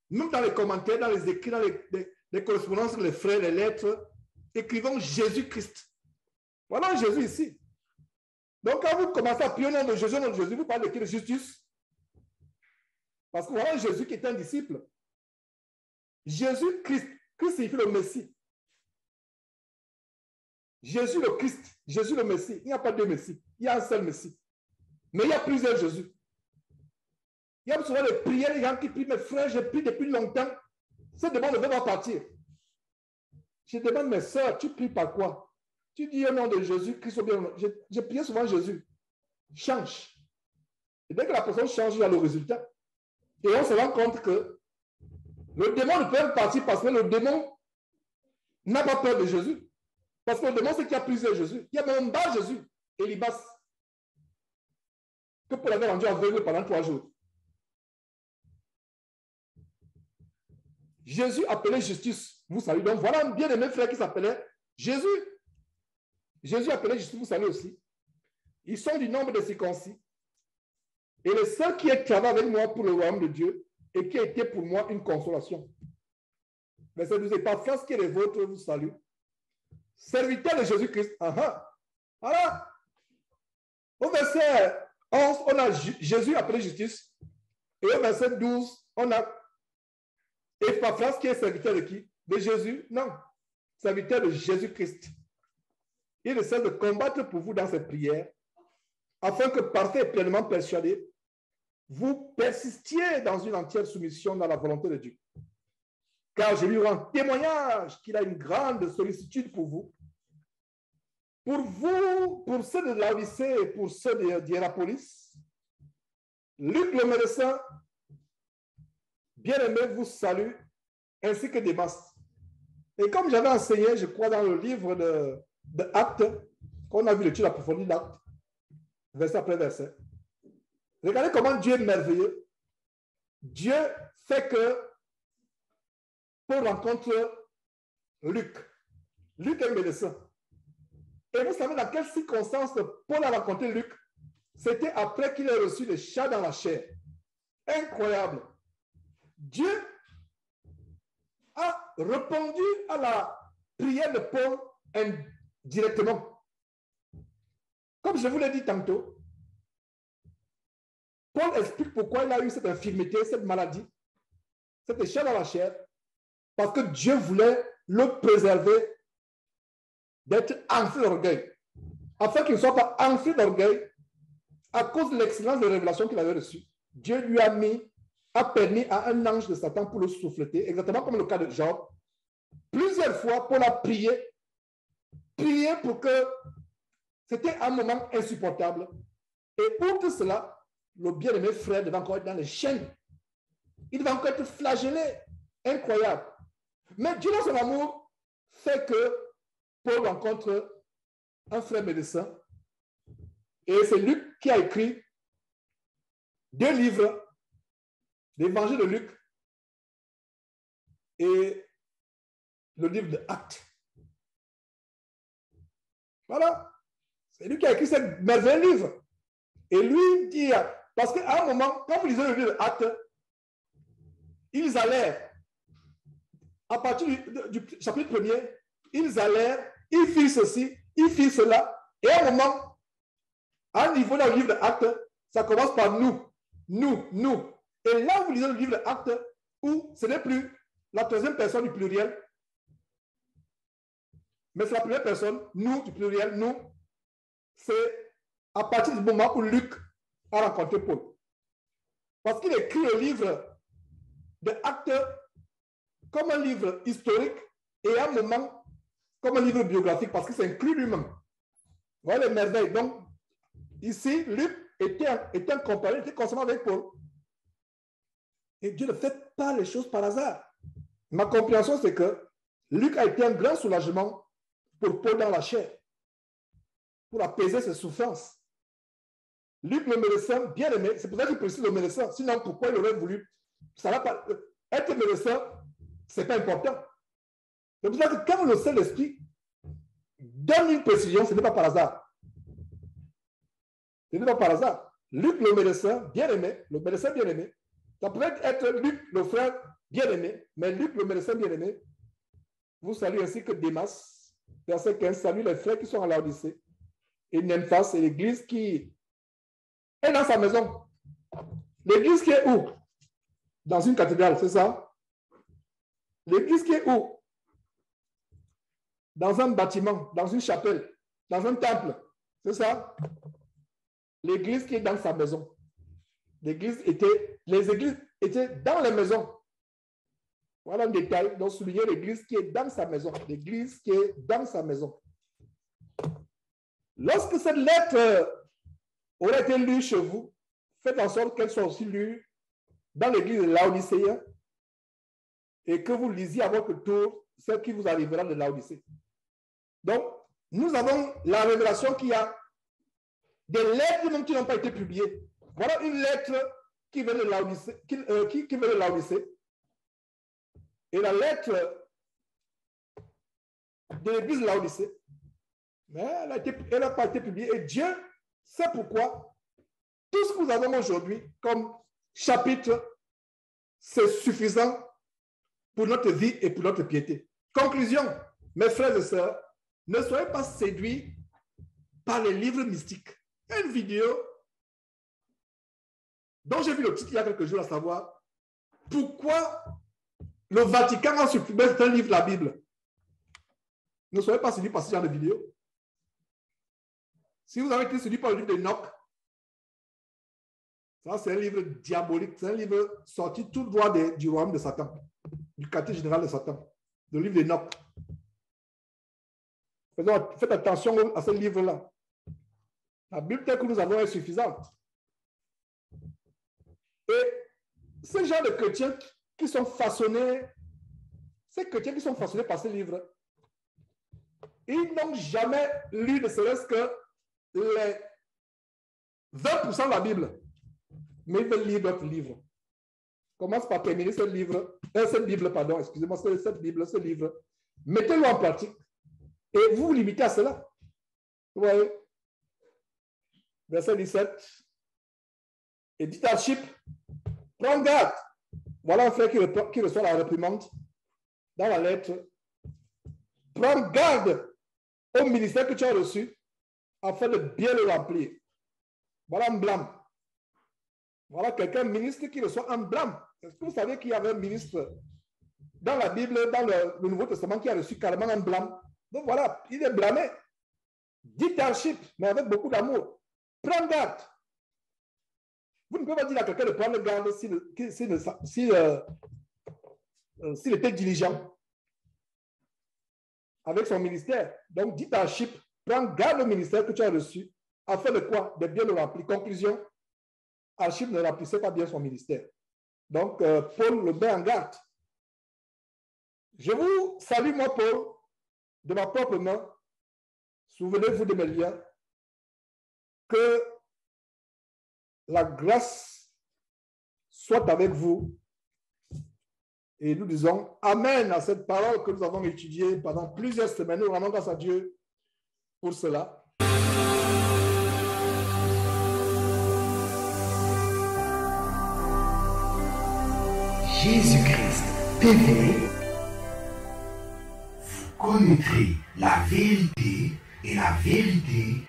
Même dans les commentaires, dans les écrits, dans les correspondances, les frères, les lettres, écrivons Jésus-Christ. Voilà Jésus ici. Donc, quand vous commencez à prier au nom de Jésus, vous parlez de qui? De Justus. Parce que voilà Jésus qui est un disciple. Jésus-Christ. Christ signifie le Messie. Jésus le Christ. Jésus le Messie. Il n'y a pas deux Messies. Il y a un seul Messie. Mais il y a plusieurs Jésus. Il y a souvent des prières, les gens qui prient, mes frères, je prie depuis longtemps. Cette demande ne veut pas partir. Je demande, mes soeurs, tu pries par quoi? Tu dis au nom de Jésus, Christ, je prie souvent Jésus. Change. Et dès que la personne change, il y a le résultat. Et on se rend compte que le démon ne peut pas partir parce que le démon n'a pas peur de Jésus. Parce que le démon, c'est qu'il y a plusieurs Jésus. Il y a même un bas Jésus, Élibas, que Paul avait rendu aveugle pendant 3 jours. Jésus appelait justice, vous savez. Donc voilà un bien-aimé frère qui s'appelait Jésus. Jésus appelait justice, vous savez aussi. Ils sont du nombre des circoncis. Et le seul qui est travaillé avec moi pour le royaume de Dieu et qui a été pour moi une consolation. Verset 12, et par France qui est le vôtre, vous salue. Serviteur de Jésus-Christ. Voilà. Au verset 11, on a Jésus appelé justice. Et au verset 12, on a Epaphras qui est serviteur de qui? De Jésus? Non. Serviteur de Jésus-Christ. Il essaie de combattre pour vous dans cette prière afin que, parfait et pleinement persuadé, vous persistiez dans une entière soumission dans la volonté de Dieu. Car je lui rends témoignage qu'il a une grande sollicitude pour vous. Pour vous, pour ceux de Laodicée et pour ceux d'Hierapolis, Luc le médecin, bien-aimé, vous salue, ainsi que Démas. Et comme j'avais enseigné, je crois, dans le livre de Actes, qu'on a vu l'étude approfondie d'Actes, verset après verset, regardez comment Dieu est merveilleux. Dieu fait que Paul rencontre Luc. Luc est médecin. Et vous savez dans quelles circonstances Paul a rencontré Luc? C'était après qu'il ait reçu le chat dans la chair. Incroyable. Dieu a répondu à la prière de Paul indirectement. Comme je vous l'ai dit tantôt, Paul explique pourquoi il a eu cette infirmité, cette maladie, cette chat dans la chair, parce que Dieu voulait le préserver d'être enflé d'orgueil, afin qu'il ne soit pas enflé d'orgueil à cause de l'excellence de révélation qu'il avait reçue. Dieu lui a permis à un ange de Satan pour le souffleter, exactement comme le cas de Job. Plusieurs fois, Paul a prié pour que c'était un moment insupportable. Et outre cela, le bien-aimé frère devait encore être dans les chaînes. Il devait encore être flagellé. Incroyable. Mais Dieu, dans son amour, fait que Paul rencontre un frère médecin. Et c'est Luc qui a écrit 2 livres, l'Évangile de Luc et le livre de Actes. Voilà. C'est lui qui a écrit ce merveilleux livre. Et lui dit, parce qu'à un moment, quand vous lisez le livre de Actes, ils allèrent, à partir du chapitre 1er, ils allèrent, ils firent ceci, ils firent cela. Et à un moment, à un niveau dans le livre de Actes, ça commence par nous. Et là, vous lisez le livre de Actes, où ce n'est plus la troisième personne du pluriel, mais c'est la première personne, nous, du pluriel, nous. C'est à partir du moment où Luc a rencontré Paul. Parce qu'il écrit le livre de Actes comme un livre historique et à un moment comme un livre biographique, parce qu'il s'inclut lui-même. Voilà les merveilles. Donc, ici, Luc était un compagnon, était constamment avec Paul. Et Dieu ne fait pas les choses par hasard. Ma compréhension, c'est que Luc a été un grand soulagement pour Paul dans la chair, pour apaiser ses souffrances. Luc, le médecin, bien aimé, c'est pour ça qu'il précise le médecin. Sinon, pourquoi il aurait voulu? Ça va pas. Être médecin, ce n'est pas important. C'est pour ça que quand le Saint-Esprit donne une précision, ce n'est pas par hasard. Ce n'est pas par hasard. Luc, le médecin, bien aimé, le médecin bien aimé, ça pourrait être Luc, le frère bien aimé, mais Luc, le médecin bien aimé, vous saluez ainsi que Démas, verset 15, salue les frères qui sont à Laodicée. Et Nymphas, c'est l'église qui est dans sa maison. L'église qui est où? Dans une cathédrale, c'est ça? L'église qui est où? Dans un bâtiment, dans une chapelle, dans un temple, c'est ça? L'église qui est dans sa maison. Les églises étaient dans les maisons. Voilà un détail. Donc, souligner l'église qui est dans sa maison. L'église qui est dans sa maison. Lorsque cette lettre aurait été lue chez vous, faites en sorte qu'elle soit aussi lue dans l'église de Laodicée et que vous lisiez à votre tour ce qui vous arrivera de Laodicée. Donc, nous avons la révélation qu'il y a des lettres même qui n'ont pas été publiées. Voilà une lettre qui vient de Laodicée, qui vient de Laodicée. et la lettre de l'église de Laodicée. Mais elle n'a pas été publiée. Et Dieu sait pourquoi. Tout ce que nous avons aujourd'hui comme chapitre, c'est suffisant pour notre vie et pour notre piété. Conclusion, mes frères et sœurs, ne soyez pas séduits par les livres mystiques. Une vidéo dont j'ai vu le titre il y a quelques jours, à savoir pourquoi le Vatican a supprimé un livre de la Bible. Ne soyez pas séduits par ce genre de vidéo. Si vous avez été séduits par le livre d'Enoch, ça c'est un livre diabolique, c'est un livre sorti tout droit du royaume de Satan, du quartier général de Satan, le livre d'Enoch. Faites attention à ce livre-là. La Bible telle que nous avons est suffisante. Et ce genre de chrétiens qui sont façonnés, ces chrétiens qui sont façonnés par ce livre, ils n'ont jamais lu ne serait-ce que les 20% de la Bible. Mais ils veulent lire d'autres livres. Commence par terminer ce livre, cette Bible, pardon, excusez-moi, cette Bible, ce livre. Mettez-le en pratique et vous vous limitez à cela. Vous voyez? Verset 17. Et dit à Chypre, prends garde. Voilà un frère qui reçoit la réprimande dans la lettre. Prends garde au ministère que tu as reçu afin de bien le remplir. Voilà un blâme. Voilà quelqu'un, ministre qui reçoit un blâme. Est-ce que vous savez qu'il y avait un ministre dans la Bible, dans le Nouveau Testament, qui a reçu carrément un blâme? Donc voilà, il est blâmé. Dites à Chypre, mais avec beaucoup d'amour. Prends garde. Vous ne pouvez pas dire à quelqu'un de prendre garde s'il était diligent avec son ministère. Donc dites à Chypre, prends garde au ministère que tu as reçu, afin de quoi? De bien le remplir. Conclusion, Archip ne remplissait pas bien son ministère. Donc, Paul le met en garde. Je vous salue, moi, Paul, de ma propre main. Souvenez-vous de mes liens. Que la grâce soit avec vous. Et nous disons Amen à cette parole que nous avons étudiée pendant plusieurs semaines. Nous rendons grâce à Dieu pour cela. Jésus-Christ TV, vous connaîtrez la vérité et la vérité